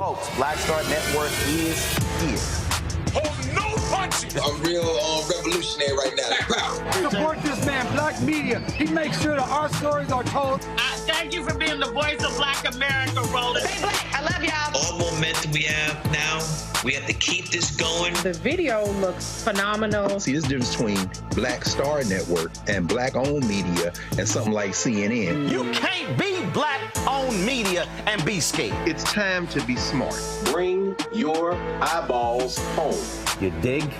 Folks, Black Star Network is here. Hold no punches! I'm real revolutionary right now. Black power. Support this man, Black Media. He makes sure that our stories are told. Thank you for being the voice of Black America, Roland. Stay black. I love y'all. All momentum we have now, we have to keep this going. The video looks phenomenal. See, this difference between Black Star Network and Black-owned media and something like CNN. You can't be Black-owned media and be scared. It's time to be smart. Bring your eyeballs home. You dig?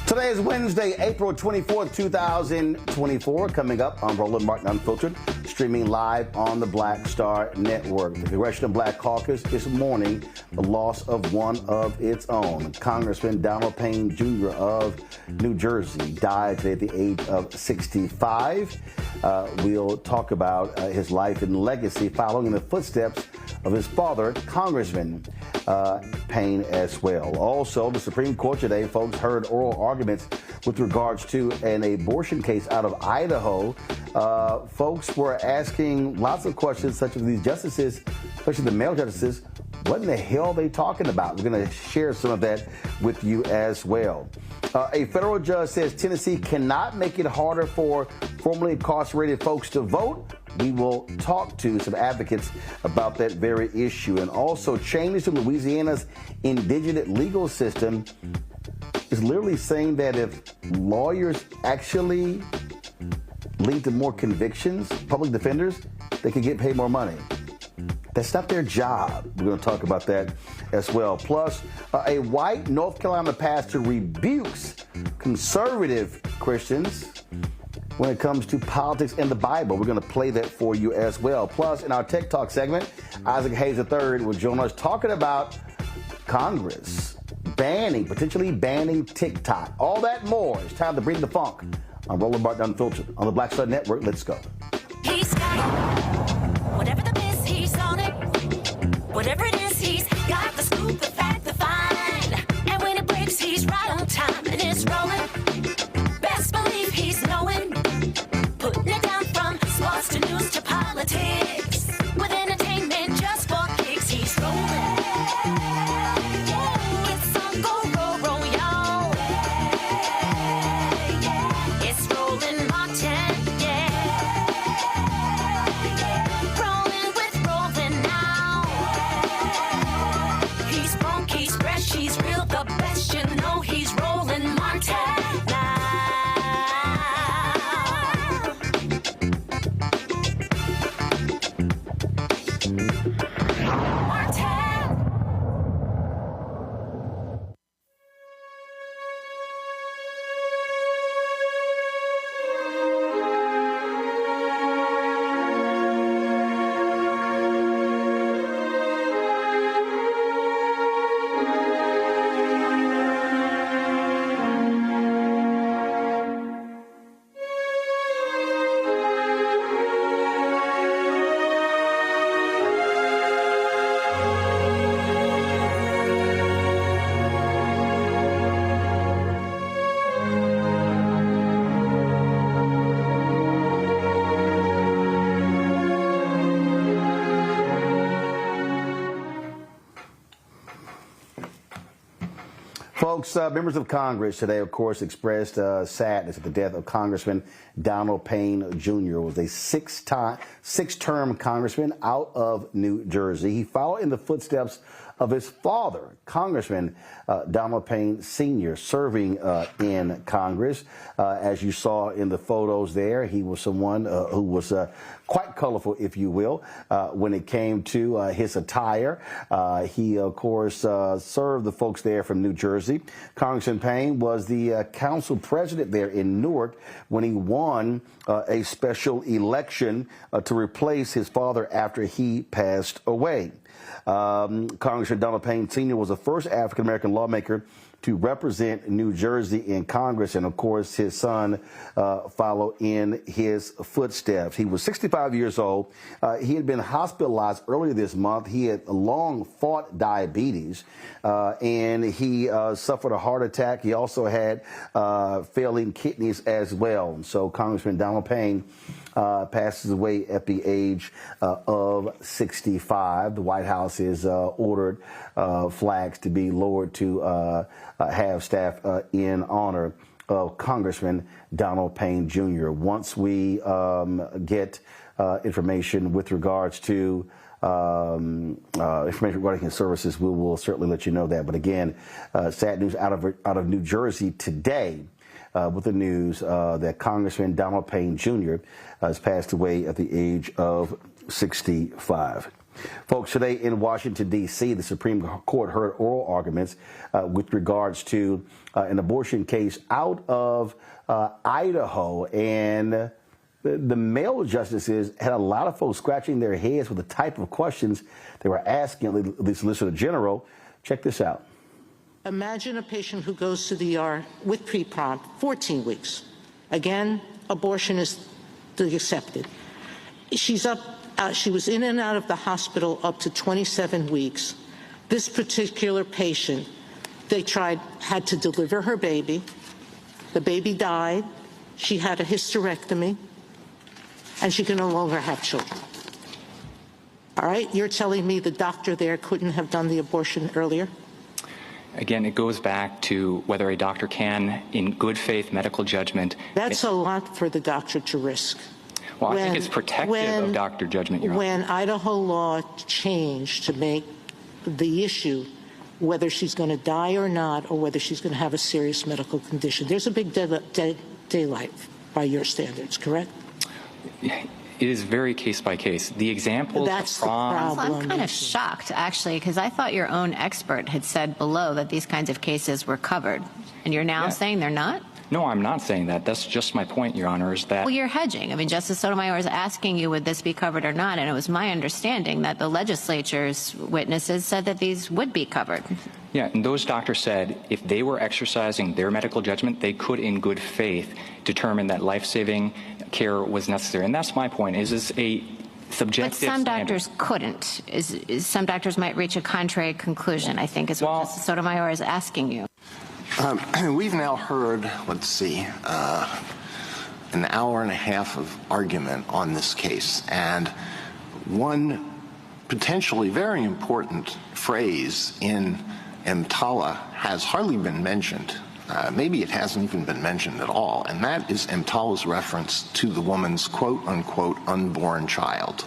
Today is Wednesday, April 24th, 2024. Coming up on Roland Martin Unfiltered, streaming live on the Black Star Network. The Congressional Black Caucus is mourning the loss of one of its own. Congressman Payne Jr. of New Jersey died today at the age of 65. We'll talk about his life and legacy following in the footsteps of his father, Congressman Payne, as well. Also, the Supreme Court today, folks, heard oral arguments with regards to an abortion case out of Idaho. Folks were asking lots of questions, such as these justices, especially the male justices, what in the hell are they talking about? We're going to share some of that with you as well. A federal judge says Tennessee cannot make it harder for formerly incarcerated folks to vote. We will talk to some advocates about that very issue. And also, changes to Louisiana's indigenous legal system is literally saying that if lawyers actually lead to more convictions, public defenders, they can get paid more money. That's not their job. We're going to talk about that as well. Plus, a white North Carolina pastor rebukes conservative Christians when it comes to politics and the Bible. We're going to play that for you as well. Plus, in our Tech Talk segment, Isaac Hayes III will join us talking about Congress potentially banning TikTok. All that and more. It's time to bring the funk on Roland Martin Unfiltered on the Black Star Network. Let's go. He's got it. Whatever the miss, he's on it. Whatever it is, he's got the scoop, the fact, the find. And when it breaks, he's right on time and it's rolling. Best believe he's knowing. Putting it down from sports to news to politics. With entertainment just for kicks, he's rolling. It's on go, roll, y'all. It's Roland Martin, rolling with Roland now. He's funk, he's fresh, he's real, the best, you know he's Roland Martin now. Folks, members of Congress today, of course, expressed sadness at the death of Congressman Donald Payne Jr. Who was a six-term congressman out of New Jersey. He followed in the footsteps of his father, Congressman Donald Payne Sr., serving in Congress. As you saw in the photos there, he was someone who was quite colorful, if you will, when it came to his attire. He, of course, served the folks there from New Jersey. Congressman Payne was the council president there in Newark when he won a special election to replace his father after he passed away. Congressman Donald Payne Sr. was the first African-American lawmaker to represent New Jersey in Congress, and of course his son followed in his footsteps. He was 65 years old. He had been hospitalized earlier this month. He had long fought diabetes, and he suffered a heart attack. He also had failing kidneys as well. And so Congressman Donald Payne passes away at the age of 65. The White House has ordered flags to be lowered to have staff in honor of Congressman Donald Payne Jr. Once we get information with regards to information regarding his services, we will certainly let you know that. But again, sad news out of New Jersey today. With the news that Congressman Donald Payne Jr. Has passed away at the age of 65. Folks, today in Washington, D.C., the Supreme Court heard oral arguments with regards to an abortion case out of Idaho. And the male justices had a lot of folks scratching their heads with the type of questions they were asking the Solicitor General. Check this out. Imagine a patient who goes to the ER with pre-prompt, 14 weeks. Again, abortion is accepted. She was in and out of the hospital up to 27 weeks. This particular patient, had to deliver her baby. The baby died. She had a hysterectomy, and she can no longer have children. All right, you're telling me the doctor there couldn't have done the abortion earlier? Again, it goes back to whether a doctor can, in good faith medical judgment. That's a lot for the doctor to risk. Well, I think it's protective of doctor judgment, Your Honor. When Idaho law changed to make the issue whether she's going to die or not, or whether she's going to have a serious medical condition. There's a big daylight by your standards, correct? It is very case by case. The examples That's of prom. the problem. I'm kind of shocked, actually, because I thought your own expert had said below that these kinds of cases were covered, and you're now saying they're not? No, I'm not saying that. That's just my point, Your Honor, is that... Well, you're hedging. I mean, Justice Sotomayor is asking you, would this be covered or not? And it was my understanding that the legislature's witnesses said that these would be covered. Yeah, and those doctors said if they were exercising their medical judgment, they could, in good faith, determine that life-saving care was necessary. And that's my point, is a subjective But some standard. doctors couldn't. Some doctors might reach a contrary conclusion, I think, is what Justice Sotomayor is asking you. We've now heard, let's see, an hour and a half of argument on this case, and one potentially very important phrase in EMTALA has hardly been mentioned. Maybe it hasn't even been mentioned at all, and that is EMTALA's reference to the woman's quote-unquote unborn child.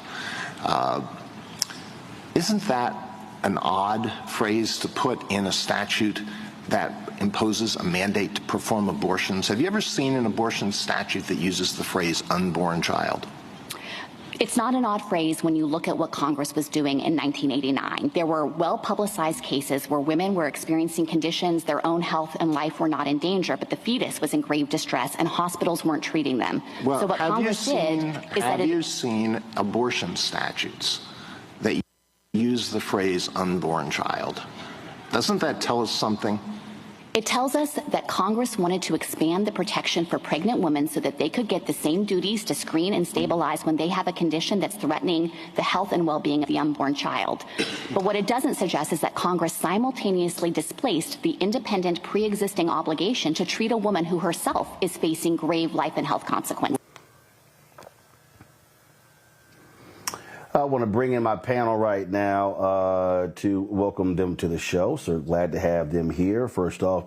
Isn't that an odd phrase to put in a statute that imposes a mandate to perform abortions? Have you ever seen an abortion statute that uses the phrase unborn child? It's not an odd phrase when you look at what Congress was doing in 1989. There were well-publicized cases where women were experiencing conditions, their own health and life were not in danger, but the fetus was in grave distress and hospitals weren't treating them. Well, so what Congress did is that have you seen abortion statutes that use the phrase unborn child? Doesn't that tell us something? It tells us that Congress wanted to expand the protection for pregnant women so that they could get the same duties to screen and stabilize when they have a condition that's threatening the health and well-being of the unborn child. But what it doesn't suggest is that Congress simultaneously displaced the independent pre-existing obligation to treat a woman who herself is facing grave life and health consequences. I want to bring in my panel right now to welcome them to the show. So glad to have them here. First off,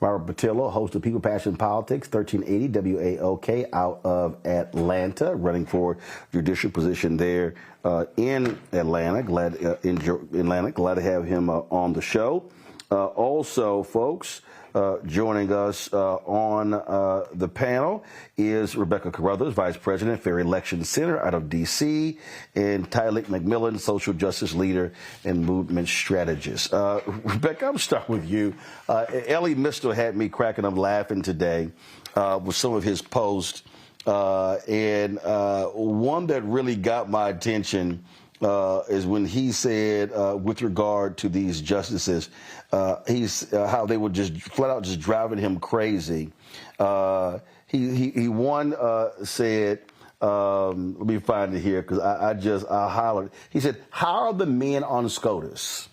Robert Patillo, host of People, Passion, Politics, 1380 WAOK out of Atlanta, running for judicial position there in Atlanta. Glad to have him on the show. Also, folks, joining us on the panel is Rebecca Carruthers, Vice President, Fair Election Center out of D.C., and Tylik McMillan, Social Justice Leader and Movement Strategist. Rebecca, I'm starting with you. Elie Mystal had me cracking up laughing today with some of his posts, and one that really got my attention is when he said, with regard to these justices, how they were just flat out just driving him crazy. He said, let me find it here because I hollered. He said, "How are the men on SCOTUS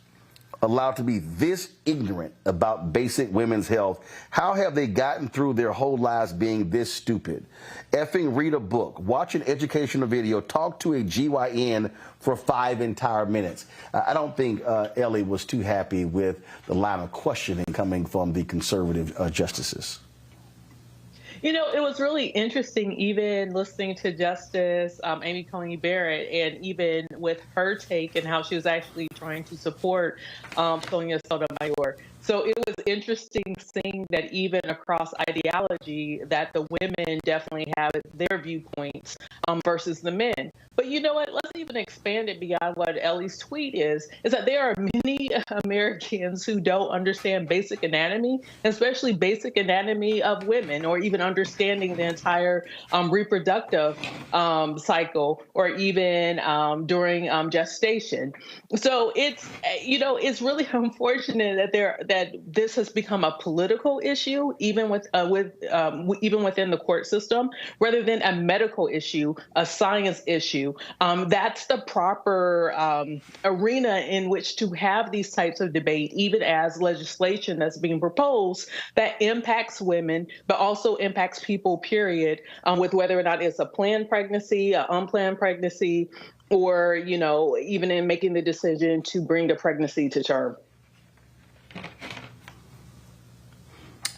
allowed to be this ignorant about basic women's health? How have they gotten through their whole lives being this stupid? Effing read a book, watch an educational video, talk to a GYN for 5 entire minutes." I don't think Elie was too happy with the line of questioning coming from the conservative justices. You know, it was really interesting, even listening to Justice Amy Coney Barrett, and even with her take and how she was actually trying to support Sonia Sotomayor. So it was interesting seeing that even across ideology, that the women definitely have their viewpoints versus the men. But you know what? Let's even expand it beyond what Elie's tweet is that there are many Americans who don't understand basic anatomy, especially basic anatomy of women, or even understanding the entire reproductive cycle, or even during gestation. So it's, it's really unfortunate that this has become a political issue, even even within the court system, rather than a medical issue, a science issue. That's the proper arena in which to have these types of debate, even as legislation that's being proposed that impacts women, but also impacts people, period, with whether or not it's a planned pregnancy, an unplanned pregnancy, or, even in making the decision to bring the pregnancy to term.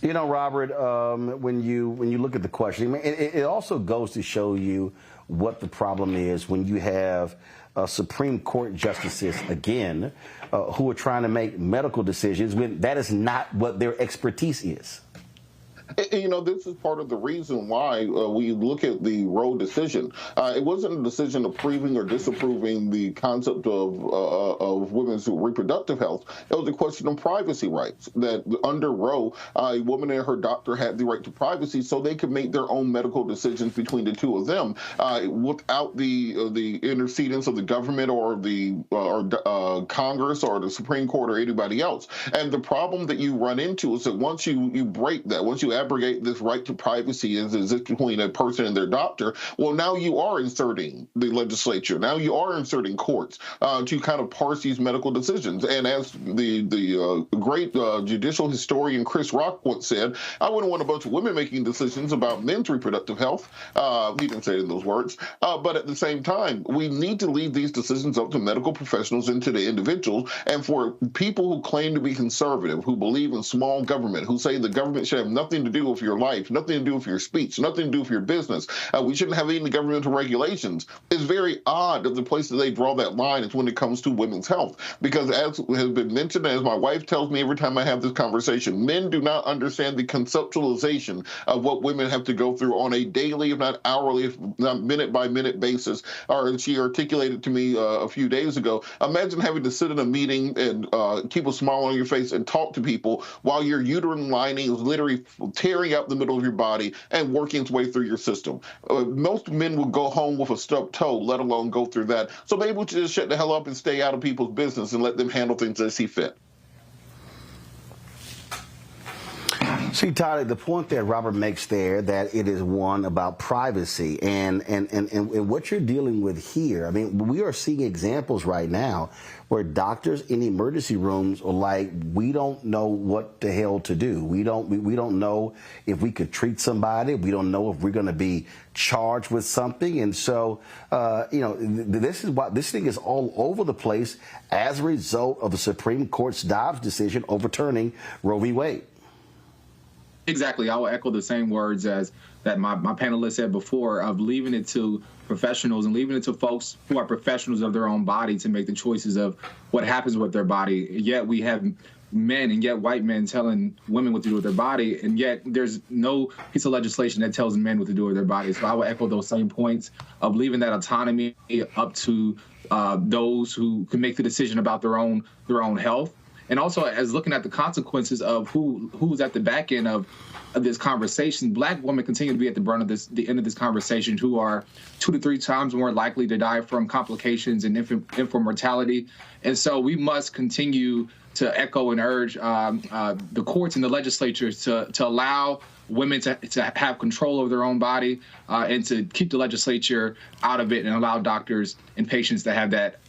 You know, Robert, when you look at the question, I mean, it also goes to show you what the problem is when you have Supreme Court justices, again, who are trying to make medical decisions when that is not what their expertise is. You know, this is part of the reason why we look at the Roe decision. It wasn't a decision approving or disapproving the concept of women's reproductive health. It was a question of privacy rights, that under Roe, a woman and her doctor had the right to privacy so they could make their own medical decisions between the two of them without the intercedence of the government or the Congress or the Supreme Court or anybody else. And the problem that you run into is that once you break that, once you abrogate this right to privacy as between a person and their doctor, well, now you are inserting the legislature. Now you are inserting courts to kind of parse these medical decisions. And as the great judicial historian Chris Rock once said, I wouldn't want a bunch of women making decisions about men's reproductive health. He didn't say it in those words. But at the same time, we need to leave these decisions up to medical professionals and to the individuals. And for people who claim to be conservative, who believe in small government, who say the government should have nothing to do with your life, nothing to do with your speech, nothing to do with your business. We shouldn't have any governmental regulations. It's very odd that the place that they draw that line is when it comes to women's health. Because as has been mentioned, as my wife tells me every time I have this conversation, men do not understand the conceptualization of what women have to go through on a daily, if not hourly, if not minute-by-minute basis. Or she articulated to me a few days ago, imagine having to sit in a meeting and keep a smile on your face and talk to people while your uterine lining is literally tearing out the middle of your body and working its way through your system. Most men will go home with a stubbed toe, let alone go through that. So maybe we should just shut the hell up and stay out of people's business and let them handle things as see fit. See, Tyler, the point that Robert makes there, that it is one about privacy and what you're dealing with here. I mean, we are seeing examples right now where doctors in emergency rooms are like, we don't know what the hell to do. We don't know if we could treat somebody. We don't know if we're going to be charged with something. And so, you know, this is why this thing is all over the place as a result of the Supreme Court's Dobbs decision overturning Roe v. Wade. Exactly. I will echo the same words as that my panelists said before, of leaving it to professionals and leaving it to folks who are professionals of their own body to make the choices of what happens with their body. Yet we have men and yet white men telling women what to do with their body, and yet there's no piece of legislation that tells men what to do with their body. So I will echo those same points of leaving that autonomy up to those who can make the decision about their own health. And also, as looking at the consequences of who's at the back end of this conversation, Black women continue to be at the brunt of the end of this conversation, who are 2 to 3 times more likely to die from complications and infant mortality. And so we must continue to echo and urge the courts and the legislatures to allow women to have control over their own body and to keep the legislature out of it and allow doctors and patients to have that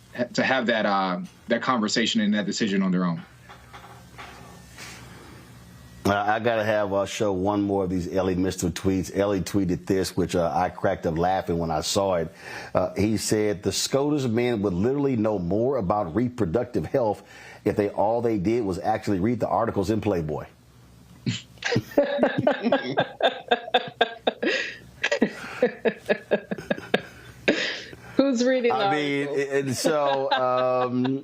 conversation and that decision on their own. I got to have show one more of these Ellie Mister tweets. Ellie tweeted this, which I cracked up laughing when I saw it. He said, the SCOTUS men would literally know more about reproductive health if all they did was actually read the articles in Playboy. Who's reading? I mean, and so, and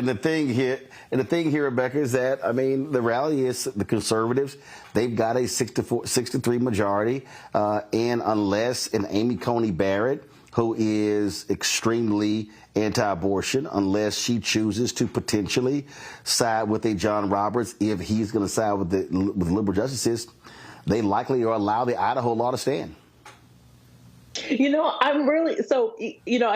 the thing here, Rebecca, is that, I mean, the reality is the conservatives, they've got a 6-3 majority, and unless an Amy Coney Barrett, who is extremely anti-abortion, unless she chooses to potentially side with a John Roberts, if he's going to side with the liberal justices, they likely are allow the Idaho law to stand. You know, I've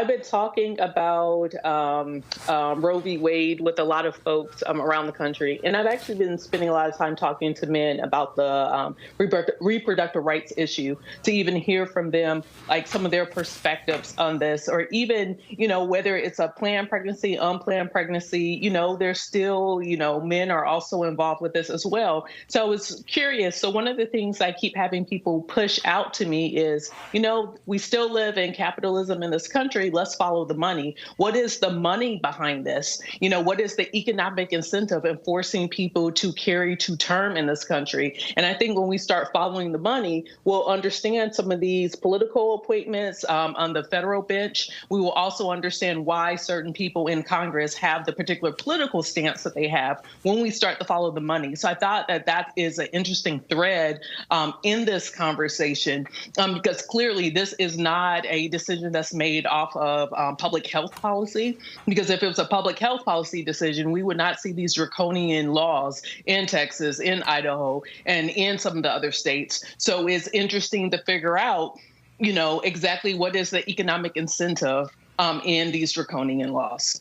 been talking about Roe v. Wade with a lot of folks around the country. And I've actually been spending a lot of time talking to men about the reproductive rights issue, to even hear from them, like some of their perspectives on this, or even, you know, whether it's a planned pregnancy, unplanned pregnancy, you know, there's still, you know, men are also involved with this as well. So I was curious. So one of the things I keep having people push out to me is, you know, we still live in capitalism in this country. Let's follow the money. What is the money behind this? What is the economic incentive in forcing people to carry to term in this country? And I think when we start following the money, we'll understand some of these political appointments on the federal bench. We will also understand why certain people in Congress have the particular political stance that they have when we start to follow the money. So I thought that is an interesting thread in this conversation, because clearly this is not a decision that's made off of public health policy, because if it was a public health policy decision, we would not see these draconian laws in Texas, in Idaho, and in some of the other states. So it's interesting to figure out, exactly what is the economic incentive in these draconian laws.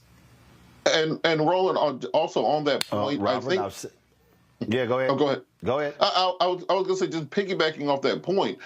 And Roland, also on that point, Robert, I think. Yeah, go ahead. Oh, go ahead. Go ahead. I was going to say, just piggybacking off that point,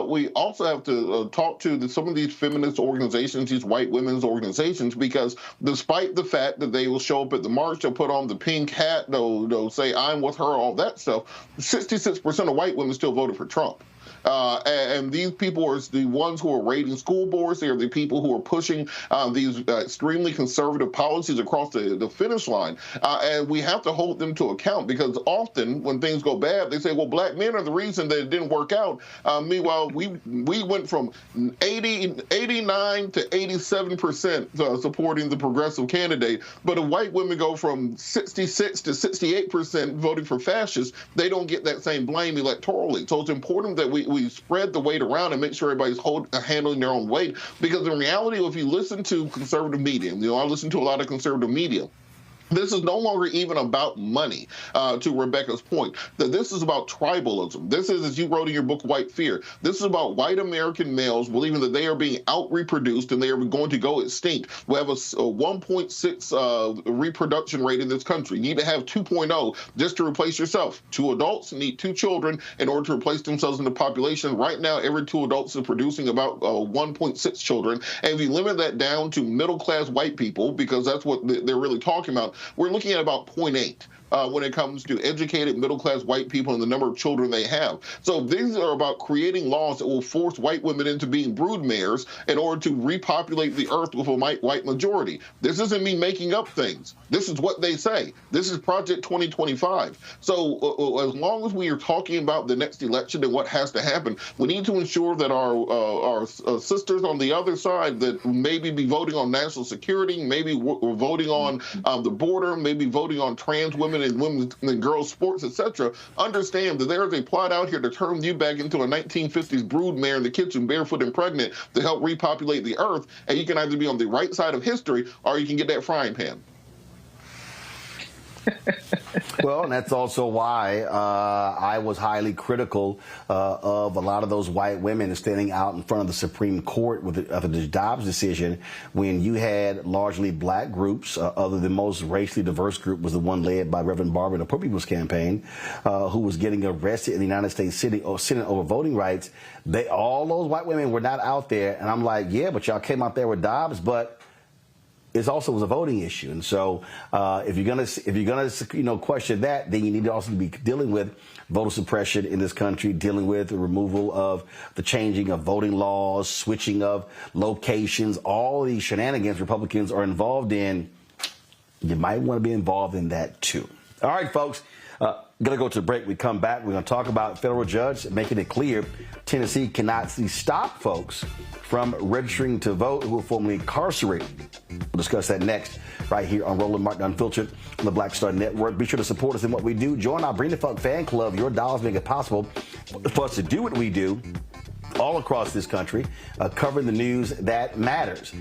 we also have to talk to some of these feminist organizations, these white women's organizations, because despite the fact that they will show up at the march, they'll put on the pink hat, they'll say, I'm with her, all that stuff, 66% of white women still voted for Trump. And these people are the ones who are raiding school boards. They are the people who are pushing these extremely conservative policies across the finish line. And we have to hold them to account, because often when things go bad, they say, well, black men are the reason that it didn't work out. Meanwhile, we went from 89 to 87% supporting the progressive candidate. But if white women go from 66 to 68% voting for fascists, they don't get that same blame electorally. So it's important that we spread the weight around and make sure everybody's handling their own weight. Because in reality, if you listen to conservative media, I listen to a lot of conservative media, this is no longer even about money, to Rebecca's point, that this is about tribalism. This is, as you wrote in your book, White Fear, this is about white American males believing that they are being out-reproduced and they are going to go extinct. We have a 1.6 reproduction rate in this country. You need to have 2.0 just to replace yourself. 2 adults need 2 children in order to replace themselves in the population. Right now, every 2 adults is producing about 1.6 children. And if you limit that down to middle-class white people, because that's what they're really talking about, we're looking at about 0.8. When it comes to educated middle-class white people and the number of children they have. So these are about creating laws that will force white women into being broodmares in order to repopulate the earth with a white majority. This isn't me making up things. This is what they say. This is Project 2025. So as long as we are talking about the next election and what has to happen, we need to ensure that our sisters on the other side that maybe be voting on national security, maybe we're voting on the border, maybe voting on trans women and women's and girls' sports, etc., understand that there is a plot out here to turn you back into a 1950s broodmare in the kitchen, barefoot and pregnant, to help repopulate the earth. And you can either be on the right side of history or you can get that frying pan. Well, and that's also why I was highly critical of a lot of those white women standing out in front of the Supreme Court with the Dobbs decision, when you had largely black groups, other than most racially diverse group was the one led by Reverend Barber, the Poor People's Campaign, who was getting arrested in the United States Senate over voting rights. All those white women were not out there, and I'm like, yeah, but y'all came out there with Dobbs, but it also was a voting issue. And so if you're gonna question that, then you need to also be dealing with voter suppression in this country, dealing with the removal of the changing of voting laws, switching of locations, all these shenanigans Republicans are involved in. You might want to be involved in that too. All right, folks. Going to go to the break. We come back. We're going to talk about federal judge making it clear Tennessee cannot stop folks from registering to vote who are formerly incarcerated. We'll discuss that next right here on Roland Martin Unfiltered on the Black Star Network. Be sure to support us in what we do. Join our Bring the Funk fan club. Your dollars make it possible for us to do what we do all across this country, covering the news that matters.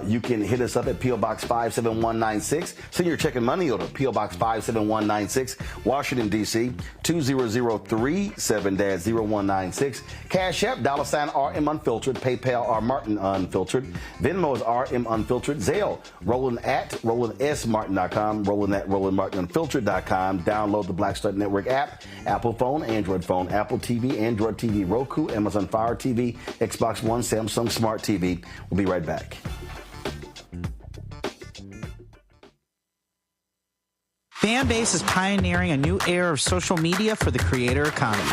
You can hit us up at P.O. Box 57196. Send your check and money order, P.O. Box 57196, Washington, D.C., 20037-0196. Cash App, $RM Unfiltered. PayPal, R Martin Unfiltered. Venmo is RM Unfiltered. Zelle, Roland at RolandSMartin.com, Roland at RolandMartinUnfiltered.com. Download the Black Star Network app, Apple phone, Android phone, Apple TV, Android TV, Roku, Amazon Fire TV, Xbox One, Samsung Smart TV. We'll be right back. Fanbase is pioneering a new era of social media for the creator economy.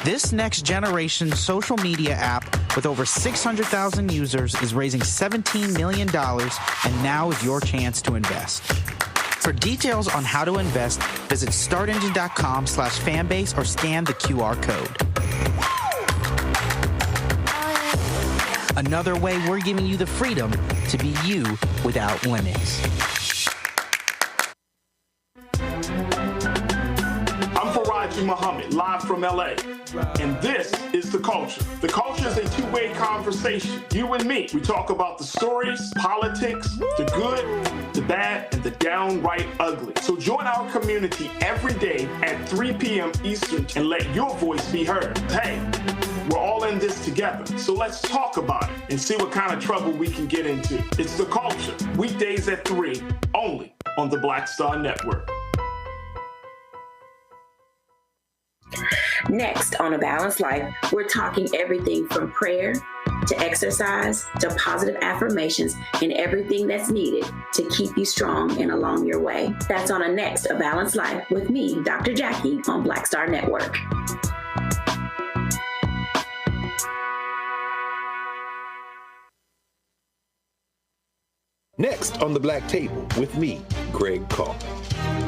This next-generation social media app with over 600,000 users is raising $17 million, and now is your chance to invest. For details on how to invest, visit startengine.com/fanbase or scan the QR code. Another way we're giving you the freedom to be you without limits. Muhammad, live from LA. And this is The Culture. The Culture is a two-way conversation. You and me. We talk about the stories, politics, the good, the bad, and the downright ugly. So join our community every day at 3 p.m. Eastern and let your voice be heard. Hey, we're all in this together. So let's talk about it and see what kind of trouble we can get into. It's The Culture, weekdays at 3, only on the Black Star Network. Next on A Balanced Life, we're talking everything from prayer to exercise to positive affirmations and everything that's needed to keep you strong and along your way. That's on a next A Balanced Life with me, Dr. Jackie, on Black Star Network. Next on the Black Table with me, Greg Carr.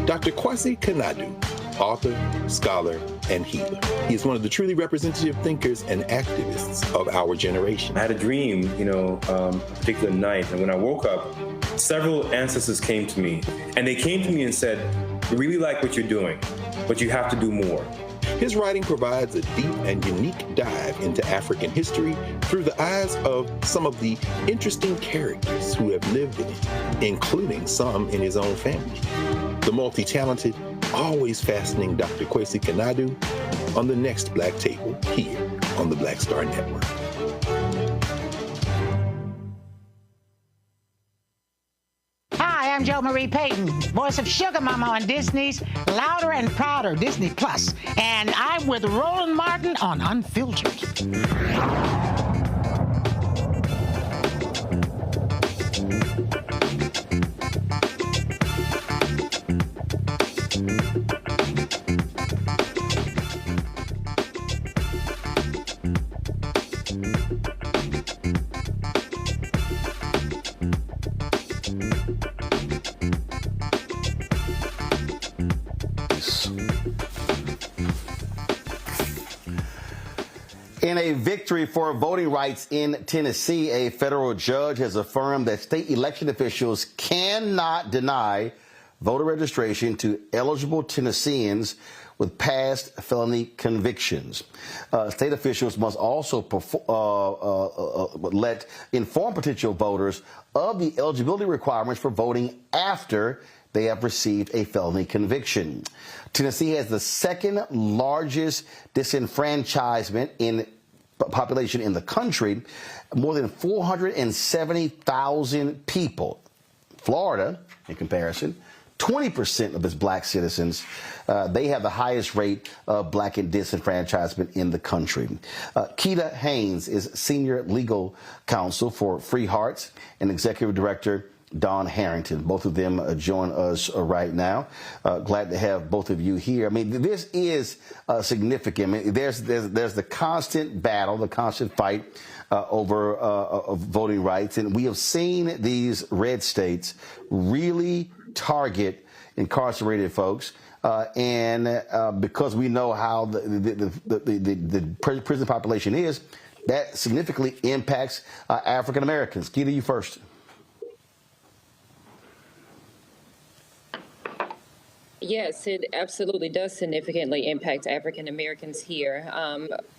Dr. Kwesi Kanadu, author, scholar, and healer. He is one of the truly representative thinkers and activists of our generation. I had a dream, a particular night, and when I woke up, several ancestors came to me, and they came to me and said, "We really like what you're doing, but you have to do more." His writing provides a deep and unique dive into African history through the eyes of some of the interesting characters who have lived in it, including some in his own family. The multi-talented, always fascinating Dr. Kwesi Kanadu on the next Black Table here on the Black Star Network. Hi, I'm Jo Marie Payne, voice of Sugar Mama on Disney's Louder and Prouder Disney Plus, and I'm with Roland Martin on Unfiltered. In a victory for voting rights in Tennessee, a federal judge has affirmed that state election officials cannot deny voter registration to eligible Tennesseans with past felony convictions. State officials must also inform potential voters of the eligibility requirements for voting after they have received a felony conviction. Tennessee has the second largest disenfranchisement in population in the country, more than 470,000 people. Florida, in comparison, 20% of its black citizens, they have the highest rate of black disenfranchisement in the country. Keita Haynes is senior legal counsel for Free Hearts and executive director Don Harrington. Both of them join us right now. Glad to have both of you here. I mean, this is significant. I mean, there's the constant battle, the constant fight over voting rights, and we have seen these red states really target incarcerated folks. And because we know how the prison population is, that significantly impacts African Americans. Keita, you first. Yes, it absolutely does significantly impact African Americans here.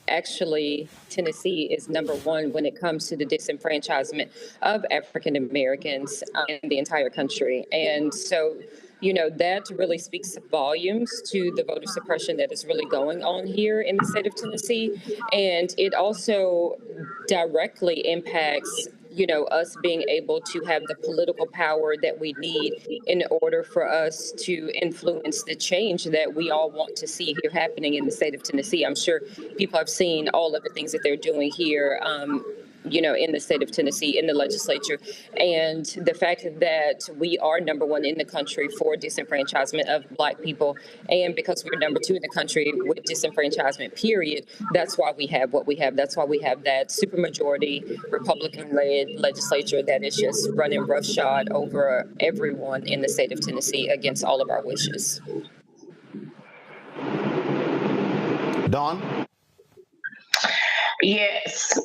Actually, Tennessee is number one when it comes to the disenfranchisement of African Americans in the entire country. And so, that really speaks volumes to the voter suppression that is really going on here in the state of Tennessee. And it also directly impacts us being able to have the political power that we need in order for us to influence the change that we all want to see here happening in the state of Tennessee. I'm sure people have seen all of the things that they're doing here in the state of Tennessee, in the legislature. And the fact that we are number one in the country for disenfranchisement of Black people, and because we're number two in the country with disenfranchisement, period, that's why we have what we have. That's why we have that supermajority Republican-led legislature that is just running roughshod over everyone in the state of Tennessee against all of our wishes. Dawn? Yes.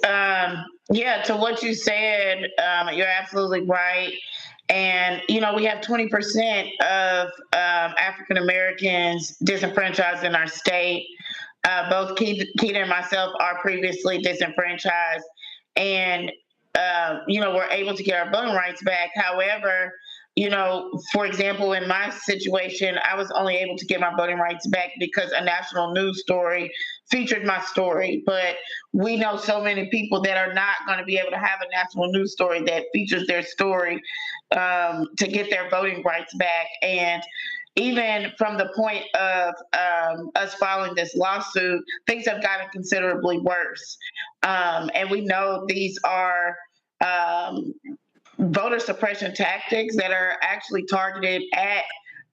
Yeah, to what you said, you're absolutely right. And, we have 20% of African Americans disenfranchised in our state. Both Keita and myself are previously disenfranchised. And, we're able to get our voting rights back. However, for example, in my situation, I was only able to get my voting rights back because a national news story featured my story. But we know so many people that are not going to be able to have a national news story that features their story to get their voting rights back. And even from the point of us filing this lawsuit, things have gotten considerably worse. And we know these are voter suppression tactics that are actually targeted at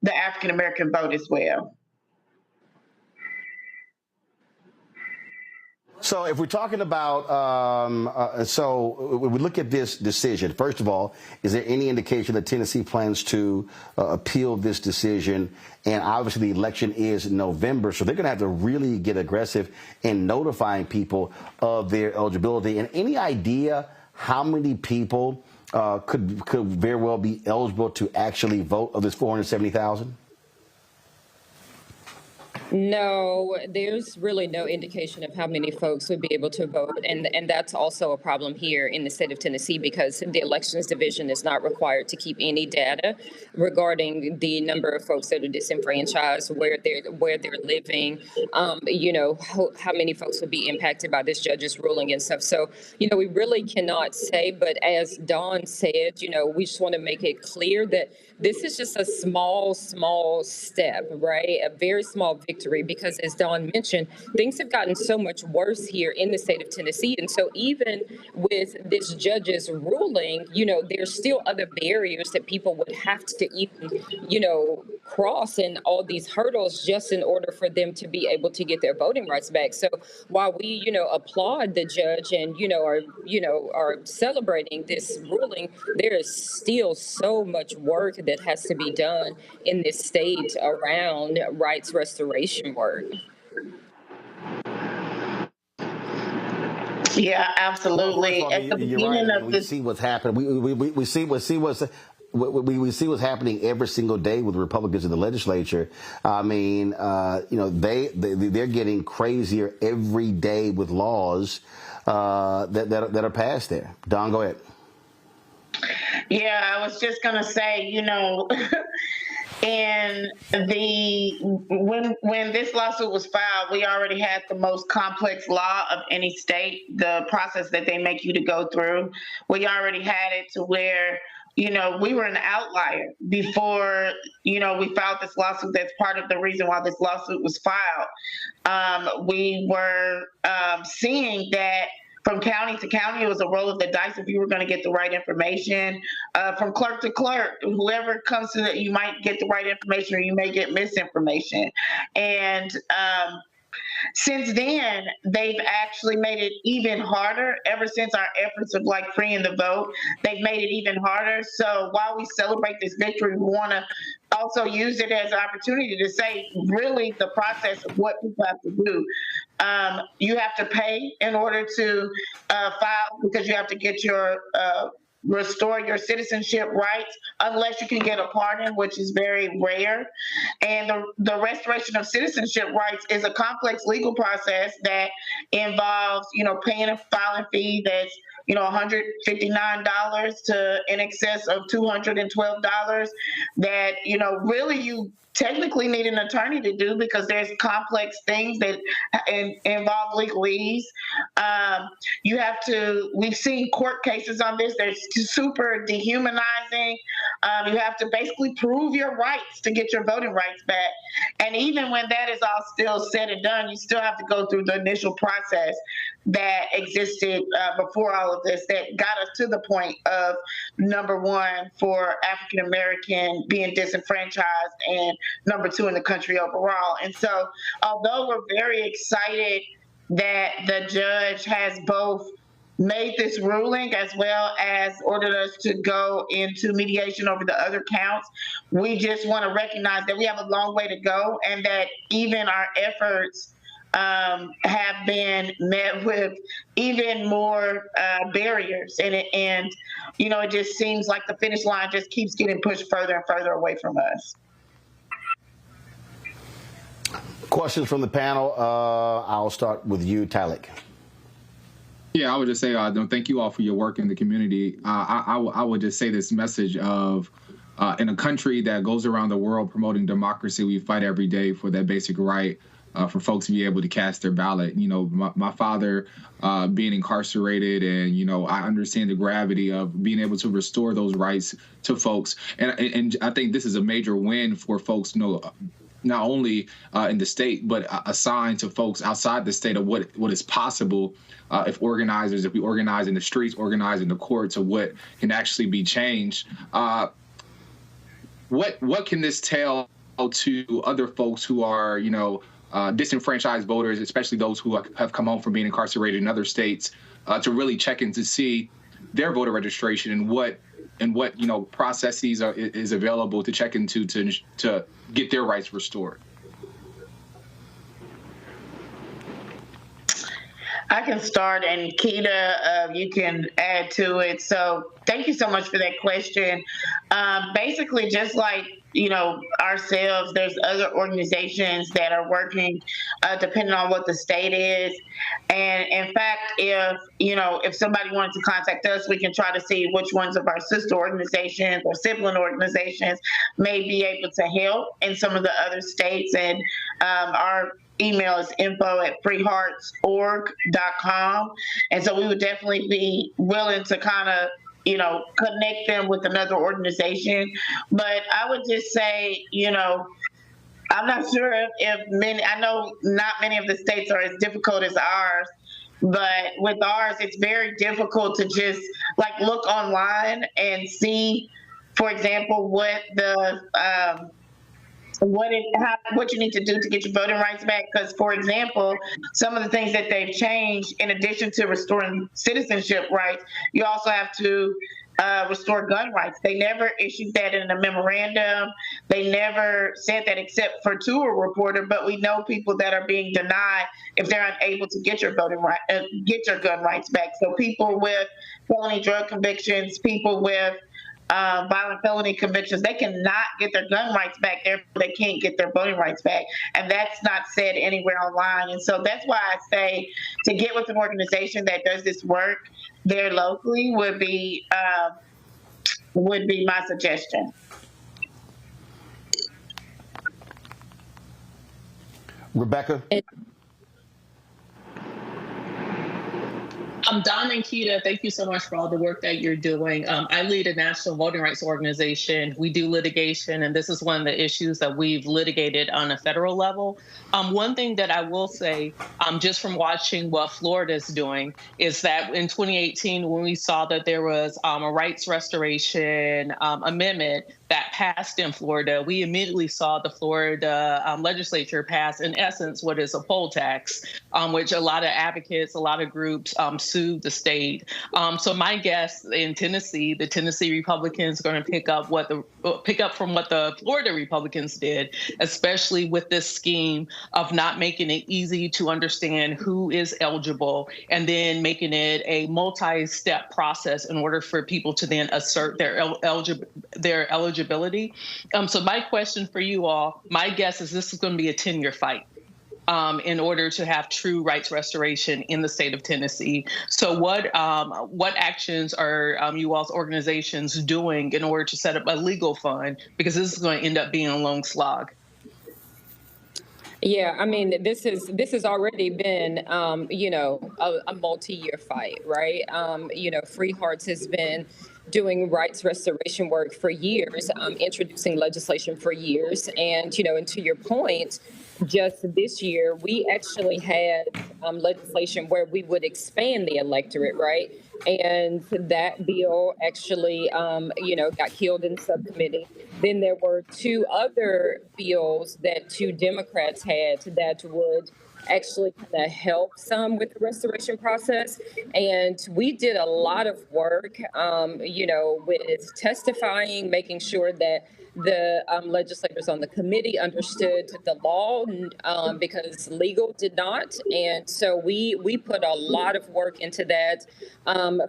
the African American vote as well. So if we're talking about, so we look at this decision, first of all, is there any indication that Tennessee plans to appeal this decision? And obviously the election is in November, so they're going to have to really get aggressive in notifying people of their eligibility. And any idea how many people could very well be eligible to actually vote of this 470,000? No, there's really no indication of how many folks would be able to vote. And that's also a problem here in the state of Tennessee because the Elections Division is not required to keep any data regarding the number of folks that are disenfranchised, where they're living, how many folks would be impacted by this judge's ruling and stuff. So, we really cannot say. But as Dawn said, we just want to make it clear that this is just a small step, right? A very small victory, because as Dawn mentioned, things have gotten so much worse here in the state of Tennessee. And so even with this judge's ruling, there's still other barriers that people would have to even, cross, and all these hurdles just in order for them to be able to get their voting rights back. So while we, applaud the judge and, are celebrating this ruling, there is still so much work that has to be done in this state around rights restoration work. Yeah, absolutely. Well, At the beginning of we this, see what's happening. We see what's happening every single day with Republicans in the legislature. I mean, they're getting crazier every day with laws that are passed there. Don, go ahead. Yeah, I was just gonna say, and when this lawsuit was filed, we already had the most complex law of any state. The process that they make you to go through, we already had it to where we were an outlier before we filed this lawsuit. That's part of the reason why this lawsuit was filed. We were seeing that. From county to county, it was a roll of the dice if you were going to get the right information. From clerk to clerk, whoever comes to it, you might get the right information or you may get misinformation. And since then, they've actually made it even harder. Ever since our efforts of freeing the vote, they've made it even harder. So while we celebrate this victory, we want to also use it as an opportunity to say, really, the process of what people have to do. You have to pay in order to file, because you have to get your restore your citizenship rights, unless you can get a pardon, which is very rare. And the restoration of citizenship rights is a complex legal process that involves, paying a filing fee that's $159 to in excess of $212 that, really you technically need an attorney to do because there's complex things that involve legalese. You have to, we've seen court cases on this. They're super dehumanizing. You have to basically prove your rights to get your voting rights back. And even when that is all still said and done, you still have to go through the initial process that existed before all of this that got us to the point of, number one, for African American being disenfranchised, and number two in the country overall. And so although we're very excited that the judge has both made this ruling as well as ordered us to go into mediation over the other counts, we just want to recognize that we have a long way to go, and that even our efforts have been met with even more barriers. And you know, it just seems like the finish line just keeps getting pushed further and further away from us. Questions from the panel. I'll start with you, Talik. Yeah, I would just say thank you all for your work in the community. I would just say this message of in a country that goes around the world promoting democracy, we fight every day for that basic right for folks to be able to cast their ballot. You know, my father being incarcerated, and, you know, I understand the gravity of being able to restore those rights to folks. And I think this is a major win for folks, you know, not only in the state, but a sign to folks outside the state of what is possible if we organize in the streets, organize in the courts, of what can actually be changed. What can this tell to other folks who are, you know, disenfranchised voters, especially those who have come home from being incarcerated in other states, to really check in to see their voter registration and what you know processes is available to check into to get their rights restored? I can start, and Keita, you can add to it. So thank you so much for that question. Basically, just like, you know, ourselves, there's other organizations that are working depending on what the state is. And in fact, if somebody wanted to contact us, we can try to see which ones of our sister organizations or sibling organizations may be able to help in some of the other states. And our email is info@freeheartsorg.com. And so we would definitely be willing to kind of, you know, connect them with another organization. But I would just say, you know, I'm not sure if many, I know not many of the states are as difficult as ours, but with ours, it's very difficult to just like look online and see, for example, what you need to do to get your voting rights back. Because, for example, some of the things that they've changed, in addition to restoring citizenship rights, you also have to restore gun rights. They never issued that in a memorandum. They never said that except for to a reporter. But we know people that are being denied if they're unable to get your gun rights back. So people with felony drug convictions, people with violent felony convictions, they cannot get their gun rights back, therefore they can't get their voting rights back. And that's not said anywhere online. And so that's why I say to get with an organization that does this work there locally would be my suggestion. Rebecca? Don and Keita, thank you so much for all the work that you're doing. I lead a national voting rights organization. We do litigation, and this is one of the issues that we've litigated on a federal level. One thing that I will say, just from watching what Florida is doing, is that in 2018, when we saw that there was a rights restoration amendment that passed in Florida, we immediately saw the Florida legislature pass, in essence, what is a poll tax, which a lot of advocates, a lot of groups sued the state. So my guess in Tennessee, the Tennessee Republicans are going to pick up from what the Florida Republicans did, especially with this scheme of not making it easy to understand who is eligible, and then making it a multi-step process in order for people to then assert their eligibility. So my question for you all, my guess is this is going to be a 10-year fight in order to have true rights restoration in the state of Tennessee. So what actions are you all's organizations doing in order to set up a legal fund? Because this is going to end up being a long slog. Yeah, I mean, this has already been, a multi-year fight, right? Free Hearts has been doing rights restoration work for years, introducing legislation for years, and to your point, just this year we actually had legislation where we would expand the electorate, right? And that bill actually, got killed in subcommittee. Then there were two other bills that two Democrats had that would actually kind of help some with the restoration process. And we did a lot of work, with testifying, making sure that the legislators on the committee understood the law because legal did not. And so we put a lot of work into that.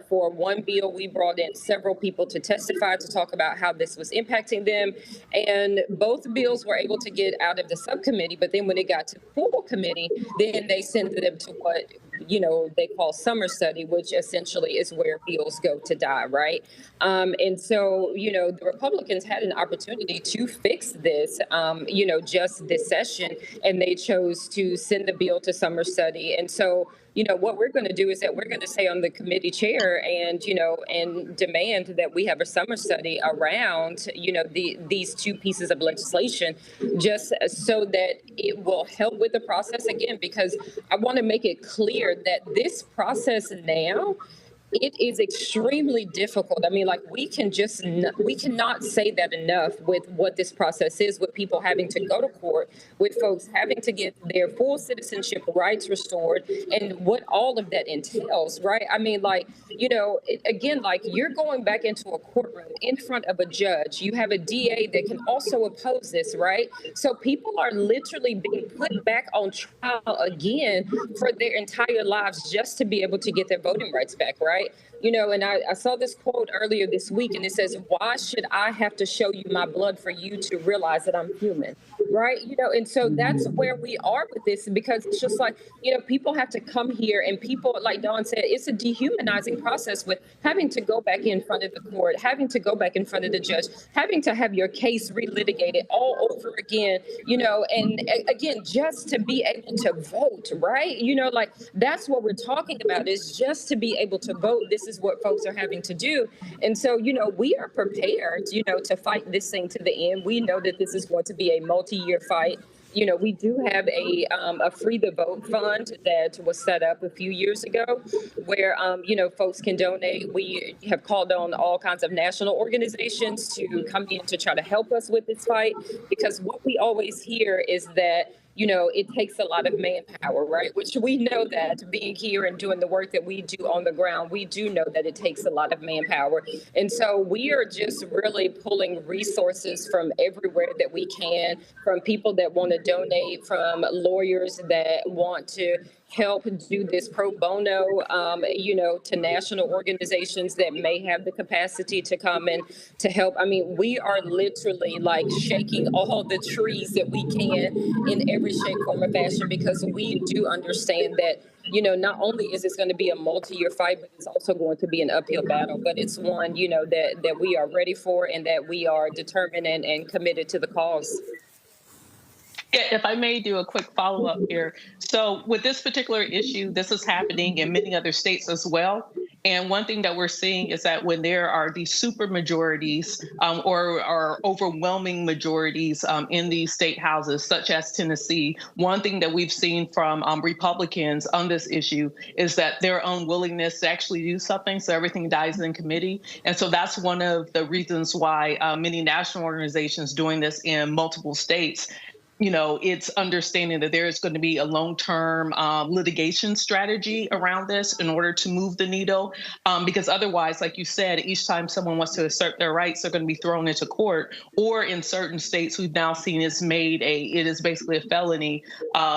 For one bill, we brought in several people to testify to talk about how this was impacting them. And both bills were able to get out of the subcommittee. But then when it got to full committee, then they sent them to what they call summer study, which essentially is where bills go to die, right? And so, the Republicans had an opportunity to fix this, just this session, and they chose to send the bill to summer study. And so, what we're going to do is that we're going to say on the committee chair and demand that we have a summer study around, these two pieces of legislation, just so that it will help with the process again, because I want to make it clear that this process now, it is extremely difficult. I mean, we cannot say that enough with what this process is, with people having to go to court, with folks having to get their full citizenship rights restored, and what all of that entails, right? I mean, you're going back into a courtroom in front of a judge. You have a DA that can also oppose this, right? So people are literally being put back on trial again for their entire lives just to be able to get their voting rights back, right? And I saw this quote earlier this week, and it says, "Why should I have to show you my blood for you to realize that I'm human?" Right? And so that's where we are with this, because it's just people have to come here, and people, like Dawn said, it's a dehumanizing process with having to go back in front of the court, having to go back in front of the judge, having to have your case relitigated all over again, and again, just to be able to vote, right? That's what we're talking about, is just to be able to vote. This is what folks are having to do. And so, we are prepared, to fight this thing to the end. We know that this is going to be a multi-year fight. We do have a Free the Vote fund that was set up a few years ago where, folks can donate. We have called on all kinds of national organizations to come in to try to help us with this fight, because what we always hear is that it takes a lot of manpower, right? Which we know that, being here and doing the work that we do on the ground, we do know that it takes a lot of manpower. And so we are just really pulling resources from everywhere that we can, from people that want to donate, from lawyers that want to help do this pro bono, to national organizations that may have the capacity to come and to help. I mean, we are literally shaking all the trees that we can in every shape, form, or fashion, because we do understand that, not only is this going to be a multi-year fight, but it's also going to be an uphill battle. But it's one, that we are ready for, and that we are determined and committed to the cause. If I may do a quick follow-up here. So with this particular issue, this is happening in many other states as well. And one thing that we're seeing is that when there are these super majorities or overwhelming majorities in these state houses, such as Tennessee, one thing that we've seen from Republicans on this issue is that their unwillingness to actually do something, so everything dies in committee. And so that's one of the reasons why many national organizations doing this in multiple states, it's understanding that there is going to be a long-term litigation strategy around this in order to move the needle. Because otherwise, like you said, each time someone wants to assert their rights, they're going to be thrown into court. Or in certain states, we've now seen it is basically a felony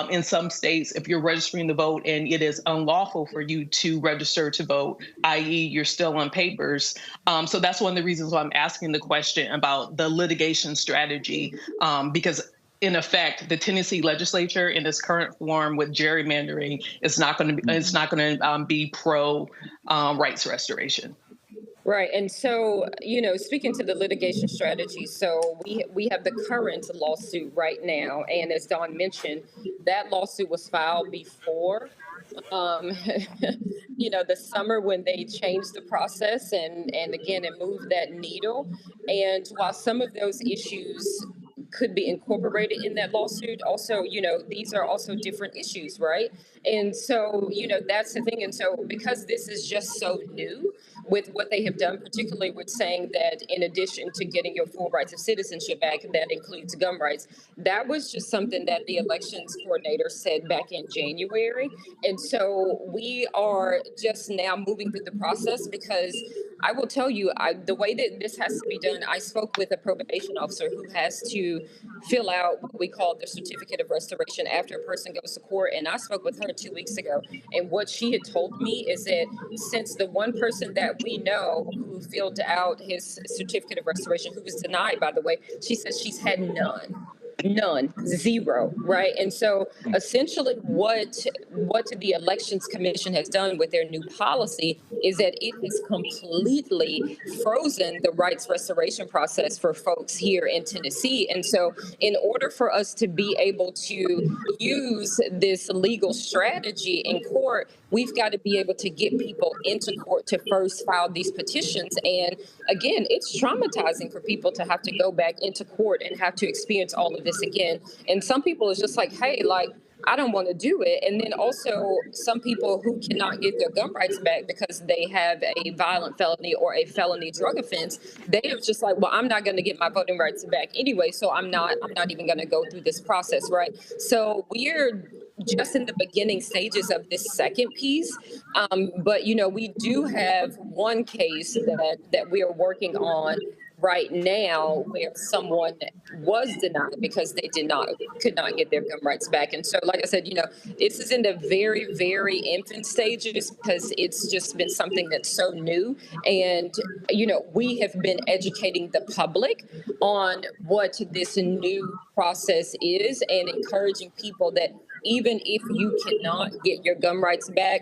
in some states if you're registering to vote and it is unlawful for you to register to vote, i.e. you're still on papers. So that's one of the reasons why I'm asking the question about the litigation strategy, because in effect, the Tennessee legislature in its current form with gerrymandering is not going to be pro rights restoration. Right. And so, speaking to the litigation strategy, so we have the current lawsuit right now. And as Dawn mentioned, that lawsuit was filed before um, the summer when they changed the process and again, it moved that needle. And while some of those issues could be incorporated in that lawsuit, also, these are also different issues, right? And so, that's the thing. And so, because this is just so new with what they have done, particularly with saying that in addition to getting your full rights of citizenship back, that includes gun rights, that was just something that the elections coordinator said back in January. And so we are just now moving through the process because I will tell you, the way that this has to be done, I spoke with a probation officer who has to fill out what we call the certificate of restoration after a person goes to court. And I spoke with her 2 weeks ago. And what she had told me is that since the one person that we know who filled out his certificate of restoration, who was denied, by the way, she says she's had none, zero, right? And so essentially what the elections commission has done with their new policy is that it has completely frozen the rights restoration process for folks here in Tennessee. And so in order for us to be able to use this legal strategy in court, we've got to be able to get people into court to first file these petitions. And again, it's traumatizing for people to have to go back into court and have to experience all of this again. And some people it's just like, hey, like, I don't want to do it. And then also some people who cannot get their gun rights back because they have a violent felony or a felony drug offense, they are just like, well, I'm not going to get my voting rights back anyway, so I'm not even going to go through this process, right? So we're just in the beginning stages of this second piece. But we do have one case that we are working on right now where someone was denied because they could not get their gun rights back. And so, like I said, this is in the very, very infant stages because it's just been something that's so new. And, we have been educating the public on what this new process is and encouraging people that even if you cannot get your gun rights back,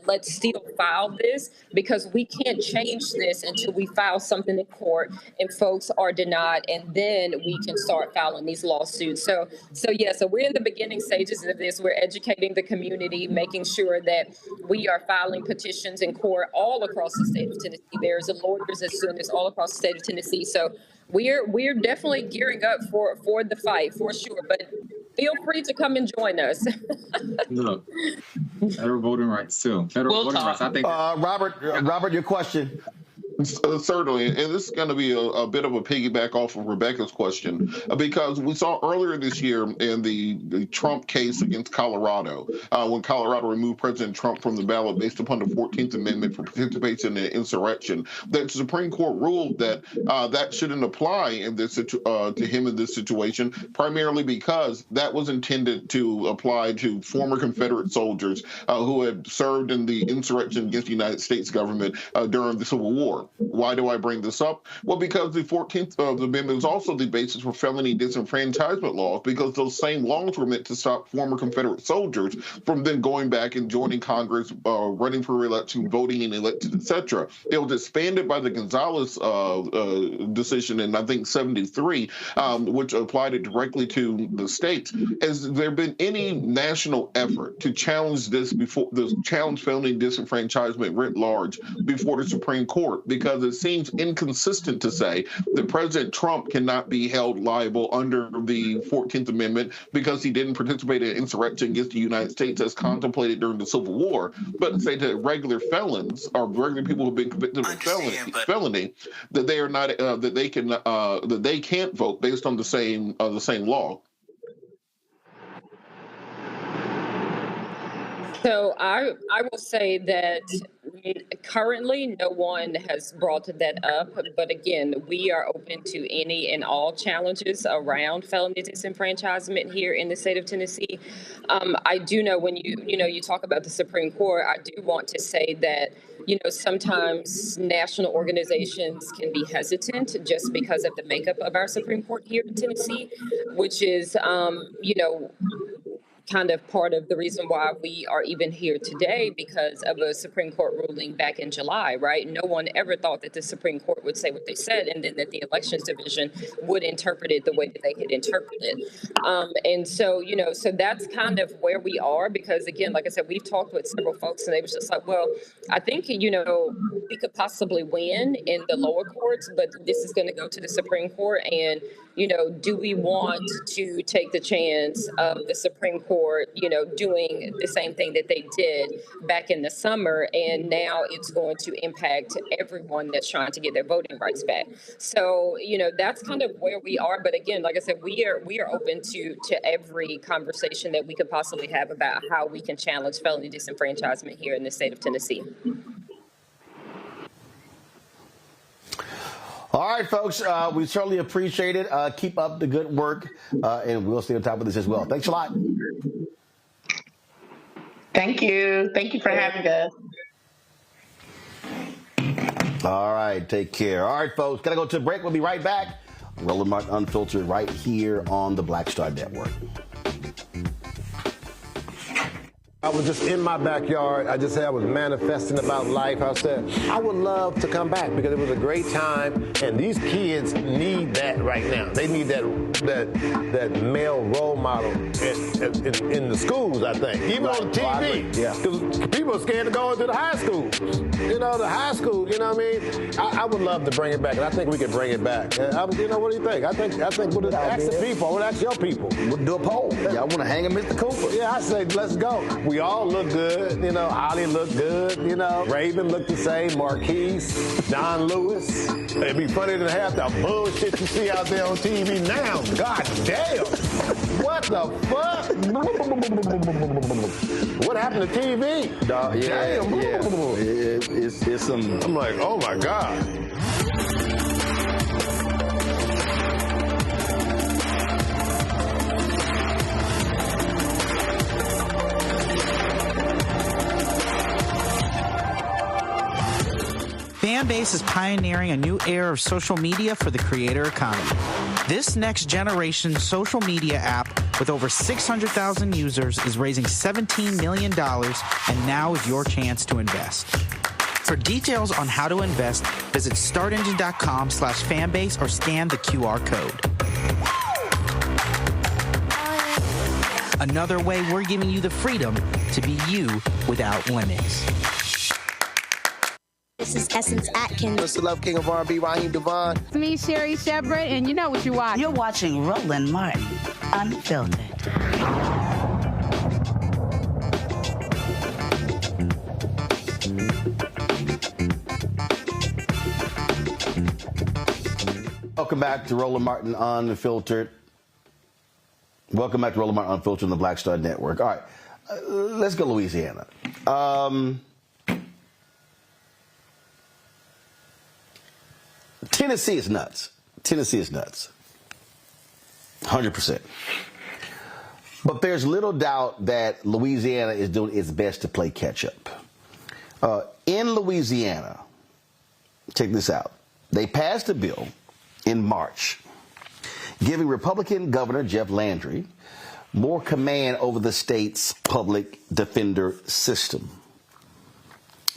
let's still file this because we can't change this until we file something in court and folks are denied, and then we can start filing these lawsuits. So we're in the beginning stages of this. We're educating the community, making sure that we are filing petitions in court all across the state of Tennessee. There's lawyers as soon as all across the state of Tennessee. So we're definitely gearing up for the fight for sure. But feel free to come and join us. Look, federal voting rights too. Federal voting rights. I think. Robert, your question. Certainly, and this is going to be a bit of a piggyback off of Rebecca's question, because we saw earlier this year in the Trump case against Colorado, when Colorado removed President Trump from the ballot based upon the 14th Amendment for participation in an insurrection, that the Supreme Court ruled that that shouldn't apply in this to him in this situation, primarily because that was intended to apply to former Confederate soldiers who had served in the insurrection against the United States government during the Civil War. Why do I bring this up? Well, because the 14th Amendment is also the basis for felony disenfranchisement laws, because those same laws were meant to stop former Confederate soldiers from then going back and joining Congress, running for re-election, voting and elected, etc. It was expanded by the Gonzalez decision in, I think, 73, which applied it directly to the states. Has there been any national effort to challenge this challenge felony disenfranchisement writ large before the Supreme Court? Because it seems inconsistent to say that President Trump cannot be held liable under the 14th Amendment because he didn't participate in an insurrection against the United States as contemplated during the Civil War, but say that regular felons or regular people who've been convicted of felony that they are not that they can't vote based on the same law. So I will say that currently no one has brought that up, but again, we are open to any and all challenges around felony disenfranchisement here in the state of Tennessee. I do know when you talk about the Supreme Court, I do want to say that sometimes national organizations can be hesitant just because of the makeup of our Supreme Court here in Tennessee, which is kind of part of the reason why we are even here today, because of a Supreme Court ruling back in July, right? No one ever thought that the Supreme Court would say what they said, and then that the Elections Division would interpret it the way that they had interpreted. And so, so that's kind of where we are, because again, like I said, we've talked with several folks and they was just like, well, I think, we could possibly win in the lower courts, but this is going to go to the Supreme Court. And, do we want to take the chance of the Supreme Court, doing the same thing that they did back in the summer, and now it's going to impact everyone that's trying to get their voting rights back. So, that's kind of where we are. But again, like I said, we are open to every conversation that we could possibly have about how we can challenge felony disenfranchisement here in the state of Tennessee. All right, folks, we certainly appreciate it. Keep up the good work, and we'll stay on top of this as well. Thanks a lot. Thank you. Thank you for having us. All right, take care. All right, folks, gotta go to a break. We'll be right back. Roland Martin Unfiltered right here on the Black Star Network. I was just in my backyard. I was manifesting about life. I said, I would love to come back because it was a great time, and these kids need that right now. They need that male role model in the schools, I think. Even on TV. Because people are scared to go into the high school. The high school, you know what I mean? I would love to bring it back, and I think we can bring it back. What do you think? I think we'll ask the people. I would ask your people. We'll do a poll. Y'all want to hang him, Mr. Cooper? Yeah, I say, let's go. We all look good, Holly looked good, Raven looked the same, Marquise, Don Lewis. It'd be funny to have the bullshit you see out there on TV now. God damn. What the fuck? What happened to TV? It's some. I'm like, oh my God. Fanbase is pioneering a new era of social media for the creator economy. This next generation social media app with over 600,000 users is raising $17 million, and now is your chance to invest. For details on how to invest, visit startengine.com/fanbase or scan the QR code. Another way we're giving you the freedom to be you without limits. This is Essence Atkins. It's the Love King of R&B, Raheem Devon. It's me, Sherry Shepard, and you know what you're watching. You're watching Roland Martin Unfiltered. Welcome back to Roland Martin Unfiltered. Welcome back to Roland Martin Unfiltered on the Black Star Network. All right, let's go Louisiana. Tennessee is nuts. 100%. But there's little doubt that Louisiana is doing its best to play catch up. In Louisiana, check this out. They passed a bill in March giving Republican Governor Jeff Landry more command over the state's public defender system.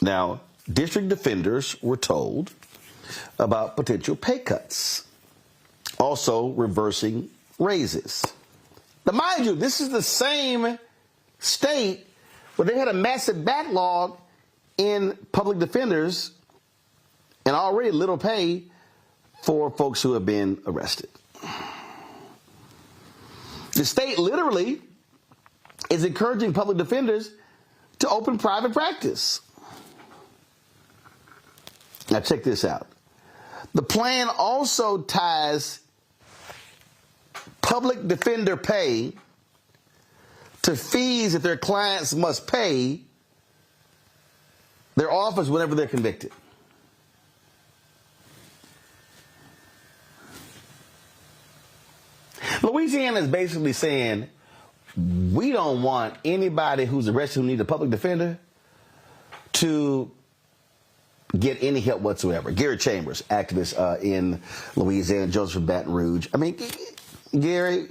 Now, district defenders were told about potential pay cuts, also reversing raises. Now, mind you, this is the same state where they had a massive backlog in public defenders and already little pay for folks who have been arrested. The state literally is encouraging public defenders to open private practice. Now, check this out. The plan also ties public defender pay to fees that their clients must pay their office whenever they're convicted. Louisiana is basically saying, we don't want anybody who's arrested who needs a public defender to get any help whatsoever. Gary Chambers, activist in Louisiana, Joseph Baton Rouge. I mean, Gary,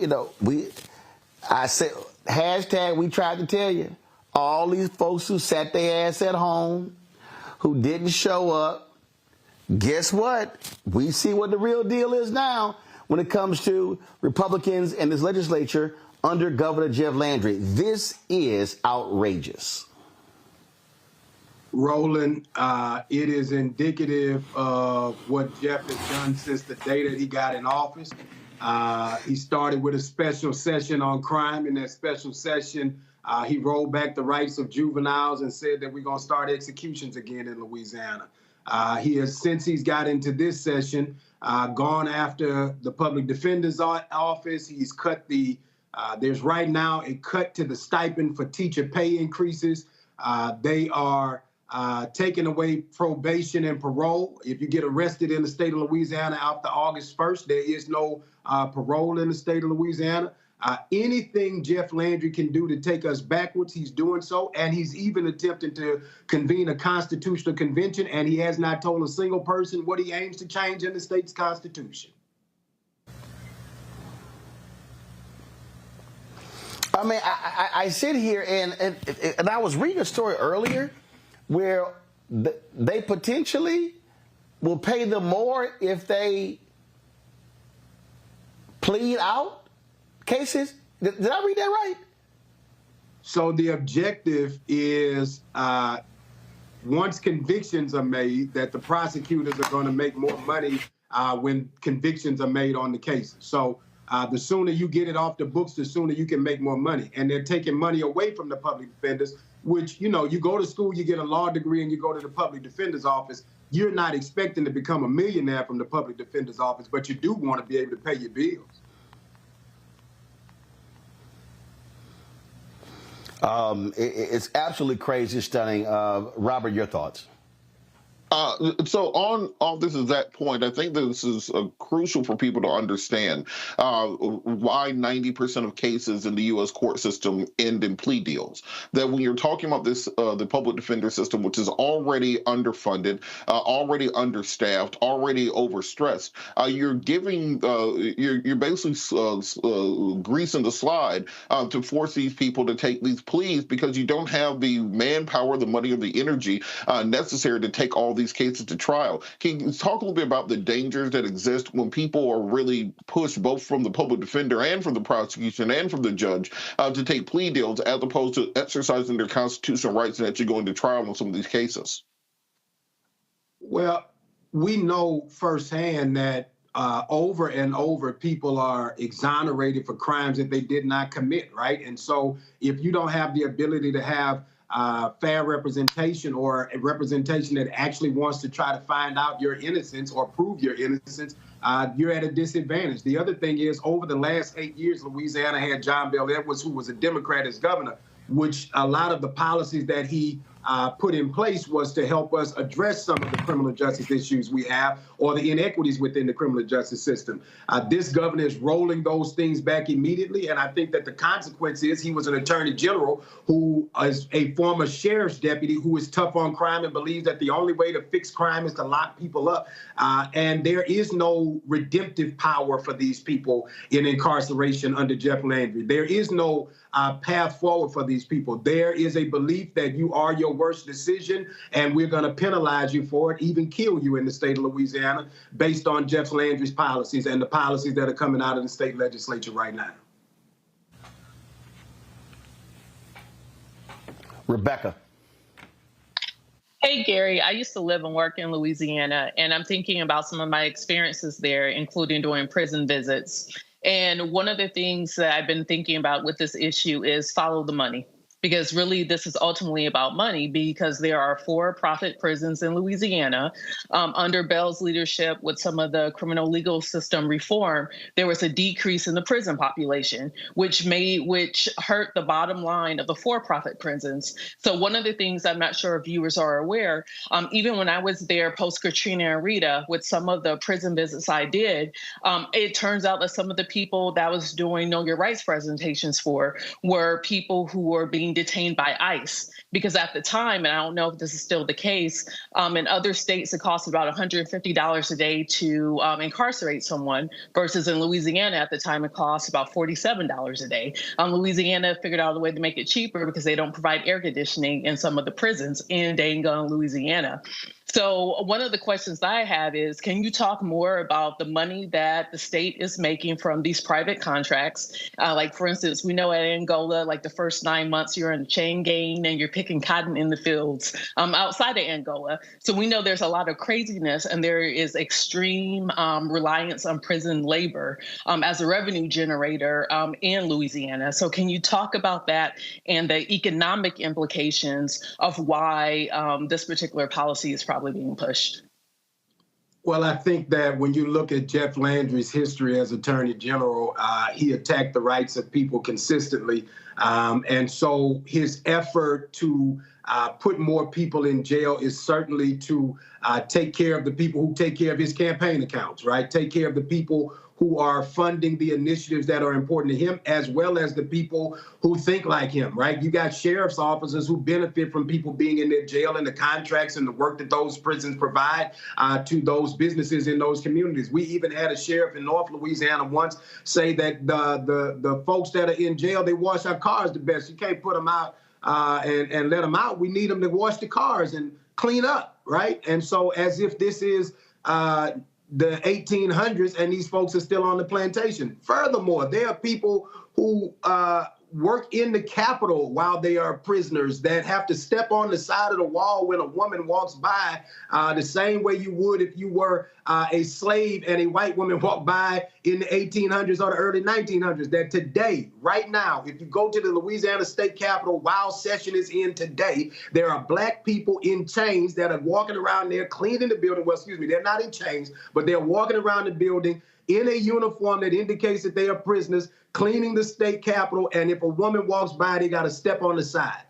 I say hashtag we tried to tell you. All these folks who sat their ass at home, who didn't show up, guess what? We see what the real deal is now when it comes to Republicans and this legislature under Governor Jeff Landry. This is outrageous. Roland, it is indicative of what Jeff has done since the day that he got in office. He started with a special session on crime. In that special session, he rolled back the rights of juveniles and said that we're going to start executions again in Louisiana. He has, since he's got into this session, gone after the public defender's office. He's cut there's right now a cut to the stipend for teacher pay increases. They are taking away probation and parole. If you get arrested in the state of Louisiana after August 1st, there is no parole in the state of Louisiana. Anything Jeff Landry can do to take us backwards, he's doing so. And he's even attempting to convene a constitutional convention, and he has not told a single person what he aims to change in the state's constitution. I mean, I sit here and I was reading a story earlier where they potentially will pay them more if they plead out cases. Did I read that right? So the objective is once convictions are made, that the prosecutors are going to make more money when convictions are made on the cases. So the sooner you get it off the books, the sooner you can make more money. And they're taking money away from the public defenders, which, you know, you go to school, you get a law degree, and you go to the public defender's office. You're not expecting to become a millionaire from the public defender's office, but you do want to be able to pay your bills. It's absolutely crazy, stunning. Robert, your thoughts? So on this exact point, I think this is crucial for people to understand why 90% of cases in the U.S. court system end in plea deals. That when you're talking about this, the public defender system, which is already underfunded, already understaffed, already overstressed, you're giving, you're basically greasing the slide to force these people to take these pleas because you don't have the manpower, the money, or the energy necessary to take all these cases to trial. Can you talk a little bit about the dangers that exist when people are really pushed both from the public defender and from the prosecution and from the judge to take plea deals as opposed to exercising their constitutional rights and actually going to trial on some of these cases? Well, we know firsthand that over and over people are exonerated for crimes that they did not commit, right? And so if you don't have the ability to have fair representation or a representation that actually wants to try to find out your innocence or prove your innocence, you're at a disadvantage. The other thing is, over the last 8 years, Louisiana had John Bel Edwards, who was a Democrat as governor, which a lot of the policies that he put in place was to help us address some of the criminal justice issues we have or the inequities within the criminal justice system. This governor is rolling those things back immediately, and I think that the consequence is he was an attorney general who is a former sheriff's deputy who is tough on crime and believes that the only way to fix crime is to lock people up. And there is no redemptive power for these people in incarceration under Jeff Landry. There is no path forward for these people. There is a belief that you are your worst decision, and we're going to penalize you for it, even kill you in the state of Louisiana, based on Jeff Landry's policies and the policies that are coming out of the state legislature right now. Rebecca. Hey, Gary, I used to live and work in Louisiana, and I'm thinking about some of my experiences there, including doing prison visits. And one of the things that I've been thinking about with this issue is follow the money. Because really, this is ultimately about money, because there are for-profit prisons in Louisiana. Under Bell's leadership with some of the criminal legal system reform, there was a decrease in the prison population, which hurt the bottom line of the for-profit prisons. So one of the things I'm not sure if viewers are aware, even when I was there post-Katrina and Rita, with some of the prison visits I did, it turns out that some of the people that I was doing Know Your Rights presentations for were people who were being detained by ICE. Because at the time, and I don't know if this is still the case, in other states it costs about $150 a day to incarcerate someone, versus in Louisiana at the time it costs about $47 a day. Louisiana figured out a way to make it cheaper because they don't provide air conditioning in some of the prisons in Dane, Louisiana. So one of the questions I have is, can you talk more about the money that the state is making from these private contracts? Like, for instance, we know at Angola, like the first 9 months, you're in a chain gang and you're picking cotton in the fields outside of Angola. So we know there's a lot of craziness, and there is extreme reliance on prison labor as a revenue generator in Louisiana. So can you talk about that and the economic implications of why this particular policy is probably being pushed? Well, I think that when you look at Jeff Landry's history as Attorney General, he attacked the rights of people consistently. And so his effort to put more people in jail is certainly to take care of the people who take care of his campaign accounts, right? Take care of the people who are funding the initiatives that are important to him, as well as the people who think like him, right? You got sheriff's officers who benefit from people being in their jail and the contracts and the work that those prisons provide to those businesses in those communities. We even had a sheriff in North Louisiana once say that the folks that are in jail, they wash our cars the best. You can't put them out and let them out. We need them to wash the cars and clean up, right? And so as if this is the 1800s and these folks are still on the plantation. Furthermore, there are people who work in the Capitol while they are prisoners that have to step on the side of the wall when a woman walks by, the same way you would if you were a slave and a white woman walked by in the 1800s or the early 1900s. That today, right now, if you go to the Louisiana State Capitol while session is in today, there are black people in chains that are walking around there cleaning the building. Well, excuse me, they're not in chains, but they're walking around the building in a uniform that indicates that they are prisoners, cleaning the state capitol, and if a woman walks by, they got to step on the side.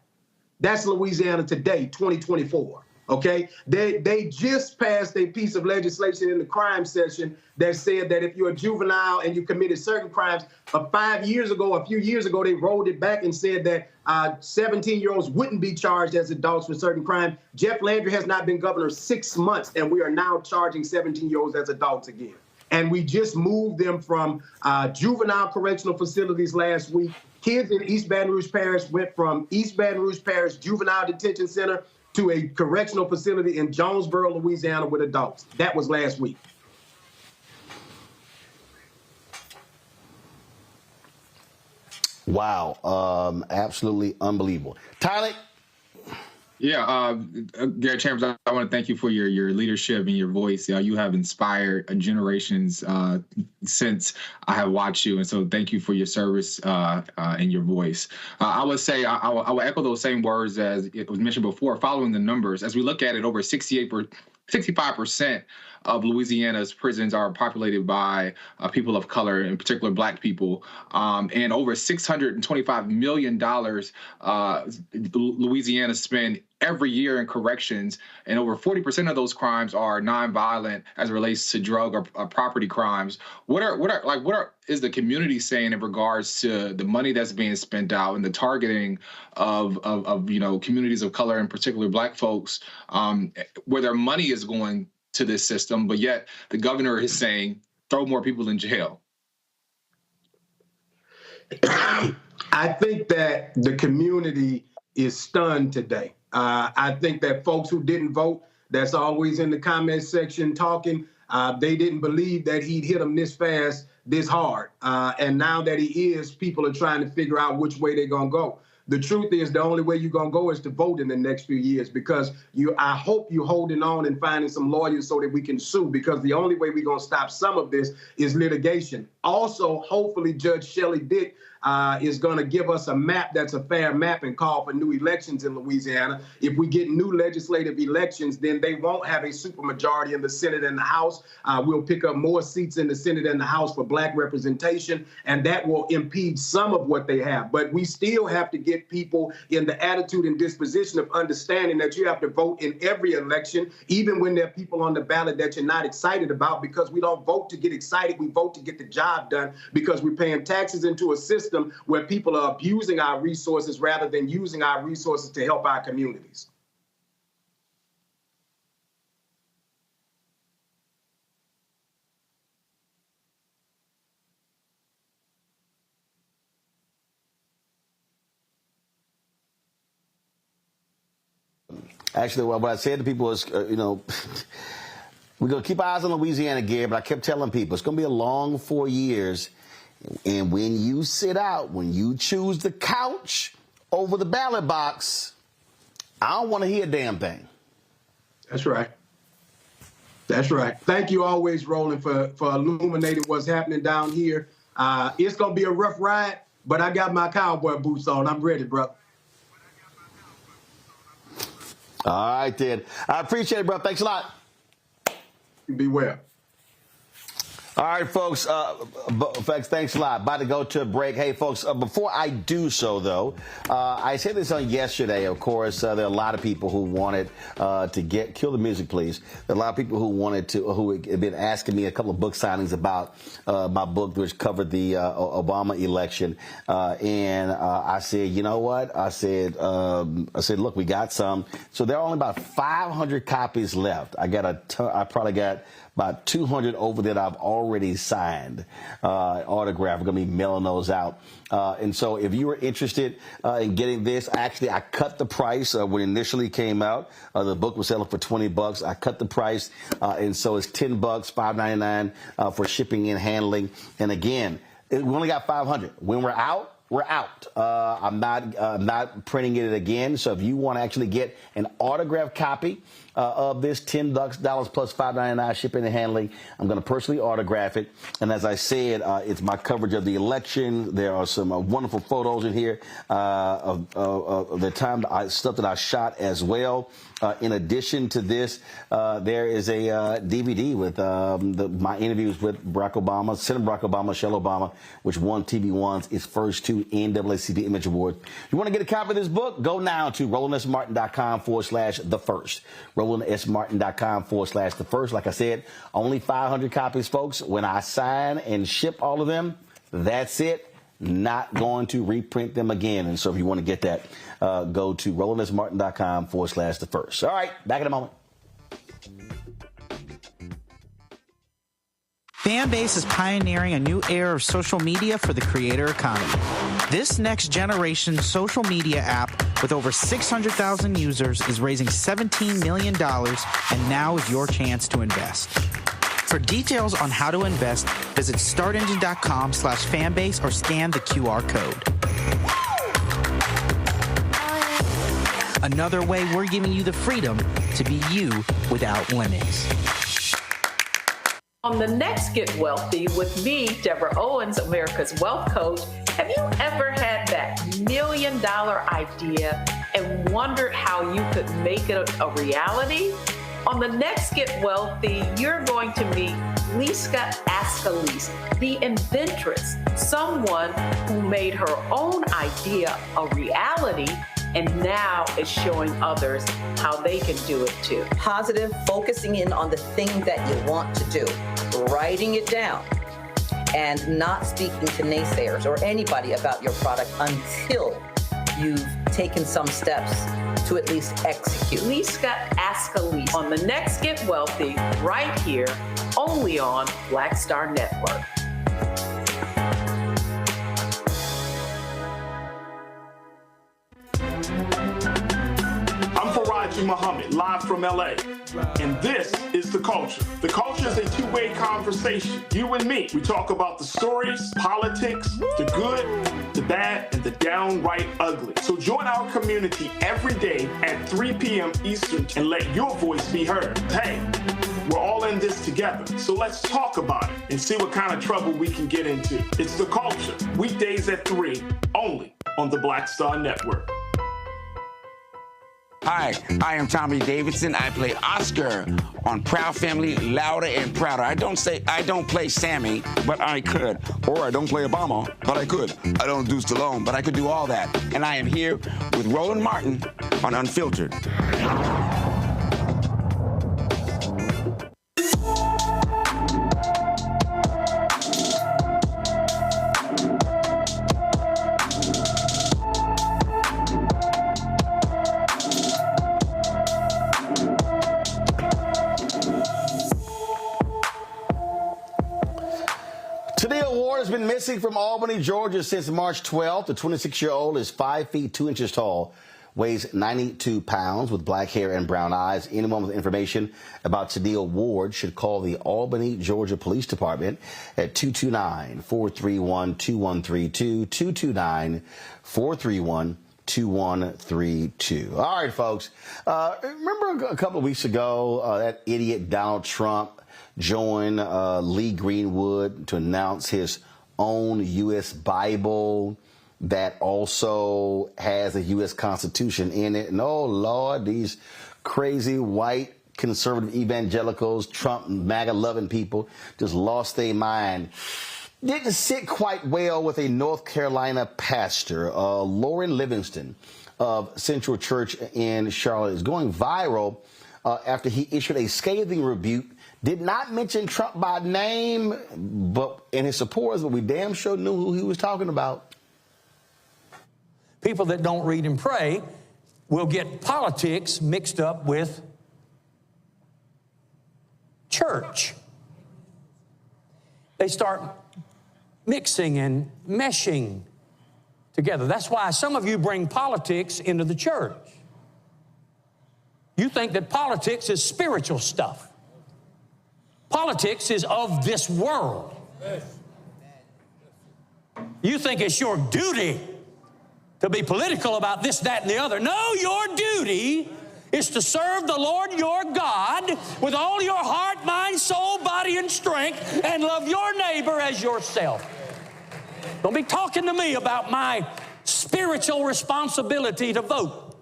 That's Louisiana today, 2024, okay? They just passed a piece of legislation in the crime session that said that if you're a juvenile and you committed certain crimes, a few years ago, they rolled it back and said that 17-year-olds wouldn't be charged as adults for certain crimes. Jeff Landry has not been governor 6 months, and we are now charging 17-year-olds as adults again. And we just moved them from juvenile correctional facilities last week. Kids in East Baton Rouge Parish went from East Baton Rouge Parish Juvenile Detention Center to a correctional facility in Jonesboro, Louisiana with adults. That was last week. Wow. Absolutely unbelievable. Tyler? Yeah, Gary Chambers, I want to thank you for your leadership and your voice. You have inspired generations since I have watched you, and so thank you for your service and your voice. I would say I will echo those same words as it was mentioned before. Following the numbers, as we look at it, over 65% of Louisiana's prisons are populated by people of color, in particular Black people, and over $625 million Louisiana spend every year in corrections, and over 40% of those crimes are nonviolent as it relates to drug or property crimes. What is the community saying in regards to the money that's being spent out and the targeting of communities of color, in particular Black folks, where their money is going to this system, but yet the governor is saying throw more people in jail? I think that the community is stunned today. I think that folks who didn't vote, that's always in the comment section talking, they didn't believe that he'd hit them this fast, this hard. And now that he is, people are trying to figure out which way they're going to go. The truth is the only way you're going to go is to vote in the next few years, because I hope you're holding on and finding some lawyers so that we can sue, because the only way we're going to stop some of this is litigation. Also, hopefully Judge Shelley Dick is going to give us a map that's a fair map and call for new elections in Louisiana. If we get new legislative elections, then they won't have a supermajority in the Senate and the House. We'll pick up more seats in the Senate and the House for Black representation, and that will impede some of what they have. But we still have to get people in the attitude and disposition of understanding that you have to vote in every election, even when there are people on the ballot that you're not excited about, because we don't vote to get excited. We vote to get the job done, because we're paying taxes into a system system where people are abusing our resources rather than using our resources to help our communities. Actually, what I said to people is, we're going to keep our eyes on Louisiana, Gary, but I kept telling people it's going to be a long 4 years. And when you sit out, when you choose the couch over the ballot box, I don't want to hear a damn thing. That's right. That's right. Thank you always, Roland, for illuminating what's happening down here. It's going to be a rough ride, but I got my cowboy boots on. I'm ready, brother. All right, then. I appreciate it, bro. Thanks a lot. You be well. All right, folks. Thanks a lot. About to go to a break. Hey, folks, before I do so, though, I said this on yesterday. Of course, there are a lot of people who wanted to kill the music, please. There are a lot of people who have been asking me a couple of book signings about my book, which covered the Obama election. And I said, you know what? I said, look, we got some. So there are only about 500 copies left. I probably got about 200 over that I've already signed, autographed. We're going to be mailing those out. And so if you were interested in getting this, actually, I cut the price when it initially came out. The book was selling for $20. I cut the price, and so it's $10, $5.99 for shipping and handling. And again, we only got 500. When we're out, we're out. I'm not printing it again. So if you want to actually get an autographed copy of this, $10 plus $5.99 shipping and handling, I'm going to personally autograph it. And as I said, it's my coverage of the election. There are some wonderful photos in here of the stuff that I shot as well. In addition to this, there is a DVD with my interviews with Barack Obama, Senator Barack Obama, Michelle Obama, which won TV1's its first 2 NAACP Image Awards. If you want to get a copy of this book, go now to RolandSMartin.com/thefirst. RolandSMartin.com/thefirst. Like I said, only 500 copies, folks. When I sign and ship all of them, that's it. Not going to reprint them again. And so if you want to get that, go to RolandSMartin.com/thefirst. All right, back in a moment. Fanbase is pioneering a new era of social media for the creator economy. This next generation social media app with over 600,000 users is raising $17 million, and now is your chance to invest. For details on how to invest, visit startengine.com/fanbase or scan the QR code. Another way we're giving you the freedom to be you without limits. On the next Get Wealthy with me, Deborah Owens, America's Wealth Coach, have you ever had that $1 million idea and wondered how you could make it a reality? On the next Get Wealthy, you're going to meet Liska Askalise, the inventress, someone who made her own idea a reality and now is showing others how they can do it too. Positive, focusing in on the thing that you want to do, writing it down, and not speaking to naysayers or anybody about your product until you've taken some steps to at least execute. Liska Askalise on the next Get Wealthy, right here, only on Black Star Network. Muhammad, live from LA. And this is The Culture. The Culture is a two-way conversation. You and me. We talk about the stories, politics, the good, the bad, and the downright ugly. So join our community every day at 3 p.m. Eastern and let your voice be heard. Hey, we're all in this together. So let's talk about it and see what kind of trouble we can get into. It's The Culture. Weekdays at 3, only on the Black Star Network. Hi, I am Tommy Davidson. I play Oscar on Proud Family, Louder and Prouder. I don't play Sammy, but I could. Or I don't play Obama, but I could. I don't do Stallone, but I could do all that. And I am here with Roland Martin on Unfiltered. been missing from Albany, Georgia since March 12th. The 26-year-old is 5 feet 2 inches tall, weighs 92 pounds, with black hair and brown eyes. Anyone with information about Tennille Ward should call the Albany, Georgia Police Department at 229-431-2132, 229-431-2132. All right, folks. Remember a couple of weeks ago, that idiot Donald Trump joined Lee Greenwood to announce his own U.S. Bible that also has a U.S. Constitution in it. And oh, Lord, these crazy white conservative evangelicals, Trump MAGA-loving people just lost their mind. Didn't sit quite well with a North Carolina pastor, Lauren Livingston of Central Church in Charlotte. Is going viral after he issued a scathing rebuke. Did not mention Trump by name, but in his supporters, but we damn sure knew who he was talking about. People that don't read and pray will get politics mixed up with church. They start mixing and meshing together. That's why some of you bring politics into the church. You think that politics is spiritual stuff. Politics is of this world. You think it's your duty to be political about this, that, and the other. No, your duty is to serve the Lord your God with all your heart, mind, soul, body, and strength, and love your neighbor as yourself. Don't be talking to me about my spiritual responsibility to vote.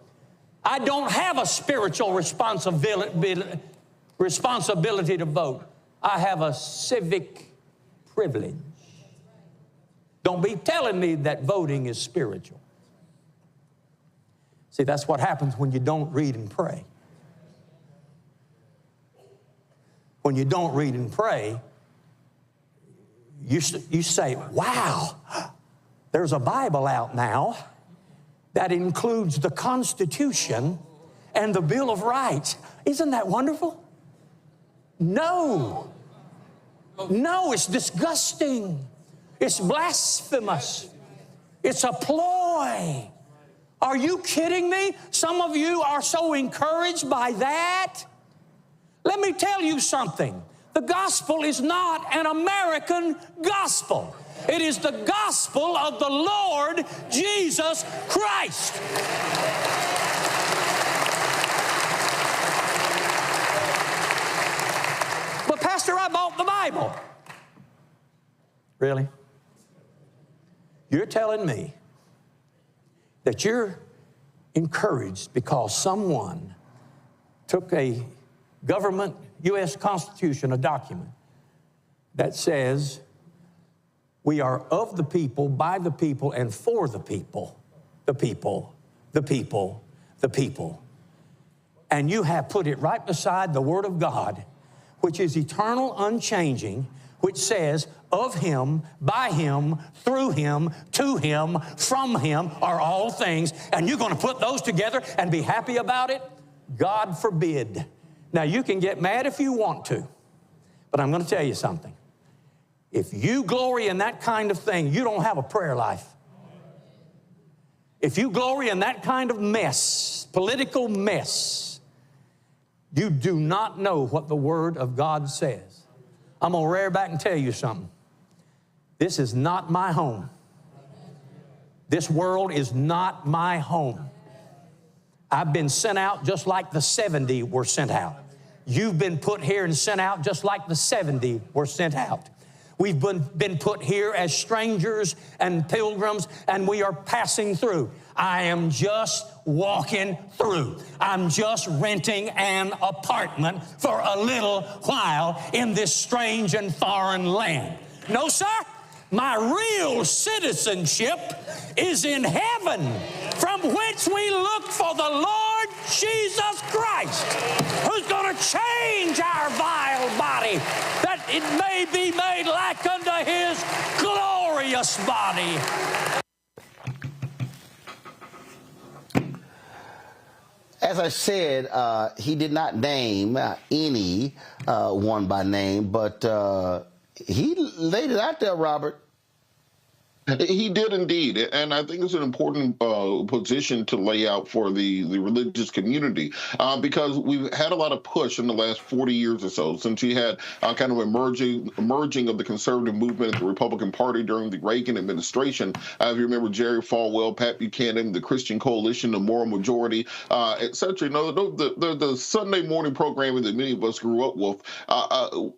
I don't have a spiritual responsibility to vote. I have a civic privilege. Don't be telling me that voting is spiritual. See, that's what happens when you don't read and pray. When you don't read and pray, you say, wow, there's a Bible out now that includes the Constitution and the Bill of Rights. Isn't that wonderful? No. No, it's disgusting. It's blasphemous. It's a ploy. Are you kidding me? Some of you are so encouraged by that. Let me tell you something. The gospel is not an American gospel. It is the gospel of the Lord Jesus Christ. But Pastor, I bought the Bible. Really? You're telling me that you're encouraged because someone took a government U.S. Constitution, a document that says we are of the people, by the people, and for the people, the people, the people, the people. And you have put it right beside the Word of God, which is eternal, unchanging, which says, of him, by him, through him, to him, from him are all things. And you're going to put those together and be happy about it? God forbid. Now, you can get mad if you want to, but I'm going to tell you something. If you glory in that kind of thing, you don't have a prayer life. If you glory in that kind of mess, political mess, you do not know what the Word of God says. I'm going to rear back and tell you something. This is not my home. This world is not my home. I've been sent out just like the 70 were sent out. You've been put here and sent out just like the 70 were sent out. We've been put here as strangers and pilgrims, and we are passing through. I am just walking through. I'm just renting an apartment for a little while in this strange and foreign land. No, sir. My real citizenship is in heaven, from which we look for the Lord Jesus Christ, who's going to change our vile body, that it may be made like unto his glorious body. As I said, he did not name any one by name, but he laid it out there, Robert. He did indeed, and I think it's an important position to lay out for the religious community because we've had a lot of push in the last 40 years or so since you had kind of emerging of the conservative movement in the Republican Party during the Reagan administration. If you remember Jerry Falwell, Pat Buchanan, the Christian Coalition, the Moral Majority, etc. You know, the Sunday morning programming that many of us grew up with,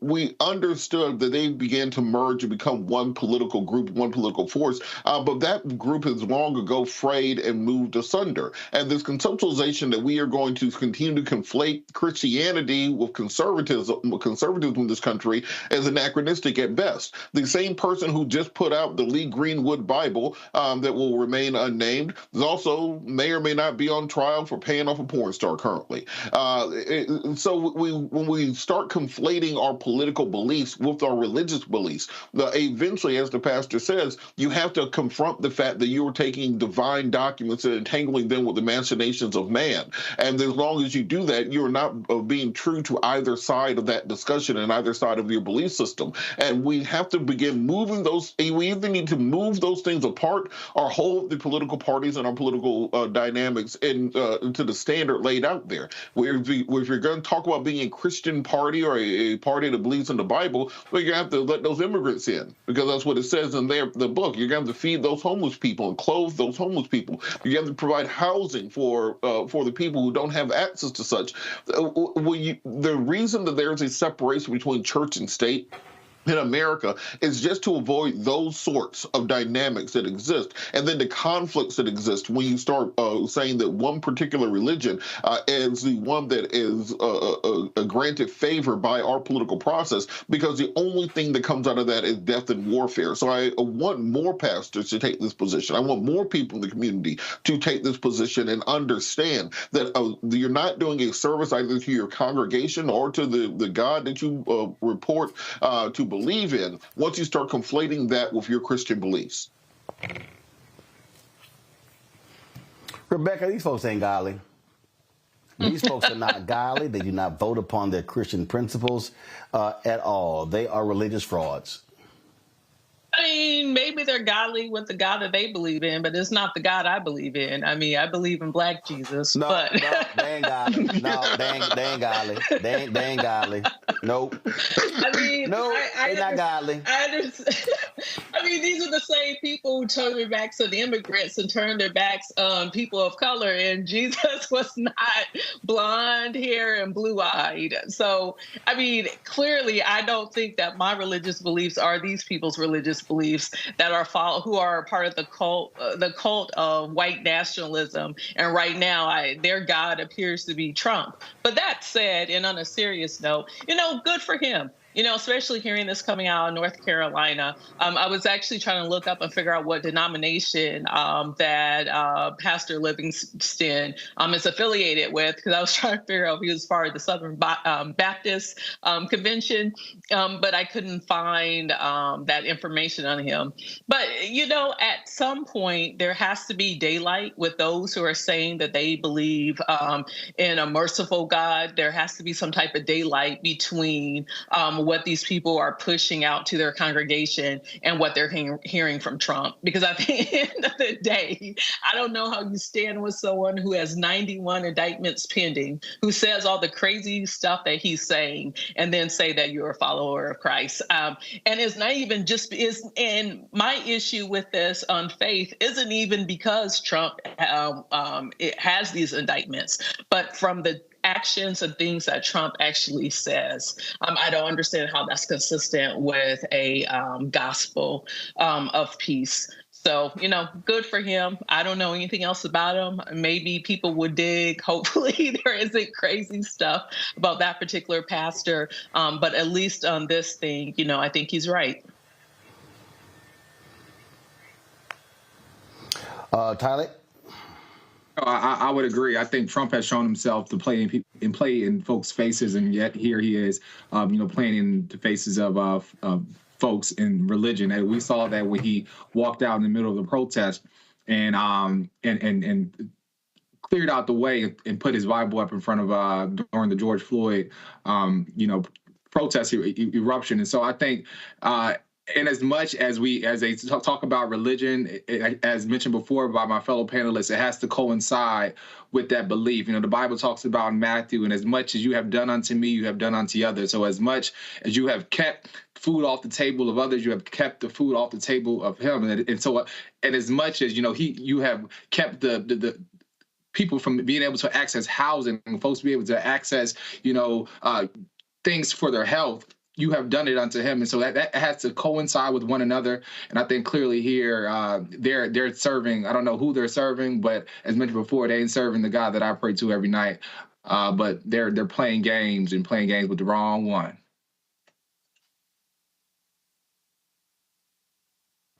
we understood that they began to merge and become one political group, one political force, but that group has long ago frayed and moved asunder. And this conceptualization that we are going to continue to conflate Christianity with conservatism in this country is anachronistic at best. The same person who just put out the Lee Greenwood Bible that will remain unnamed is also may or may not be on trial for paying off a porn star currently. So when we start conflating our political beliefs with our religious beliefs, eventually, as the pastor says, you have to confront the fact that you are taking divine documents and entangling them with the machinations of man. And as long as you do that, you're not being true to either side of that discussion and either side of your belief system. And we have to begin moving those. We either need to move those things apart or hold the political parties and our political dynamics into the standard laid out there. If you're going to talk about being a Christian party or a party that believes in the Bible, well, you have to let those immigrants in, because that's what it says in the book. You're going to have to feed those homeless people and clothe those homeless people. You have to provide housing for the people who don't have access to such. The reason that there's a separation between church and state in America is just to avoid those sorts of dynamics that exist, and then the conflicts that exist when you start saying that one particular religion is the one that is granted favor by our political process, because the only thing that comes out of that is death and warfare. So I want more pastors to take this position. I want more people in the community to take this position and understand that you're not doing a service either to your congregation or to the God that you report to believe in once you start conflating that with your Christian beliefs. Rebecca, these folks ain't godly. These folks are not godly. They do not vote upon their Christian principles at all. They are religious frauds. I mean, maybe they're godly with the God that they believe in, but it's not the God I believe in. I mean, I believe in Black Jesus. No, but they ain't godly. No, they ain't godly. They ain't godly. Nope. I mean, they're not godly. I mean, these are the same people who turn their backs on the immigrants and turn their backs on people of color. And Jesus was not blonde hair and blue-eyed. So, I mean, clearly, I don't think that my religious beliefs are these people's religious beliefs that are who are part of the cult of white nationalism. And right now, their God appears to be Trump. But that said, and on a serious note, good for him. Especially hearing this coming out of North Carolina. I was actually trying to look up and figure out what denomination that Pastor Livingston is affiliated with, because I was trying to figure out if he was part of the Southern Baptist Convention, but I couldn't find that information on him. But, at some point, there has to be daylight with those who are saying that they believe in a merciful God. There has to be some type of daylight between what these people are pushing out to their congregation and what they're hearing from Trump. Because at the end of the day, I don't know how you stand with someone who has 91 indictments pending, who says all the crazy stuff that he's saying, and then say that you're a follower of Christ. And it's not even and my issue with this on faith isn't even because Trump it has these indictments, but from the actions and things that Trump actually says. I don't understand how that's consistent with a gospel of peace. So, good for him. I don't know anything else about him. Maybe people would dig. Hopefully there isn't crazy stuff about that particular pastor. But at least on this thing, I think he's right. Tyler? I would agree. I think Trump has shown himself to play in folks' faces, and yet here he is, playing in the faces of folks in religion. And we saw that when he walked out in the middle of the protest and cleared out the way and put his Bible up in front of during the George Floyd, protest eruption. And so I think And as much as they talk about religion, as mentioned before by my fellow panelists, it has to coincide with that belief. You know, the Bible talks about in Matthew, and as much as you have done unto me, you have done unto others. So as much as you have kept food off the table of others, you have kept the food off the table of him. And as much as, you have kept the people from being able to access housing and folks be able to access, things for their health, you have done it unto him. And so that has to coincide with one another. And I think clearly here, they're serving, I don't know who they're serving, but as mentioned before, they ain't serving the God that I pray to every night. But they're playing games with the wrong one.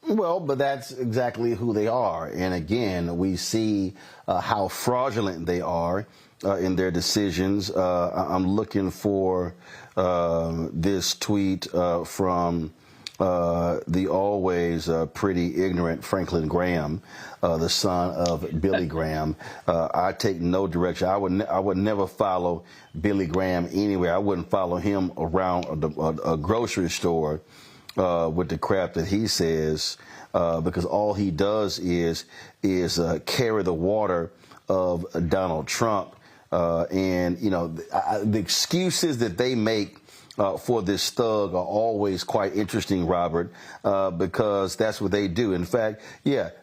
Well, but that's exactly who they are. And again, we see how fraudulent they are in their decisions. I'm looking for this tweet from the always pretty ignorant Franklin Graham, the son of Billy Graham. I take no direction. I would never follow Billy Graham anywhere. I wouldn't follow him around a grocery store with the crap that he says, because all he does is carry the water of Donald Trump. And, the excuses that they make for this thug are always quite interesting, Robert, because that's what they do. In fact,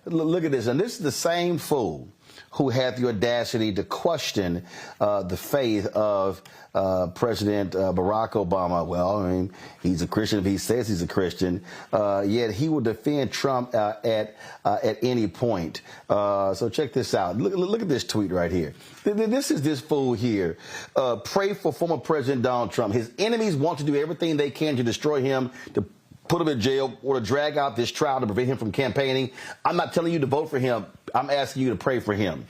look at this. And this is the same fool who had the audacity to question the faith of President Barack Obama. Well, I mean, he's a Christian if he says he's a Christian, yet he will defend Trump at any point. So check this out. Look at this tweet right here. This is this fool here. Pray for former President Donald Trump. His enemies want to do everything they can to destroy him, to put him in jail, or to drag out this trial to prevent him from campaigning. I'm not telling you to vote for him. I'm asking you to pray for him.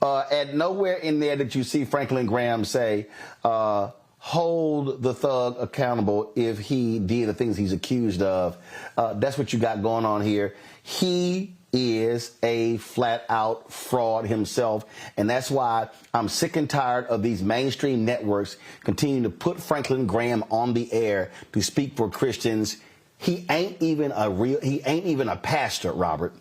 At nowhere in there did you see Franklin Graham say, hold the thug accountable if he did the things he's accused of. That's what you got going on here. He is a flat-out fraud himself, and that's why I'm sick and tired of these mainstream networks continuing to put Franklin Graham on the air to speak for Christians. He ain't even a pastor, Robert.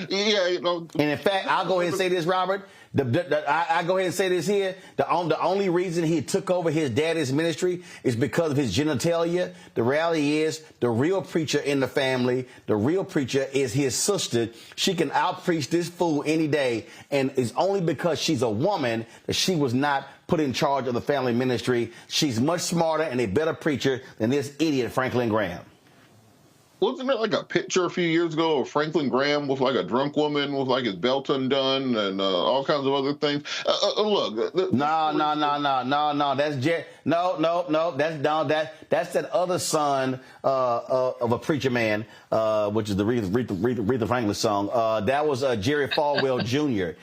Yeah, And in fact, I'll go ahead and say this, Robert. I go ahead and say this here. The only reason he took over his daddy's ministry is because of his genitalia. The reality is, the real preacher in the family, the real preacher is his sister. She can out-preach this fool any day, and it's only because she's a woman that she was not put in charge of the family ministry. She's much smarter and a better preacher than this idiot Franklin Graham. Wasn't there like a picture a few years ago of Franklin Graham with like a drunk woman with like his belt undone and all kinds of other things? Look. No. That's that's that other son of a preacher man, which is the Aretha Franklin song. That was Jerry Falwell Jr.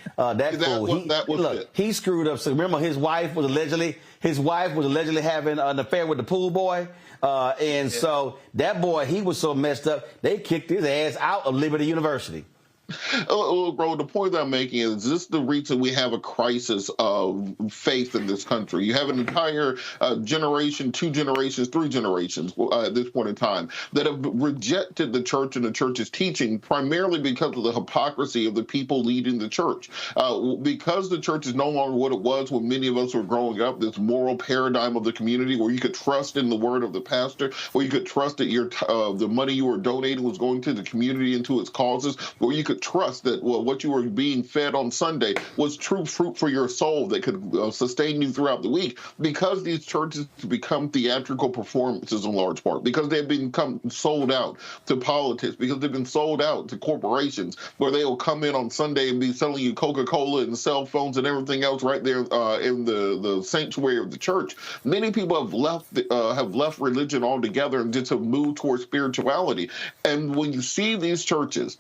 He screwed up. So remember, his wife was allegedly having an affair with the pool boy. So that boy, he was so messed up, they kicked his ass out of Liberty University. Bro, the point that I'm making is this the reason we have a crisis of faith in this country. You have an entire generation, 2 generations, 3 generations at this point in time that have rejected the church and the church's teaching primarily because of the hypocrisy of the people leading the church. Because the church is no longer what it was when many of us were growing up, this moral paradigm of the community where you could trust in the word of the pastor, where you could trust that the money you were donating was going to the community and to its causes, where you could trust that what you were being fed on Sunday was true fruit for your soul that could sustain you throughout the week. Because these churches become theatrical performances in large part, because they've become sold out to politics, because they've been sold out to corporations, where they will come in on Sunday and be selling you Coca-Cola and cell phones and everything else right there in the sanctuary of the church. Many people have left religion altogether and just have moved towards spirituality. And when you see these churches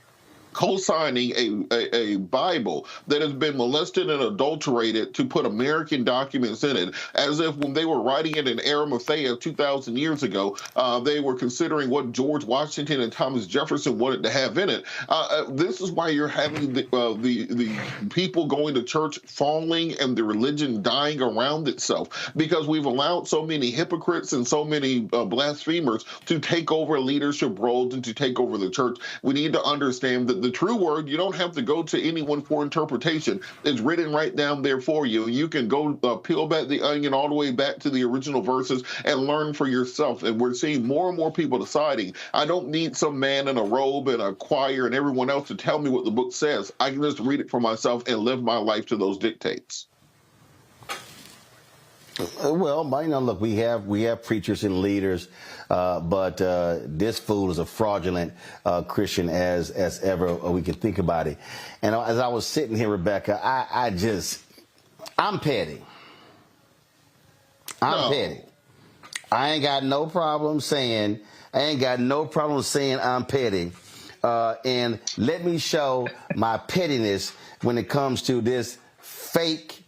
co-signing a Bible that has been molested and adulterated to put American documents in it, as if when they were writing it in Arimathea 2,000 years ago, they were considering what George Washington and Thomas Jefferson wanted to have in it. This is why you're having the people going to church falling and the religion dying around itself, because we've allowed so many hypocrites and so many blasphemers to take over leadership roles and to take over the church. We need to understand that the true word, you don't have to go to anyone for interpretation. It's written right down there for you. You can go peel back the onion all the way back to the original verses and learn for yourself. And we're seeing more and more people deciding, I don't need some man in a robe and a choir and everyone else to tell me what the book says. I can just read it for myself and live my life to those dictates. Well, look, we have preachers and leaders, but this fool is a fraudulent Christian as ever we can think about it. And as I was sitting here, Rebecca, I'm petty. I'm petty. I ain't got no problem saying I'm petty. And let me show my pettiness when it comes to this fake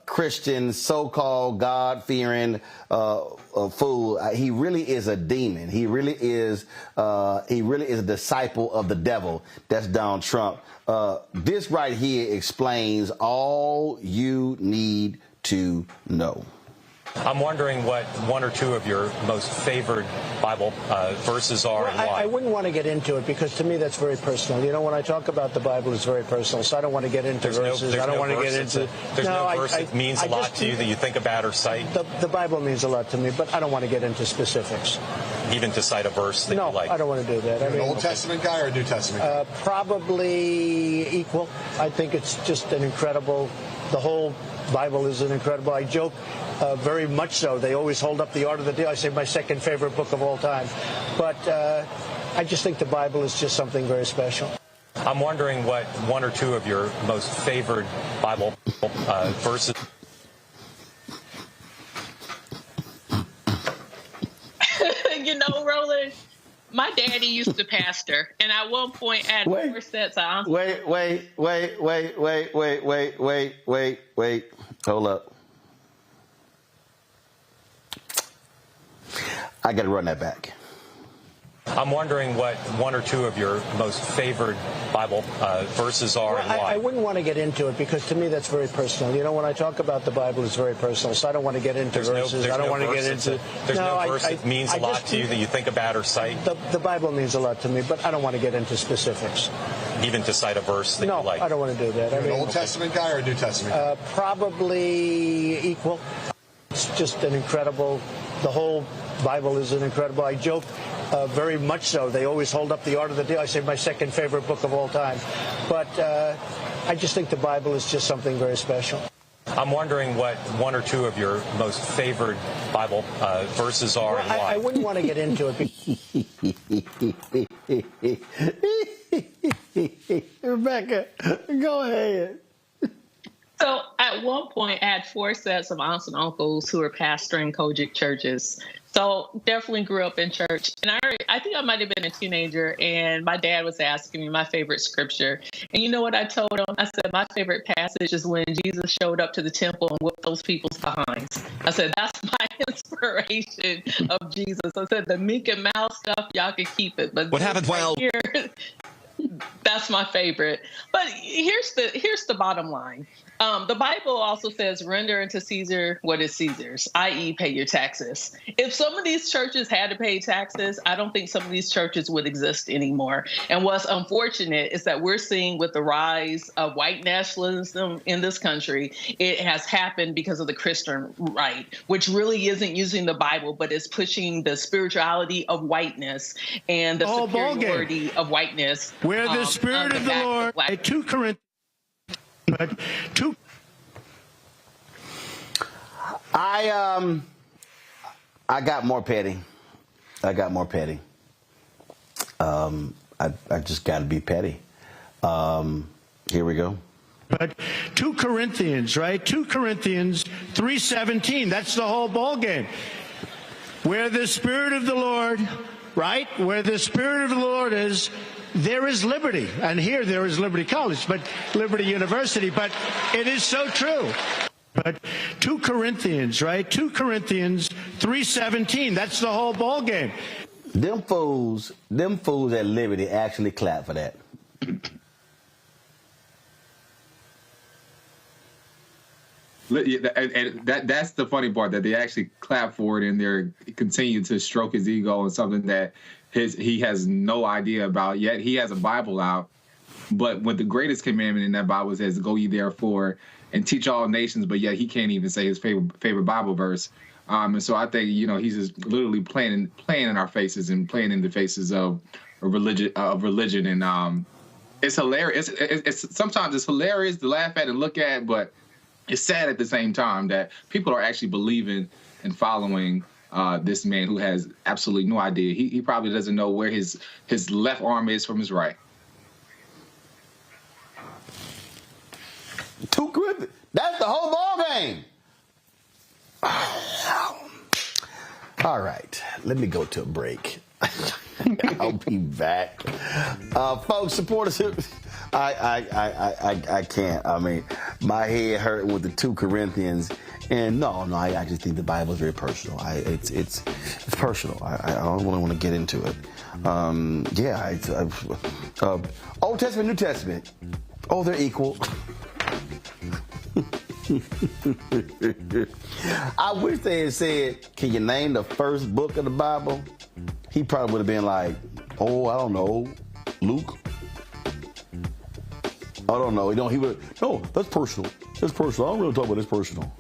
Christian, so-called God-fearing fool. He really is a demon. He really is a disciple of the devil. That's Donald Trump. This right here explains all you need to know. I'm wondering what one or two of your most favored Bible verses are and why. I wouldn't want to get into it because to me that's very personal. You know, when I talk about the Bible, it's very personal, so I don't want to get into verses. I don't want to get into... There's no verse that means a lot to you that you think about or cite? The Bible means a lot to me, but I don't want to get into specifics. Even to cite a verse that you like? No, I don't want to do that. Are you an Old Testament guy or a New Testament guy? Probably equal. I think it's just an incredible... The whole Bible is an incredible... I joke... very much so. They always hold up the Art of the Deal. I say my second favorite book of all time. But I just think the Bible is just something very special. I'm wondering what one or two of your most favored Bible verses. You know, Roland, my daddy used to pastor, and at one point I had 4 sets of... Wait. Hold up. I got to run that back. I'm wondering what one or two of your most favored Bible verses are and why. I wouldn't want to get into it because to me that's very personal. You know, when I talk about the Bible, it's very personal, so I don't want to get into verses. I don't want to get into... There's no verse that means a lot to you that you think about or cite? The Bible means a lot to me, but I don't want to get into specifics. Even to cite a verse that you like? No, I don't want to do that. Are you an Old Testament guy or a New Testament guy? Probably equal. It's just an incredible... The whole Bible is an incredible... I joke... very much so. They always hold up the Art of the Deal. I say my second favorite book of all time. But I just think the Bible is just something very special. I'm wondering what one or two of your most favored Bible verses are and why. I wouldn't want to get into it. Rebecca, go ahead. So at one point, I had 4 sets of aunts and uncles who were pastoring Kojic churches. So definitely grew up in church. And I think I might have been a teenager, and my dad was asking me my favorite scripture. And you know what I told him? I said, my favorite passage is when Jesus showed up to the temple and whipped those people's behinds. I said, that's my inspiration of Jesus. I said, the meek and mild stuff, y'all can keep it. But what happened while... Here, that's my favorite. But here's the bottom line. The Bible also says, render unto Caesar what is Caesar's, i.e. pay your taxes. If some of these churches had to pay taxes, I don't think some of these churches would exist anymore. And what's unfortunate is that we're seeing with the rise of white nationalism in this country, it has happened because of the Christian right, which really isn't using the Bible, but is pushing the spirituality of whiteness and the superiority of whiteness. Where the Spirit of the Lord, 2 Corinthians. I got more petty. I just got to be petty. Here we go. But 2 Corinthians, right? 2 Corinthians 3:17. That's the whole ball game. Where the Spirit of the Lord, right? Where the Spirit of the Lord is, there is liberty. And here there is Liberty College, but Liberty University. But it is so true. But 2 Corinthians, right? 2 Corinthians 3:17. That's the whole ball game. Them fools at Liberty actually clap for that. And that's the funny part, that they actually clap for it and they're continue to stroke his ego on something that he has no idea about. Yet he has a Bible out, but what the greatest commandment in that Bible says, "Go ye therefore and teach all nations," but yet he can't even say his favorite Bible verse. And so I think, he's just literally playing in our faces and playing in the faces of religion. And it's hilarious. Sometimes it's hilarious to laugh at and look at, but it's sad at the same time that people are actually believing and following this man who has absolutely no idea. He probably doesn't know where his left arm is from his right. 2 Corinthians. That's the whole ball game. All right, let me go to a break. I'll be back. Folks, support us. I can't. I mean, my head hurt with the 2 Corinthians. And no, I just think the Bible is very personal. It's personal. I don't really want to get into it. Old Testament, New Testament. Oh, they're equal. I wish they had said, "Can you name the first book of the Bible?" He probably would have been like, "Oh, I don't know, Luke." I don't know. He would. No, that's personal. That's personal. I don't really talk about this personal.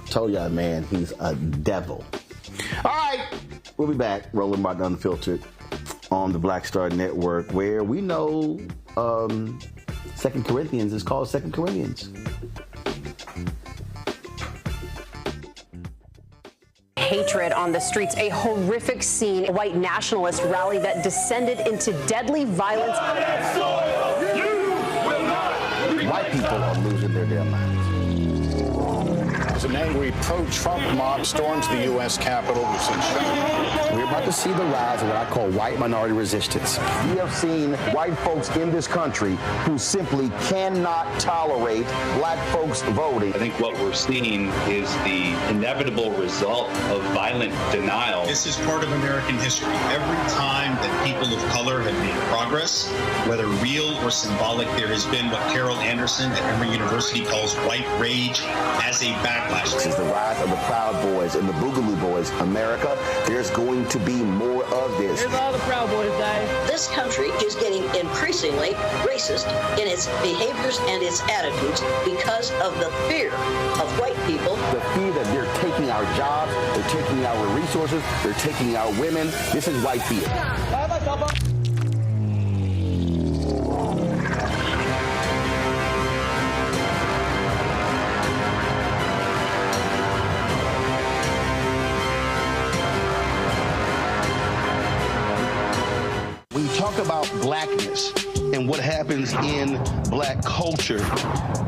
Told y'all, man, he's a devil. All right, we'll be back. Roland Martin Unfiltered on the Black Star Network, where we know 2 Corinthians is called 2 Corinthians. Hatred on the streets, a horrific scene, a white nationalist rally that descended into deadly violence. White people are losing their damn minds. As an angry pro-Trump mob storms the U.S. Capitol, we're about to see the rise of what I call white minority resistance. We have seen white folks in this country who simply cannot tolerate black folks voting. I think what we're seeing is the inevitable result of violent denial. This is part of American history. Every time that people of color have made progress, whether real or symbolic, there has been what Carol Anderson at Emory University calls white rage as a backlash. This is the rise of the Proud Boys and the Boogaloo Boys. America, there's going to be more of this. Here's all the Proud Boys, guys. This country is getting increasingly racist in its behaviors and its attitudes because of the fear of white people. The fear that they're taking our jobs, they're taking our resources, they're taking our women. This is white fear. When you talk about blackness and what happens in black culture,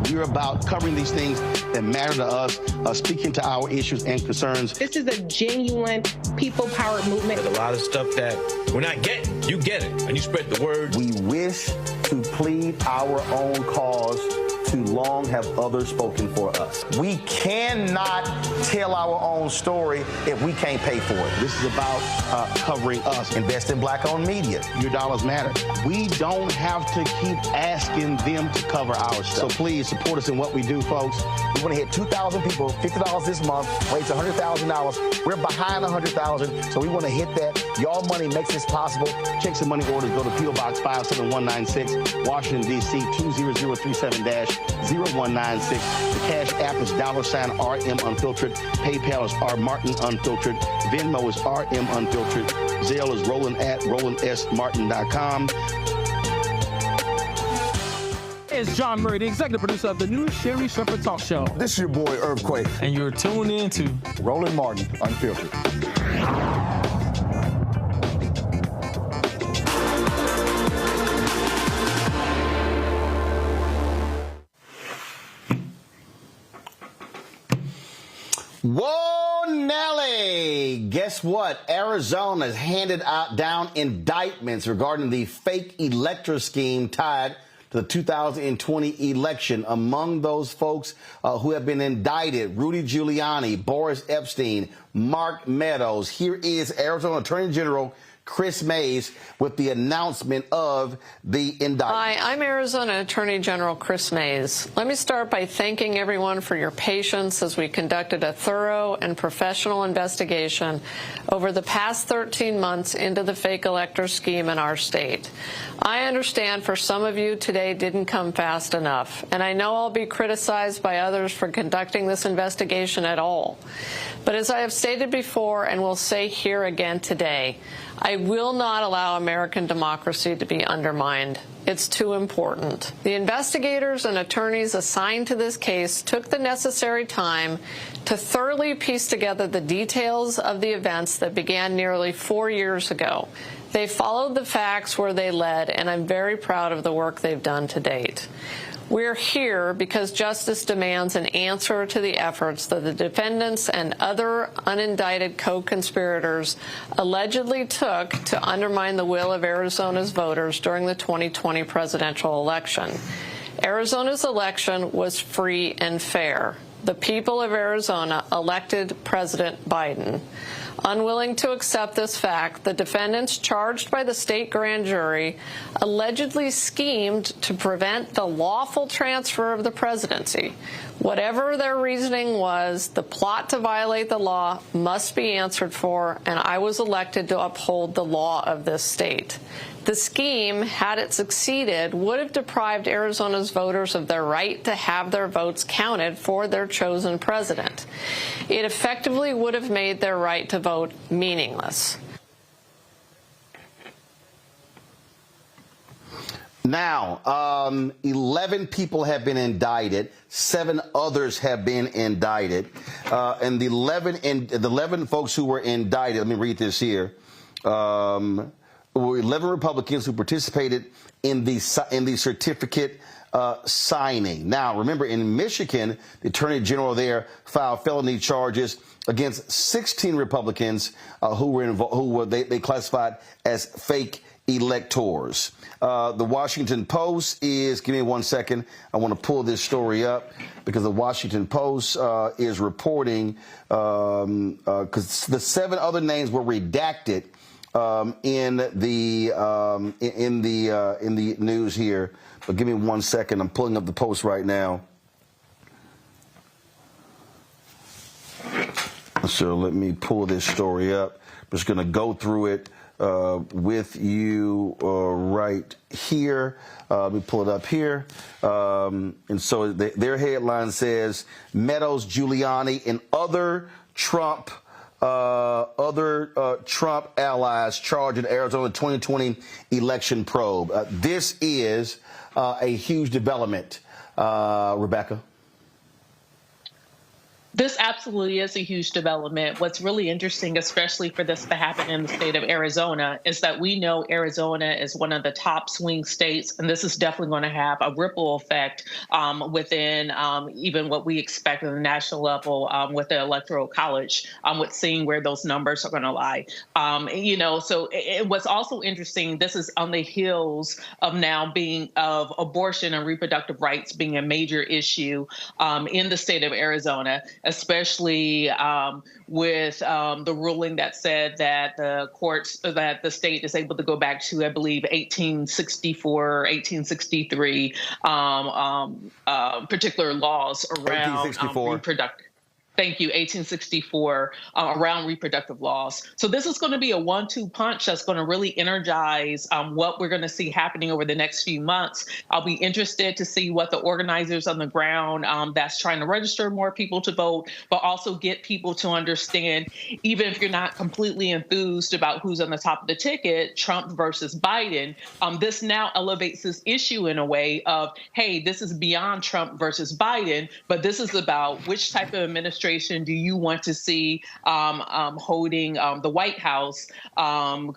we're about covering these things that matter to us, speaking to our issues and concerns. This is a genuine people-powered movement. There's a lot of stuff that we're not getting. You get it, and you spread the word. We wish to plead our own cause. Too long have others spoken for us. We cannot tell our own story if we can't pay for it. This is about covering us. Invest in black-owned media. Your dollars matter. We don't have to keep asking them to cover our stuff. So please support us in what we do, folks. We want to hit 2,000 people, $50 this month, raise $100,000. We're behind 100,000, so we want to hit that. Y'all money makes this possible. Check some money orders. Go to P.O. Box 57196, Washington, D.C. 20037-0196. The Cash App is $RM Unfiltered. PayPal is R Martin Unfiltered. Venmo is RM Unfiltered. Zelle is Roland at RolandSMartin.com. It's John Murray, the executive producer of the new Sherry Shepherd Talk Show. This is your boy, Earthquake. And you're tuned in to Roland Martin Unfiltered. Whoa! Oh, Nelly. Guess what? Arizona has handed down indictments regarding the fake electoral scheme tied to the 2020 election. Among those folks who have been indicted, Rudy Giuliani, Boris Epstein, Mark Meadows. Here is Arizona Attorney General Chris Mays with the announcement of the indictment. Hi, I'm Arizona Attorney General Chris Mays. Let me start by thanking everyone for your patience as we conducted a thorough and professional investigation over the past 13 months into the fake elector scheme in our state. I understand for some of you today didn't come fast enough, and I know I'll be criticized by others for conducting this investigation at all. But as I have stated before and will say here again today, I will not allow American democracy to be undermined. It's too important. The investigators and attorneys assigned to this case took the necessary time to thoroughly piece together the details of the events that began nearly 4 years ago. They followed the facts where they led, and I'm very proud of the work they've done to date. We're here because justice demands an answer to the efforts that the defendants and other unindicted co-conspirators allegedly took to undermine the will of Arizona's voters during the 2020 presidential election. Arizona's election was free and fair. The people of Arizona elected President Biden. Unwilling to accept this fact, the defendants charged by the state grand jury allegedly schemed to prevent the lawful transfer of the presidency. Whatever their reasoning was, the plot to violate the law must be answered for, and I was elected to uphold the law of this state. The scheme, had it succeeded, would have deprived Arizona's voters of their right to have their votes counted for their chosen president. It effectively would have made their right to vote meaningless. Now, 11 people have been indicted. 7 others have been indicted. And the 11 folks who were indicted, let me read this here, were 11 Republicans who participated in the certificate signing. Now, remember, in Michigan, the Attorney General there filed felony charges against 16 Republicans who they classified as fake electors. The Washington Post is, give me 1 second, I want to pull this story up because the Washington Post is reporting, because the 7 other names were redacted in the news here. But give me 1 second. I'm pulling up the Post right now. So let me pull this story up. I'm just going to go through it with you right here. Let me pull it up here. And so their headline says, Meadows, Giuliani, and other Trump allies charged in Arizona 2020 election probe. This is a huge development, Rebecca. This absolutely is a huge development. What's really interesting, especially for this to happen in the state of Arizona, is that we know Arizona is one of the top swing states, and this is definitely going to have a ripple effect within even what we expect at the national level with the Electoral College, with seeing where those numbers are going to lie. So what's also interesting, this is on the heels of now being of abortion and reproductive rights being a major issue in the state of Arizona, especially with the ruling that said that the state is able to go back to, I believe, 1864, 1863 particular laws around reproductive. Thank you, 1864, around reproductive laws. So this is going to be a 1-2 punch that's going to really energize what we're going to see happening over the next few months. I'll be interested to see what the organizers on the ground that's trying to register more people to vote, but also get people to understand, even if you're not completely enthused about who's on the top of the ticket, Trump versus Biden, this now elevates this issue in a way of, hey, this is beyond Trump versus Biden, but this is about which type of administration do you want to see holding the White House come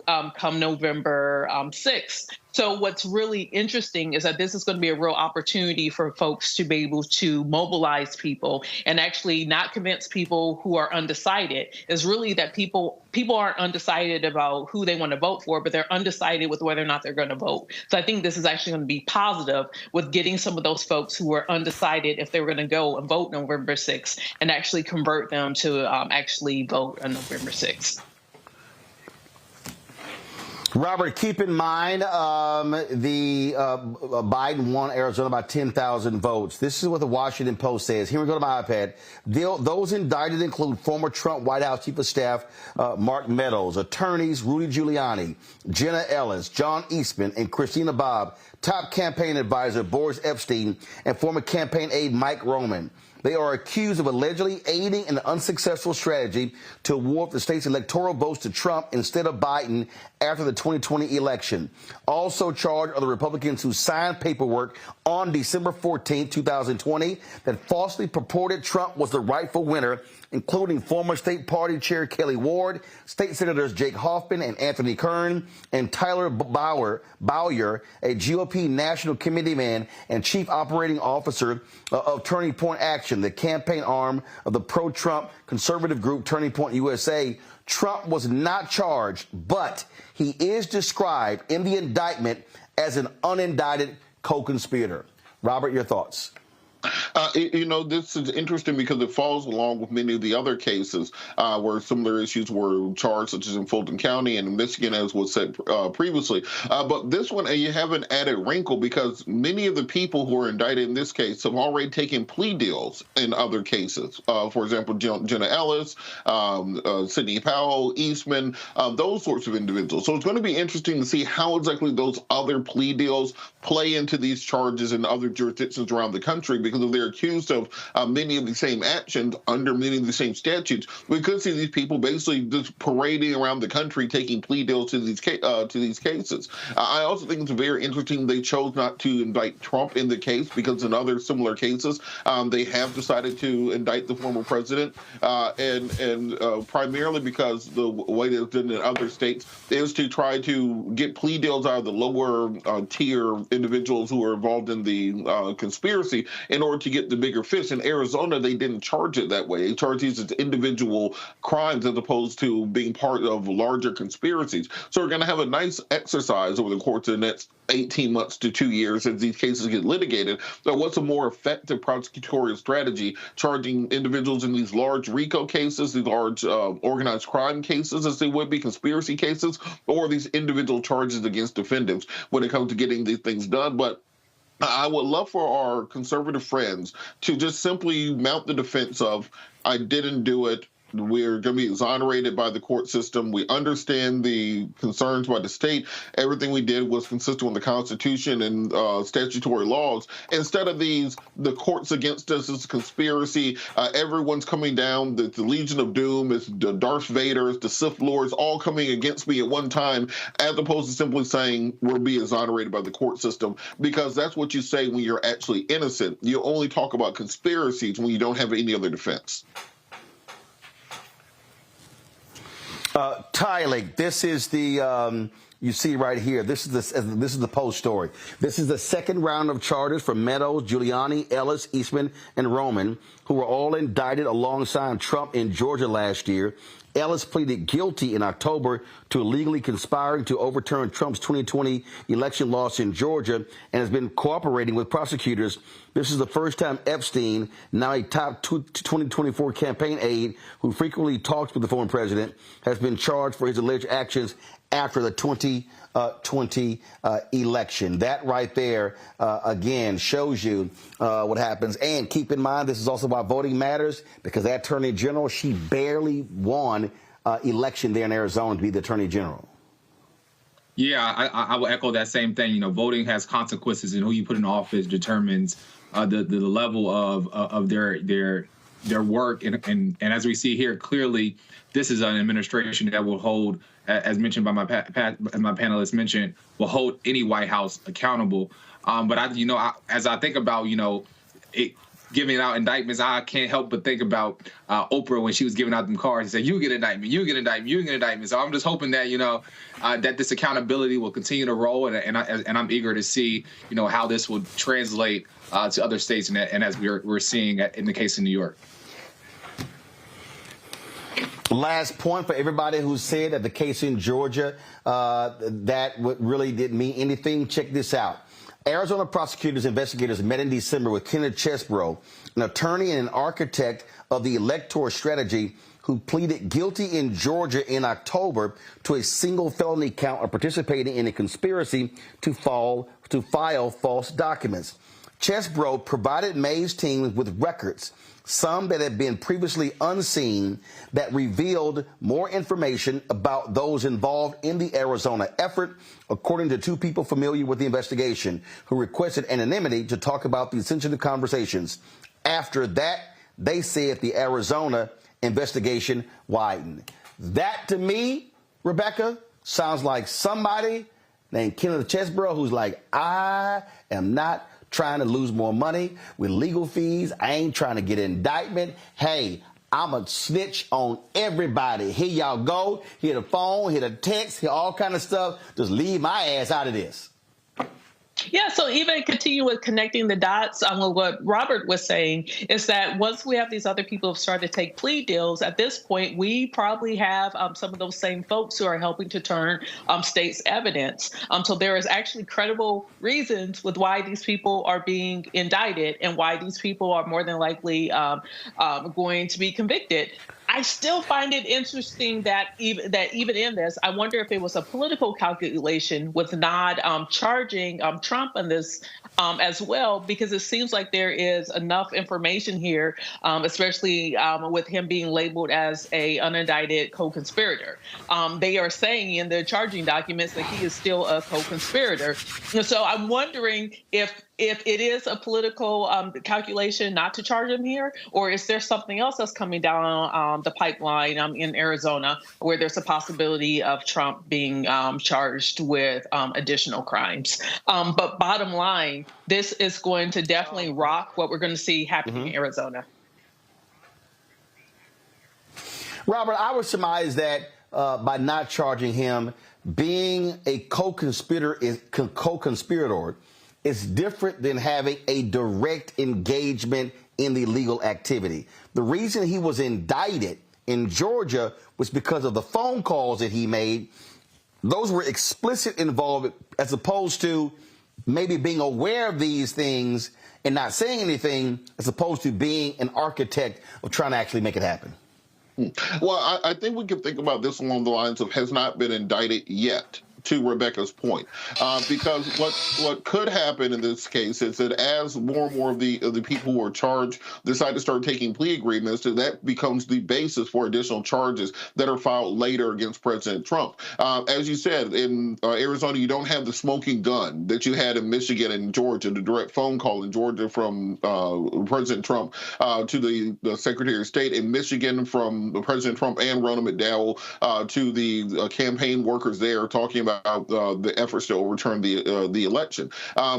November 6th? So what's really interesting is that this is going to be a real opportunity for folks to be able to mobilize people and actually not convince people who are undecided. It's really that people aren't undecided about who they want to vote for, but they're undecided with whether or not they're going to vote. So I think this is actually going to be positive with getting some of those folks who are undecided if they were going to go and vote November 6th and actually convert them to actually vote on November 6th. Robert, keep in mind Biden won Arizona by 10,000 votes. This is what the Washington Post says. Here we go to my iPad. Those indicted include former Trump White House Chief of Staff Mark Meadows, attorneys Rudy Giuliani, Jenna Ellis, John Eastman, and Christina Bobb, top campaign advisor Boris Epshteyn, and former campaign aide Mike Roman. They are accused of allegedly aiding an unsuccessful strategy to award the state's electoral votes to Trump instead of Biden after the 2020 election. Also charged are the Republicans who signed paperwork on December 14, 2020 that falsely purported Trump was the rightful winner, including former state party chair Kelly Ward, state senators Jake Hoffman and Anthony Kern, and Tyler Bowyer, a GOP National Committee man and chief operating officer of Turning Point Action, the campaign arm of the pro-Trump conservative group Turning Point USA. Trump was not charged, but he is described in the indictment as an unindicted co-conspirator. Robert, your thoughts? This is interesting because it falls along with many of the other cases where similar issues were charged, such as in Fulton County and in Michigan, as was said previously. But this one, you have an added wrinkle because many of the people who are indicted in this case have already taken plea deals in other cases. For example, Jenna Ellis, Sidney Powell, Eastman, those sorts of individuals. So it's going to be interesting to see how exactly those other plea deals play into these charges in other jurisdictions around the country, because if they're accused of many of the same actions under many of the same statutes, we could see these people basically just parading around the country taking plea deals to these cases. I also think it's very interesting they chose not to indict Trump in the case, because in other similar cases, they have decided to indict the former president, and primarily because the way they've done in other states is to try to get plea deals out of the lower tier individuals who are involved in the conspiracy in order to get the bigger fish. In Arizona, they didn't charge it that way. They charged these as individual crimes as opposed to being part of larger conspiracies. So we're going to have a nice exercise over the course of the next 18 months to 2 years as these cases get litigated. So what's a more effective prosecutorial strategy, charging individuals in these large RICO cases, these large organized crime cases, as they would be conspiracy cases, or these individual charges against defendants when it comes to getting these things done? But I would love for our conservative friends to just simply mount the defense of, I didn't do it. We're going to be exonerated by the court system. We understand the concerns by the state. Everything we did was consistent with the Constitution and statutory laws. Instead of the courts against us, it's a conspiracy. Everyone's coming down. The Legion of Doom, it's the Darth Vader, it's the Sith Lords, all coming against me at one time, as opposed to simply saying we'll be exonerated by the court system, because that's what you say when you're actually innocent. You only talk about conspiracies when you don't have any other defense. Tyler, this is the you see right here. This is the Post story. This is the second round of charges for Meadows, Giuliani, Ellis, Eastman, and Roman, who were all indicted alongside Trump in Georgia last year. Ellis pleaded guilty in October to illegally conspiring to overturn Trump's 2020 election loss in Georgia and has been cooperating with prosecutors. This is the first time Epshteyn, now a top 2024 campaign aide who frequently talks with the former president, has been charged for his alleged actions after the 2020 election. That right there, again, shows you what happens. And keep in mind, this is also why voting matters, because that attorney general, she barely won election there in Arizona to be the attorney general. Yeah, I will echo that same thing. You know, voting has consequences, and who you put in office determines the level of their work. And as we see here, clearly, this is an administration that will hold, as mentioned by my panelists mentioned, will hold any White House accountable. But as I think about, giving out indictments, I can't help but think about Oprah when she was giving out them cards and said, "You get an indictment, you get an indictment, you get an indictment." So I'm just hoping that that this accountability will continue to roll, and I'm eager to see how this will translate to other states, and as we're seeing in the case of New York. Last point for everybody who said that the case in Georgia that really didn't mean anything. Check this out. Arizona prosecutors and investigators met in December with Kenneth Chesbrough, an attorney and an architect of the electoral strategy, who pleaded guilty in Georgia in October to a single felony count of participating in a conspiracy to file false documents. Chesbrough provided May's team with records, some that had been previously unseen, that revealed more information about those involved in the Arizona effort, according to two people familiar with the investigation, who requested anonymity to talk about the sensitive conversations. After that, they said the Arizona investigation widened. That, to me, Rebecca, sounds like somebody named Kenneth Chesbrough who's like, I am not trying to lose more money with legal fees. I ain't trying to get an indictment. Hey, I'm a snitch on everybody. Here y'all go. Here the phone, here the text, here all kind of stuff. Just leave my ass out of this. Yeah, so even continue with connecting the dots on what Robert was saying is that once we have these other people who have started to take plea deals, at this point, we probably have some of those same folks who are helping to turn state's evidence. So there is actually credible reasons with why these people are being indicted and why these people are more than likely going to be convicted. I still find it interesting that even in this, I wonder if it was a political calculation with not charging Trump on this as well, because it seems like there is enough information here, especially with him being labeled as a unindicted co-conspirator. They are saying in their charging documents that he is still a co-conspirator. So I'm wondering if it is a political calculation not to charge him here, or is there something else that's coming down the pipeline in Arizona where there's a possibility of Trump being charged with additional crimes. But bottom line, this is going to definitely rock what we're going to see happening in Arizona. Robert, I would surmise that by not charging him, being a co-conspirator is different than having a direct engagement in the illegal activity. The reason he was indicted in Georgia was because of the phone calls that he made. Those were explicit involvement, as opposed to maybe being aware of these things and not saying anything, as opposed to being an architect of trying to actually make it happen. Well, I think we can think about this along the lines of has not been indicted yet, to Rebecca's point, because what could happen in this case is that as more and more of the people who are charged decide to start taking plea agreements, that becomes the basis for additional charges that are filed later against President Trump. As you said, in Arizona, you don't have the smoking gun that you had in Michigan and Georgia, the direct phone call in Georgia from President Trump to the Secretary of State, in Michigan from President Trump and Ronald McDowell to the campaign workers there talking about the efforts to overturn the election.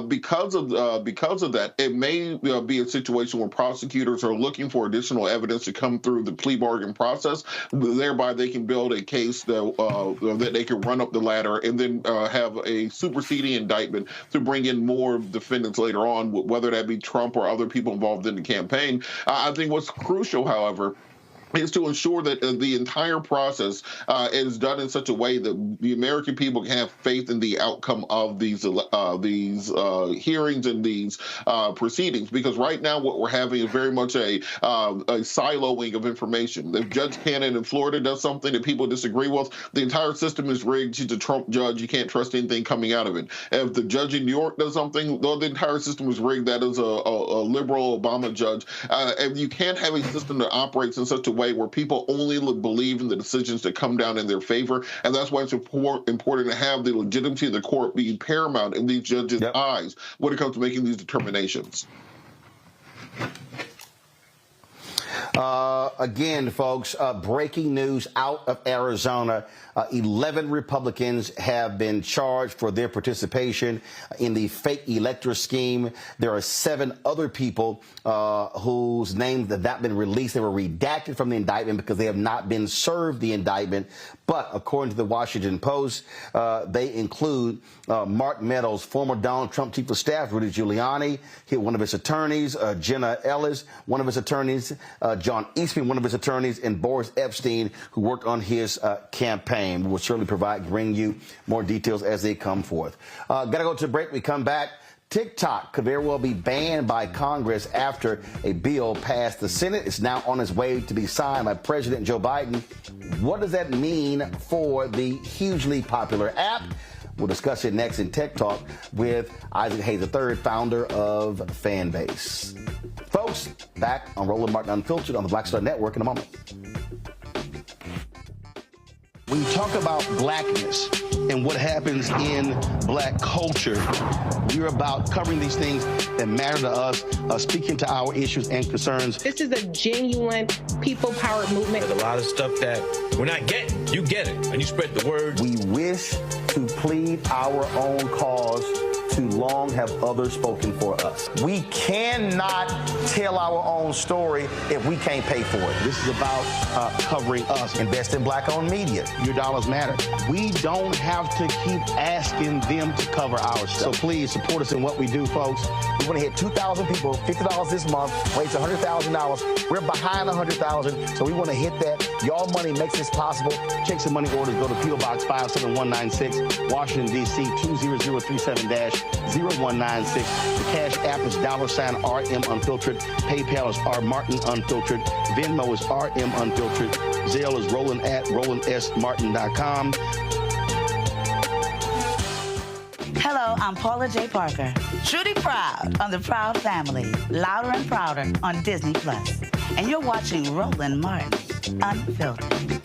Because of that, it may be a situation where prosecutors are looking for additional evidence to come through the plea bargain process. Thereby, they can build a case that they can run up the ladder and then have a superseding indictment to bring in more defendants later on, whether that be Trump or other people involved in the campaign. I think what's crucial, however, is to ensure that the entire process is done in such a way that the American people can have faith in the outcome of these hearings and these proceedings. Because right now, what we're having is very much a siloing of information. If Judge Cannon in Florida does something that people disagree with, the entire system is rigged. She's a Trump judge. You can't trust anything coming out of it. If the judge in New York does something, the entire system is rigged. That is a liberal Obama judge. And you can't have a system that operates in such a way where people only believe in the decisions that come down in their favor. And that's why it's important to have the legitimacy of the court be paramount in these judges' eyes when it comes to making these determinations. Again, folks, breaking news out of Arizona. 11 Republicans have been charged for their participation in the fake elector scheme. There are 7 other people whose names have not been released. They were redacted from the indictment because they have not been served the indictment. But according to the Washington Post, they include Mark Meadows, former Donald Trump chief of staff, Rudy Giuliani, one of his attorneys, Jenna Ellis, one of his attorneys, John Eastman, one of his attorneys, and Boris Epstein, who worked on his campaign. We will certainly bring you more details as they come forth. Got to go to a break. We come back. TikTok could very well be banned by Congress after a bill passed the Senate. It's now on its way to be signed by President Joe Biden. What does that mean for the hugely popular app? We'll discuss it next in Tech Talk with Isaac Hayes III, founder of Fanbase. Folks, back on Roland Martin Unfiltered on the Black Star Network in a moment. When you talk about blackness and what happens in black culture, we're about covering these things that matter to us, speaking to our issues and concerns. This is a genuine people-powered movement. There's a lot of stuff that we're not getting. You get it, and you spread the word. We wish to plead our own cause. Too long have others spoken for us. We cannot tell our own story if we can't pay for it. This is about covering us. Invest in black-owned media. Your dollars matter. We don't have to keep asking them to cover our stuff. So please support us in what we do, folks. We want to hit 2,000 people, $50 this month, raise $100,000. We're behind 100,000, so we want to hit that. Your money makes this possible. Checks and money orders go to P.O. Box 57196, Washington, D.C. 20037-0196. The Cash App is $RM Unfiltered. PayPal is R Martin Unfiltered. Venmo is RM Unfiltered. Zelle is Roland at RolandSMartin.com. Hello, I'm Paula J. Parker. Truly proud on the Proud Family, louder and prouder on Disney+. And you're watching Roland Martin Unfiltered.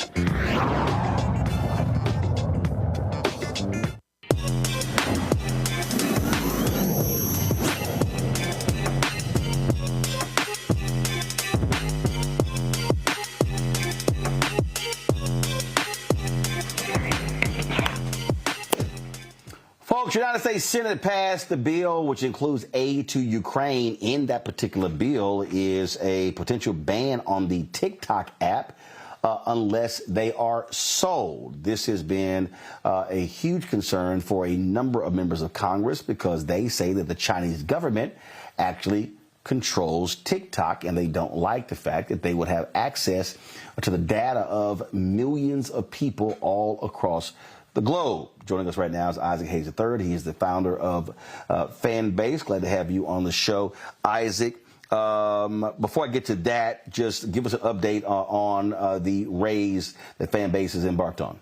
Folks, United States Senate passed the bill which includes aid to Ukraine. In that particular bill is a potential ban on the TikTok app unless they are sold. This has been a huge concern for a number of members of Congress because they say that the Chinese government actually controls TikTok, and they don't like the fact that they would have access to the data of millions of people all across the globe. Joining us right now is Isaac Hayes III. He is the founder of Fanbase. Glad to have you on the show, Isaac. Before I get to that, just give us an update on the raise that Fanbase has embarked on.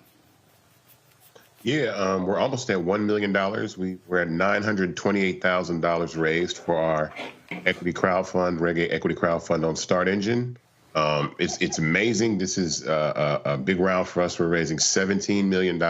Yeah, we're almost at $1 million. We're at $928,000 raised for our equity crowdfund, Reggae Equity Crowdfund on Start Engine. It's amazing. This is a big round for us. We're raising $17 million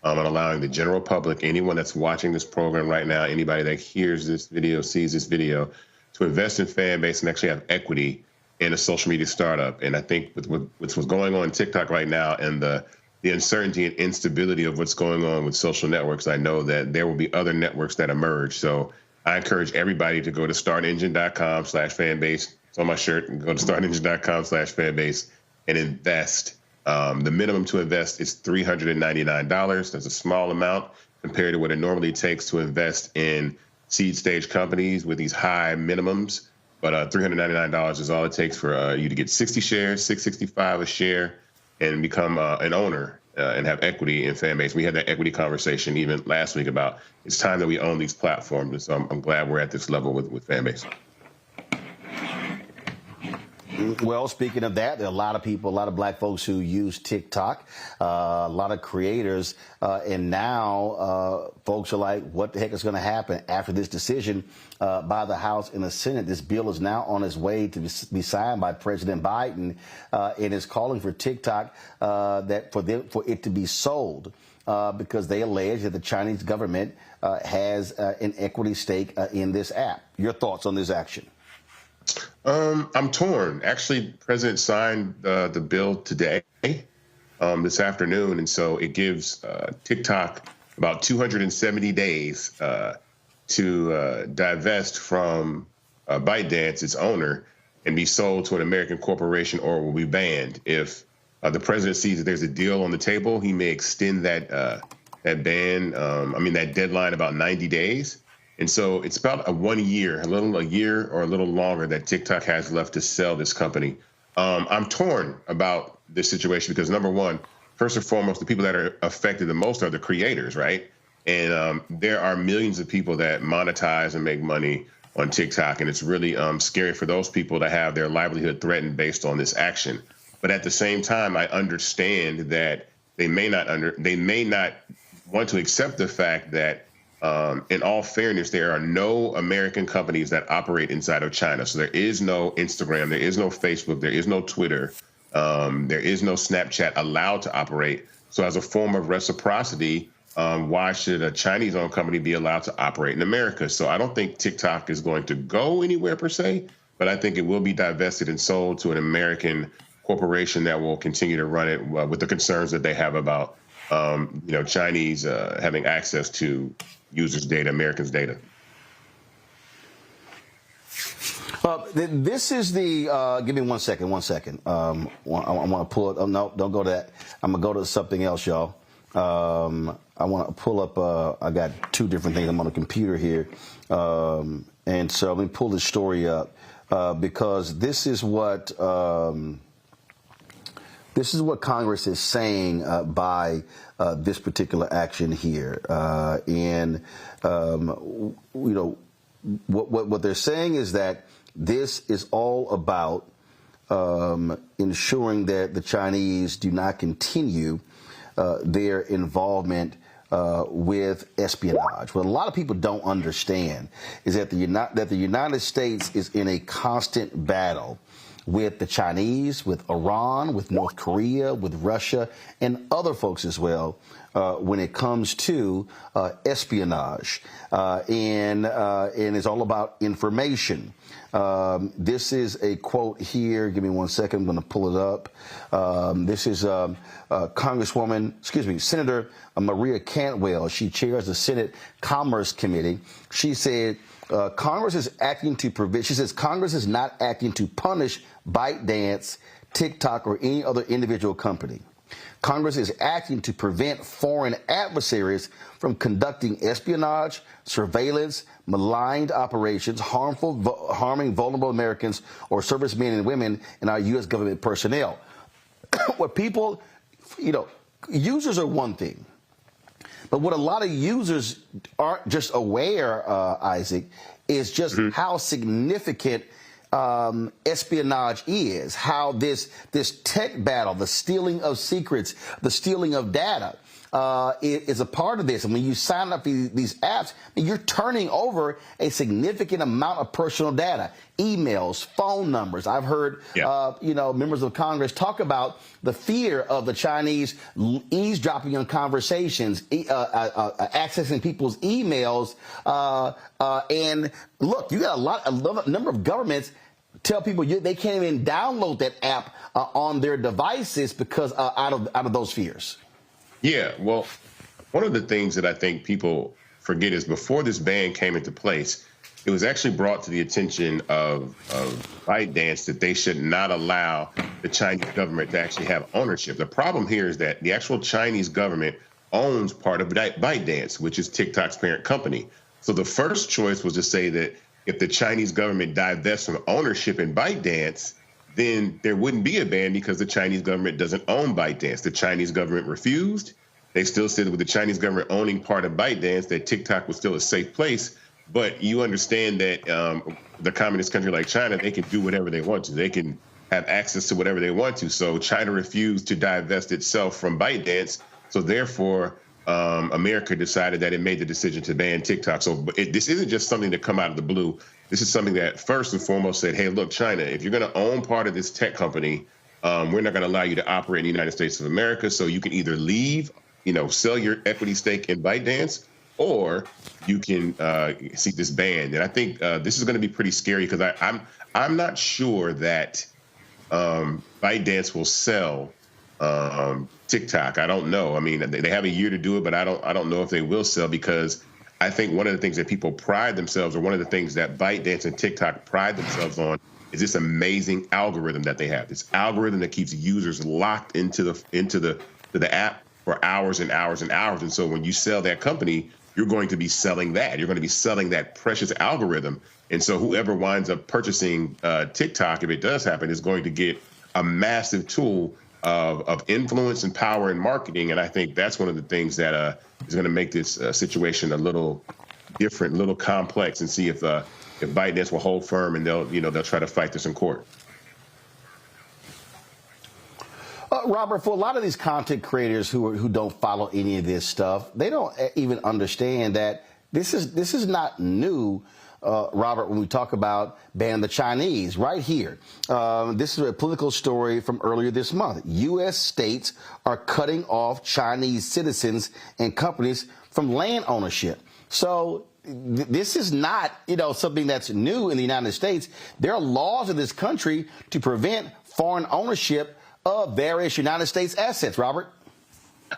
and allowing the general public, anyone that's watching this program right now, anybody that hears this video, sees this video, to invest in Fanbase and actually have equity in a social media startup. And I think with what's going on in TikTok right now and the uncertainty and instability of what's going on with social networks, I know that there will be other networks that emerge. So I encourage everybody to go to startengine.com/fanbase. It's on my shirt. And go to startengine.com/fanbase and invest. The minimum to invest is $399. That's a small amount compared to what it normally takes to invest in seed stage companies with these high minimums. But $399 is all it takes for you to get 60 shares, $665 a share, and become an owner and have equity in Fanbase. We had that equity conversation even last week about it's time that we own these platforms. And so I'm glad we're at this level with Fanbase. Well, speaking of that, there are a lot of people, a lot of black folks who use TikTok, a lot of creators, and now folks are like, what the heck is going to happen after this decision by the House and the Senate? This bill is now on its way to be signed by President Biden, and is calling for TikTok that for it to be sold because they allege that the Chinese government has an equity stake in this app. Your thoughts on this action? I'm torn. Actually, President signed the bill today, this afternoon, and so it gives TikTok about 270 days to divest from ByteDance, its owner, and be sold to an American corporation or will be banned. If the president sees that there's a deal on the table, he may extend that that deadline about 90 days. And so it's about a year or a little longer that TikTok has left to sell this company. I'm torn about this situation because, number one, first and foremost, the people that are affected the most are the creators, right? And there are millions of people that monetize and make money on TikTok, and it's really scary for those people to have their livelihood threatened based on this action. But at the same time, I understand that they may not want to accept the fact that, in all fairness, there are no American companies that operate inside of China. So there is no Instagram, there is no Facebook, there is no Twitter, there is no Snapchat allowed to operate. So as a form of reciprocity, why should a Chinese-owned company be allowed to operate in America? So I don't think TikTok is going to go anywhere per se, but I think it will be divested and sold to an American corporation that will continue to run it with the concerns that they have about Chinese having access to users' data, Americans' data. This is the, give me one second. I want to pull it. Oh, no, don't go to that. I'm going to go to something else, y'all. I want to pull up, I got two different things. I'm on the computer here. And so let me pull this story up because this is what Congress is saying by this particular action here. What they're saying is that this is all about ensuring that the Chinese do not continue their involvement with espionage. What a lot of people don't understand is that the United States is in a constant battle with the Chinese, with Iran, with North Korea, with Russia, and other folks as well when it comes to espionage. And it's all about information. This is a quote here. Give me one second. I'm going to pull it up. This is Senator Maria Cantwell. She chairs the Senate Commerce Committee. She said, Congress is acting to prevent, she says, Congress is not acting to punish ByteDance, TikTok, or any other individual company. Congress is acting to prevent foreign adversaries from conducting espionage, surveillance, maligned operations, harming vulnerable Americans or servicemen and women and our U.S. government personnel. What people, users are one thing. But what a lot of users aren't just aware, Isaac, is just how significant espionage is, how this tech battle, the stealing of secrets, the stealing of data is a part of this. And when you sign up for these apps, you're turning over a significant amount of personal data, emails, phone numbers. I've heard, members of Congress talk about the fear of the Chinese eavesdropping on conversations, accessing people's emails. And look, you got a number of governments tell people they can't even download that app on their devices because out of those fears. Yeah, well, one of the things that I think people forget is before this ban came into place, it was actually brought to the attention of ByteDance that they should not allow the Chinese government to actually have ownership. The problem here is that the actual Chinese government owns part of ByteDance, which is TikTok's parent company. So the first choice was to say that if the Chinese government divests from ownership in ByteDance, then there wouldn't be a ban because the Chinese government doesn't own ByteDance. The Chinese government refused. They still said with the Chinese government owning part of ByteDance that TikTok was still a safe place. But you understand that the communist country like China, they can do whatever they want to. They can have access to whatever they want to. So China refused to divest itself from ByteDance. So therefore, America decided that it made the decision to ban TikTok. So this isn't just something to come out of the blue. This is something that first and foremost said, hey, look, China, if you're going to own part of this tech company, we're not going to allow you to operate in the United States of America. So you can either leave, sell your equity stake in ByteDance, or you can see this banned. And I think this is going to be pretty scary because I'm not sure that ByteDance will sell TikTok. I don't know. I mean, they have a year to do it, but I don't know if they will sell, because I think one of the things that people pride themselves, or one of the things that ByteDance and TikTok pride themselves on, is this amazing algorithm that they have. This algorithm that keeps users locked into the app for hours and hours and hours. And so when you sell that company, you're going to be selling that. You're going to be selling that precious algorithm. And so whoever winds up purchasing TikTok, if it does happen, is going to get a massive tool of influence and power in marketing. And I think that's one of the things that is going to make this situation a little different, a little complex, and see if ByteDance will hold firm, and they'll try to fight this in court. Robert, for a lot of these content creators who don't follow any of this stuff, they don't even understand that this is not new. Robert, when we talk about banning the Chinese, right here, this is a political story from earlier this month. U.S. states are cutting off Chinese citizens and companies from land ownership. So this is not, something that's new in the United States. There are laws in this country to prevent foreign ownership of various United States assets, Robert.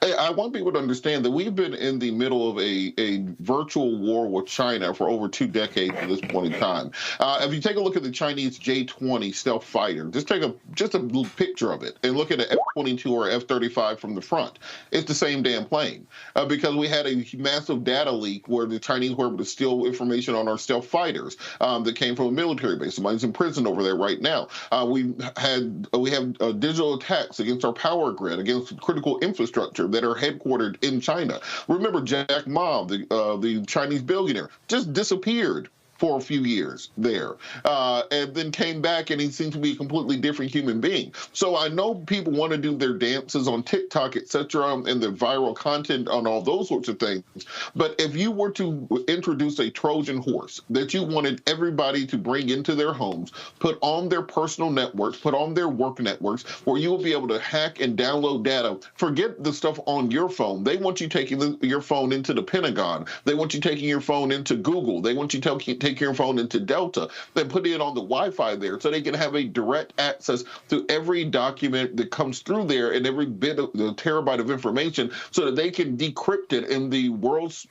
I want people to understand that we've been in the middle of a virtual war with China for over 2 decades at this point in time. If you take a look at the Chinese J-20 stealth fighter, just take a little picture of it and look at an F-22 or F-35 from the front. It's the same damn plane, because we had a massive data leak where the Chinese were able to steal information on our stealth fighters that came from a military base. Somebody's in prison over there right now. We have digital attacks against our power grid, against critical infrastructure that are headquartered in China. Remember, Jack Ma, the Chinese billionaire, just disappeared for a few years there, and then came back, and he seemed to be a completely different human being. So I know people want to do their dances on TikTok, etc., and their viral content on all those sorts of things. But if you were to introduce a Trojan horse that you wanted everybody to bring into their homes, put on their personal networks, put on their work networks, where you will be able to hack and download data, forget the stuff on your phone. They want you taking your phone into the Pentagon. They want you taking your phone into Google. They want you taking your phone into Delta, then putting it on the Wi-Fi there, so they can have a direct access to every document that comes through there and every bit of the terabyte of information, so that they can decrypt it. And the world's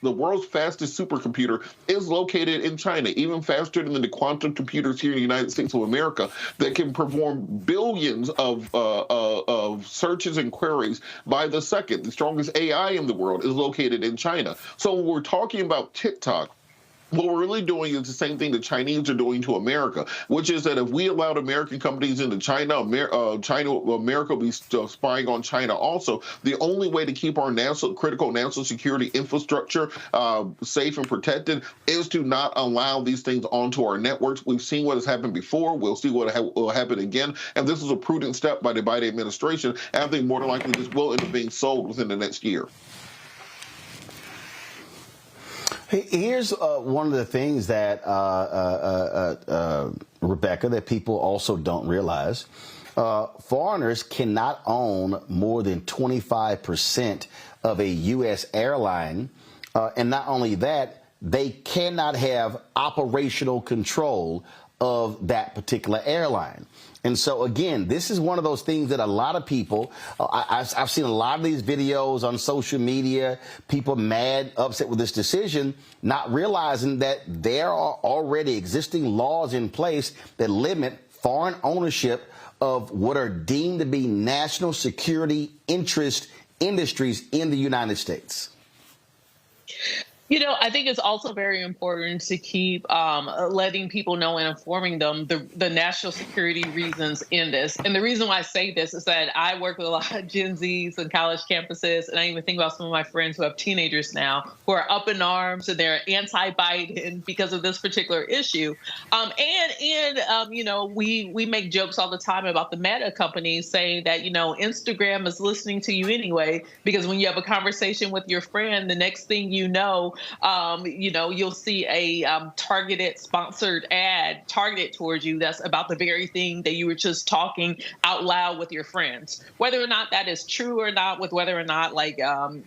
fastest supercomputer is located in China, even faster than the quantum computers here in the United States of America that can perform billions of searches and queries by the second. The strongest AI in the world is located in China. So when we're talking about TikTok, what we're really doing is the same thing the Chinese are doing to America, which is that if we allowed American companies into China, America will be spying on China also. The only way to keep our critical national security infrastructure safe and protected is to not allow these things onto our networks. We've seen what has happened before. We'll see what will happen again. And this is a prudent step by the Biden administration. And I think more than likely this will end up being sold within the next year. Here's one of the things that, Rebecca, that people also don't realize. Foreigners cannot own more than 25% of a U.S. airline. And not only that, they cannot have operational control of that particular airline. And so, again, this is one of those things that a lot of people, I've seen a lot of these videos on social media, people mad, upset with this decision, not realizing that there are already existing laws in place that limit foreign ownership of what are deemed to be national security interest industries in the United States. I think it's also very important to keep letting people know and informing them the national security reasons in this. And the reason why I say this is that I work with a lot of Gen Zs and college campuses, and I even think about some of my friends who have teenagers now who are up in arms and they're anti-Biden because of this particular issue. We make jokes all the time about the Meta companies saying that, Instagram is listening to you anyway, because when you have a conversation with your friend, the next thing you know, you'll see a targeted sponsored ad targeted towards you that's about the very thing that you were just talking out loud with your friends. Whether or not that is true or not, with whether or not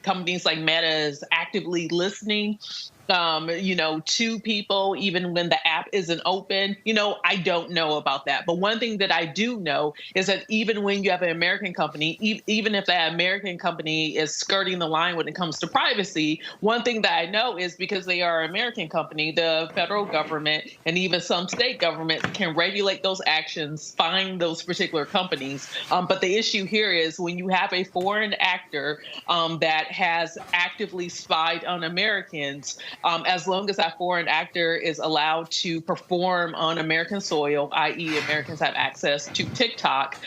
companies like Meta is actively listening to people, even when the app isn't open, I don't know about that. But one thing that I do know is that even when you have an American company, even if that American company is skirting the line when it comes to privacy, one thing that I know is because they are an American company, the federal government and even some state governments can regulate those actions, fine those particular companies. But the issue here is when you have a foreign actor that has actively spied on Americans, as long as that foreign actor is allowed to perform on American soil, i.e. Americans have access to TikTok,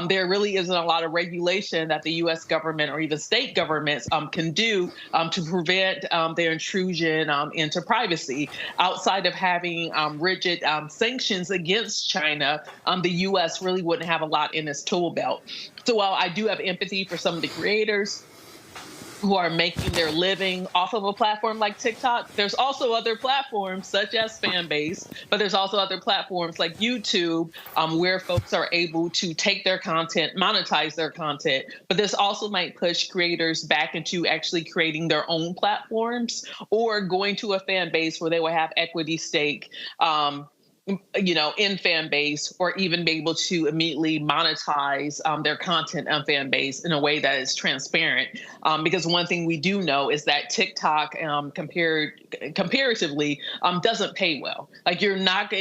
there really isn't a lot of regulation that the U.S. government or even state governments can do to prevent their intrusion into privacy. Outside of having rigid sanctions against China, the U.S. really wouldn't have a lot in its tool belt. So while I do have empathy for some of the creators who are making their living off of a platform like TikTok, there's also other platforms such as Fanbase, but there's also other platforms like YouTube where folks are able to take their content, monetize their content. But this also might push creators back into actually creating their own platforms or going to a fan base where they will have equity stake in fan base, or even be able to immediately monetize their content on fan base in a way that is transparent. Because one thing we do know is that TikTok comparatively doesn't pay well. You're not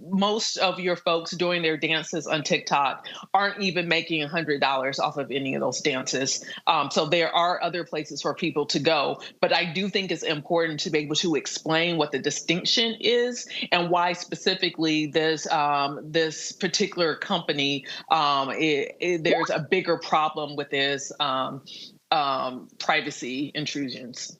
most of your folks doing their dances on TikTok aren't even making $100 off of any of those dances. So there are other places for people to go. But I do think it's important to be able to explain what the distinction is and why specifically this particular company, there's a bigger problem with this privacy intrusions.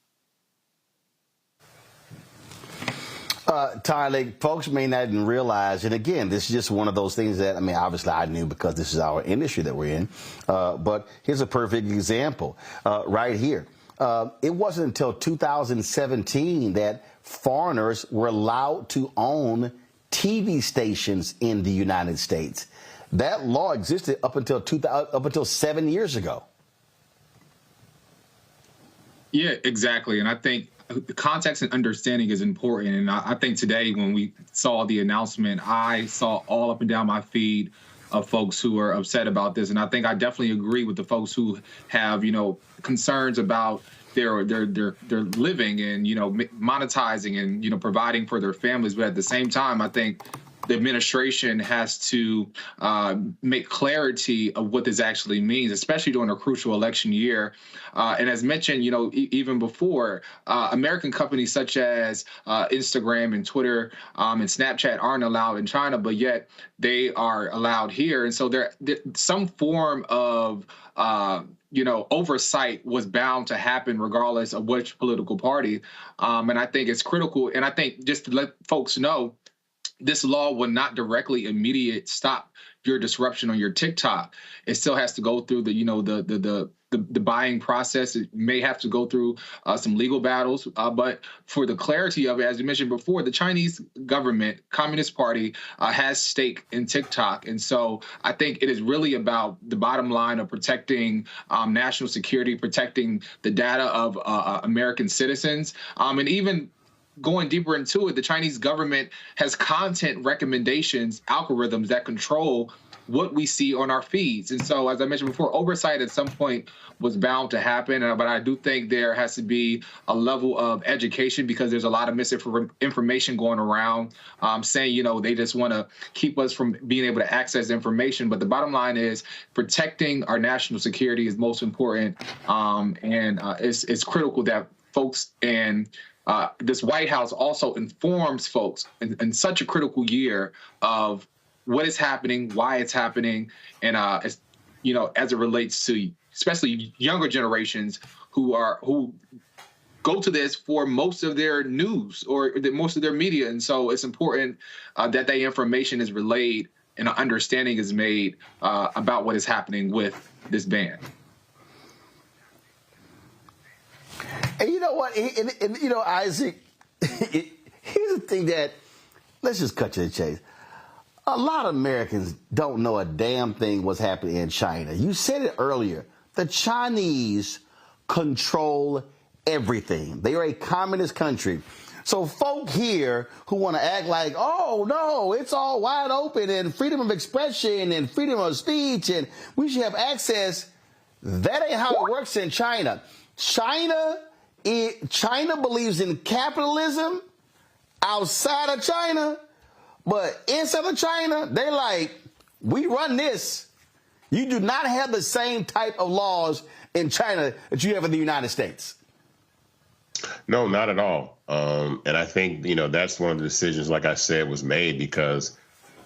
Tyler, folks may not even realize, and again, this is just one of those things that, obviously I knew because this is our industry that we're in, but here's a perfect example right here. It wasn't until 2017 that foreigners were allowed to own TV stations in the United States. That law existed up until 7 years ago. Yeah, exactly. And I think the context and understanding is important. And I think today when we saw the announcement, I saw all up and down my feed of folks who are upset about this. And I think I definitely agree with the folks who have, concerns about their living and, monetizing and, providing for their families. But at the same time, I think the administration has to make clarity of what this actually means, especially during a crucial election year. And as mentioned, even before, American companies such as Instagram and Twitter and Snapchat aren't allowed in China, but yet they are allowed here. And so there some form of oversight was bound to happen regardless of which political party. And I think it's critical. And I think just to let folks know, this law will not directly immediate stop your disruption on your TikTok. It still has to go through the buying process. It may have to go through some legal battles. But for the clarity of it, as you mentioned before, the Chinese government, Communist Party, has stake in TikTok. And so I think it is really about the bottom line of protecting national security, protecting the data of American citizens, and even going deeper into it, the Chinese government has content recommendations, algorithms that control what we see on our feeds. And so, as I mentioned before, oversight at some point was bound to happen. But I do think there has to be a level of education because there's a lot of misinformation going around saying, they just want to keep us from being able to access information. But the bottom line is protecting our national security is most important. And it's critical that folks and this White House also informs folks in such a critical year of what is happening, why it's happening, and as it relates to especially younger generations who go to this for most of their news or most of their media. And so it's important that that information is relayed and an understanding is made about what is happening with this ban. And you know what? And you know, Isaac, here's the thing that, let's just cut to the chase. A lot of Americans don't know a damn thing what's happening in China. You said it earlier. The Chinese control everything. They are a communist country. So folk here who want to act like, oh, no, it's all wide open and freedom of expression and freedom of speech and we should have access, that ain't how it works in China. China believes in capitalism outside of China, but inside of China, they like, we run this. You do not have the same type of laws in China that you have in the United States. No, not at all. And I think, you know, that's one of the decisions, like I said, was made because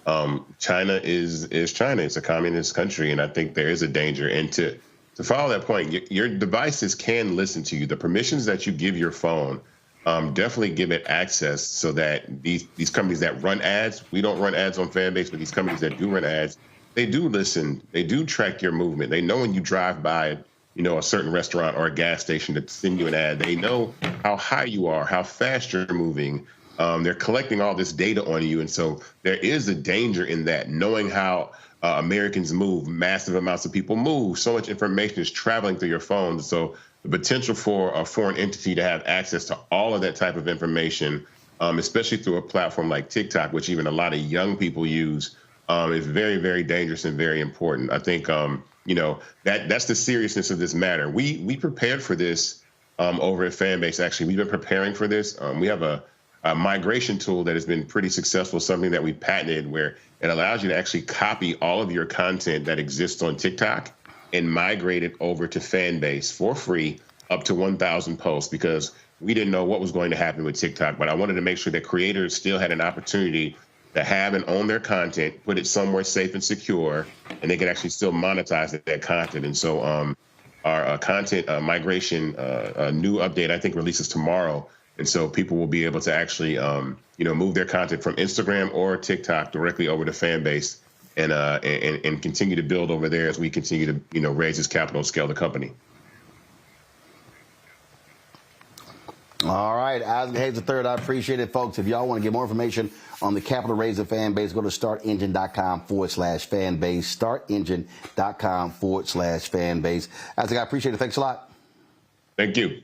China is China. It's a communist country. And I think there is a danger. And to follow that point, your devices can listen to you. The permissions that you give your phone, definitely give it access so that these companies that run ads, we don't run ads on Fanbase, but these companies that do run ads, they do listen. They do track your movement. They know when you drive by, you know, a certain restaurant or a gas station to send you an ad. They know how high you are, how fast you're moving. They're collecting all this data on you. And so there is a danger in that, knowing how Americans move, massive amounts of people move. So much information is traveling through your phone. So the potential for a foreign entity to have access to all of that type of information, especially through a platform like TikTok, which even a lot of young people use, is very, very dangerous and very important. I think, you know, that's the seriousness of this matter. We prepared for this over at Fanbase. Actually, we've been preparing for this. We have a migration tool that has been pretty successful, something that we patented where it allows you to actually copy all of your content that exists on TikTok and migrate it over to Fanbase for free, up to 1,000 posts, because we didn't know what was going to happen with TikTok. But I wanted to make sure that creators still had an opportunity to have and own their content, put it somewhere safe and secure, and they can actually still monetize that content. And so our content migration new update, I think, releases tomorrow. And so people will be able to actually, you know, move their content from Instagram or TikTok directly over to Fanbase and continue to build over there as we continue to, you know, raise this capital and scale the company. All right, Isaac Hayes III, I appreciate it, folks. If y'all want to get more information on the capital raise of Fanbase, go to startengine.com/fanbase, startengine.com/fanbase. Isaac, I appreciate it. Thanks a lot. Thank you.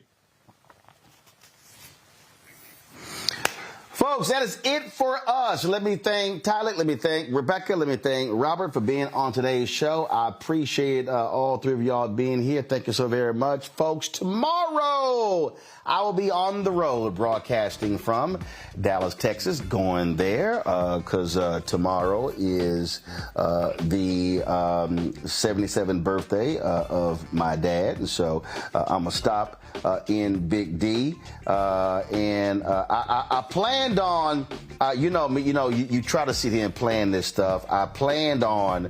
Folks, that is it for us. Let me thank Tyler, let me thank Rebecca, let me thank Robert for being on today's show. I appreciate all three of y'all being here. Thank you so very much. Folks, tomorrow I will be on the road broadcasting from Dallas, Texas, going there because tomorrow is the 77th birthday of my dad. And so I'm going to stop in Big D. And I planned on, you know me, you know, you try to sit here and plan this stuff. I planned on,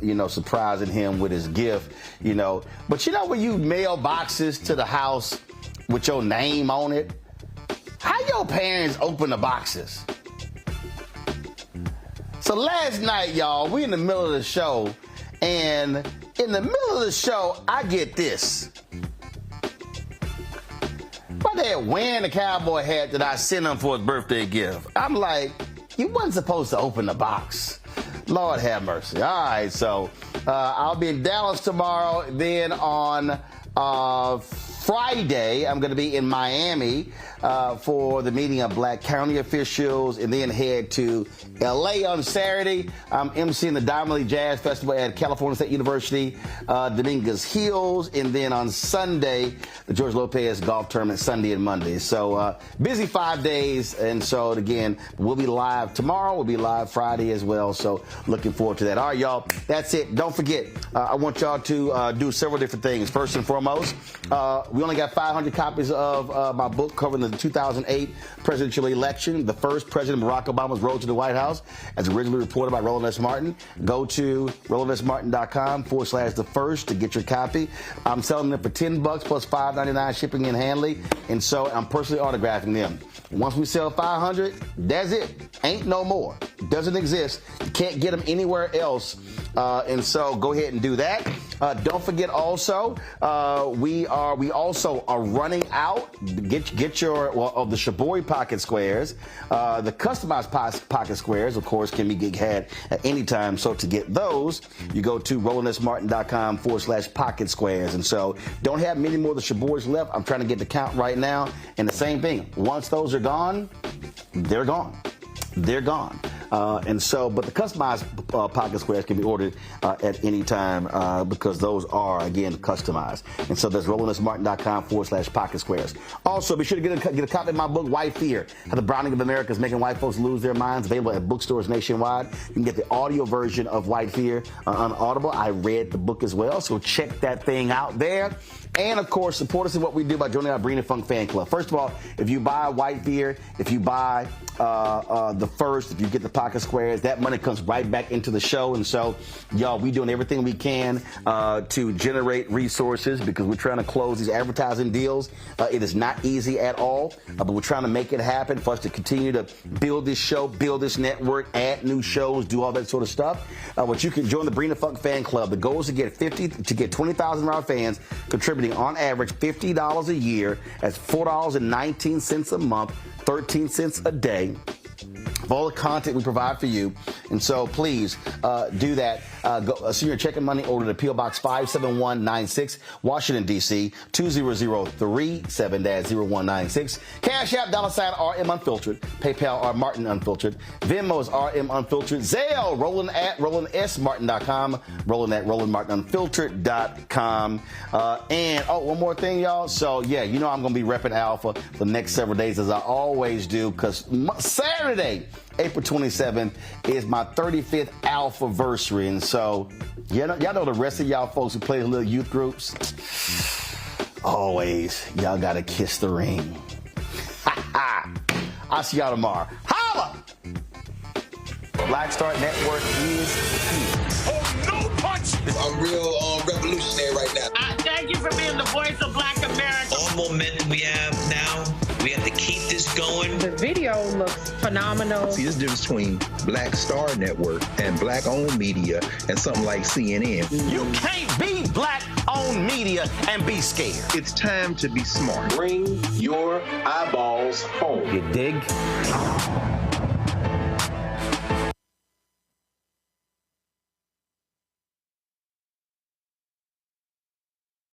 you know, surprising him with his gift, you know. But you know when you mail boxes to the house with your name on it, how your parents open the boxes? So last night, y'all, we in the middle of the show, and in the middle of the show, I get this. My dad wearing the cowboy hat that I sent him for his birthday gift. I'm like, you wasn't supposed to open the box. Lord have mercy. All right, so I'll be in Dallas tomorrow. Then on Friday, I'm going to be in Miami for the meeting of Black county officials, and then head to L.A. on Saturday. I'm emceeing the Diamond League Jazz Festival at California State University, Dominguez Hills, and then on Sunday, the George Lopez Golf Tournament, Sunday and Monday. So busy 5 days, and so again, we'll be live tomorrow. We'll be live Friday as well, so looking forward to that. All right, y'all, that's it. Don't forget, I want y'all to do several different things. First and foremost, we only got 500 copies of my book covering the 2008 presidential election, the first President Barack Obama's road to the White House, as originally reported by Roland S. Martin. Go to rolandsmartin.com/the-first to get your copy. I'm selling them for $10 plus $5.99 shipping and handling, and so I'm personally autographing them. Once we sell 500, that's it. Ain't no more. Doesn't exist. You can't get them anywhere else And so go ahead and do that. Don't forget also, we also are running out. Get your, of the Shibori pocket squares. The customized pocket squares, of course, can be had at any time. So to get those, you go to RolandSMartin.com/pocket squares. And so don't have many more of the Shiboris left. I'm trying to get the count right now. And the same thing, once those are gone, they're gone. They're gone. And so, but the customized pocket squares can be ordered at any time because those are, again, customized. And so that's RolandSMartin.com/pocket squares. Also, be sure to get a copy of my book, White Fear, How the Browning of America is Making White Folks Lose Their Minds, available at bookstores nationwide. You can get the audio version of White Fear on Audible. I read the book as well, so check that thing out there. And, of course, support us in what we do by joining our Breen and Funk fan club. First of all, if you buy White Fear, if you buy the first, if you get the pocket squares, that money comes right back into the show. And so, y'all, we doing everything we can to generate resources because we're trying to close these advertising deals. It is not easy at all, but we're trying to make it happen for us to continue to build this show, build this network, add new shows, do all that sort of stuff. But you can join the Breen and Funk fan club. The goal is to get 20,000 of our fans contributing on average $50 a year. That's $4.19 a month, 13 cents a day of all the content we provide for you. And so please do that. So you're checking money order to P.O. Box 57196, Washington, D.C., 20037-0196. Cash App, $RM Unfiltered. PayPal, R Martin Unfiltered. Venmo is RM Unfiltered. Zelle, Roland at RolandSMartin.com. Roland at RolandMartinUnfiltered.com. And, one more thing, y'all. So, yeah, you know I'm going to be repping Alpha the next several days, as I always do, because Saturday, April 27th, is my 35th Alpha-versary. And so, y'all know the rest of y'all folks who play the little youth groups, always, y'all got to kiss the ring. I'll see y'all tomorrow. Holla! Black Star Network is here. Oh, no punch! I'm real revolutionary right now. Thank you for being the voice of Black America. All momentum we have now, we have to keep this going. The video looks phenomenal. See, there's a difference between Black Star Network and black-owned media and something like CNN. You can't be black-owned media and be scared. It's time to be smart. Bring your eyeballs home. You dig?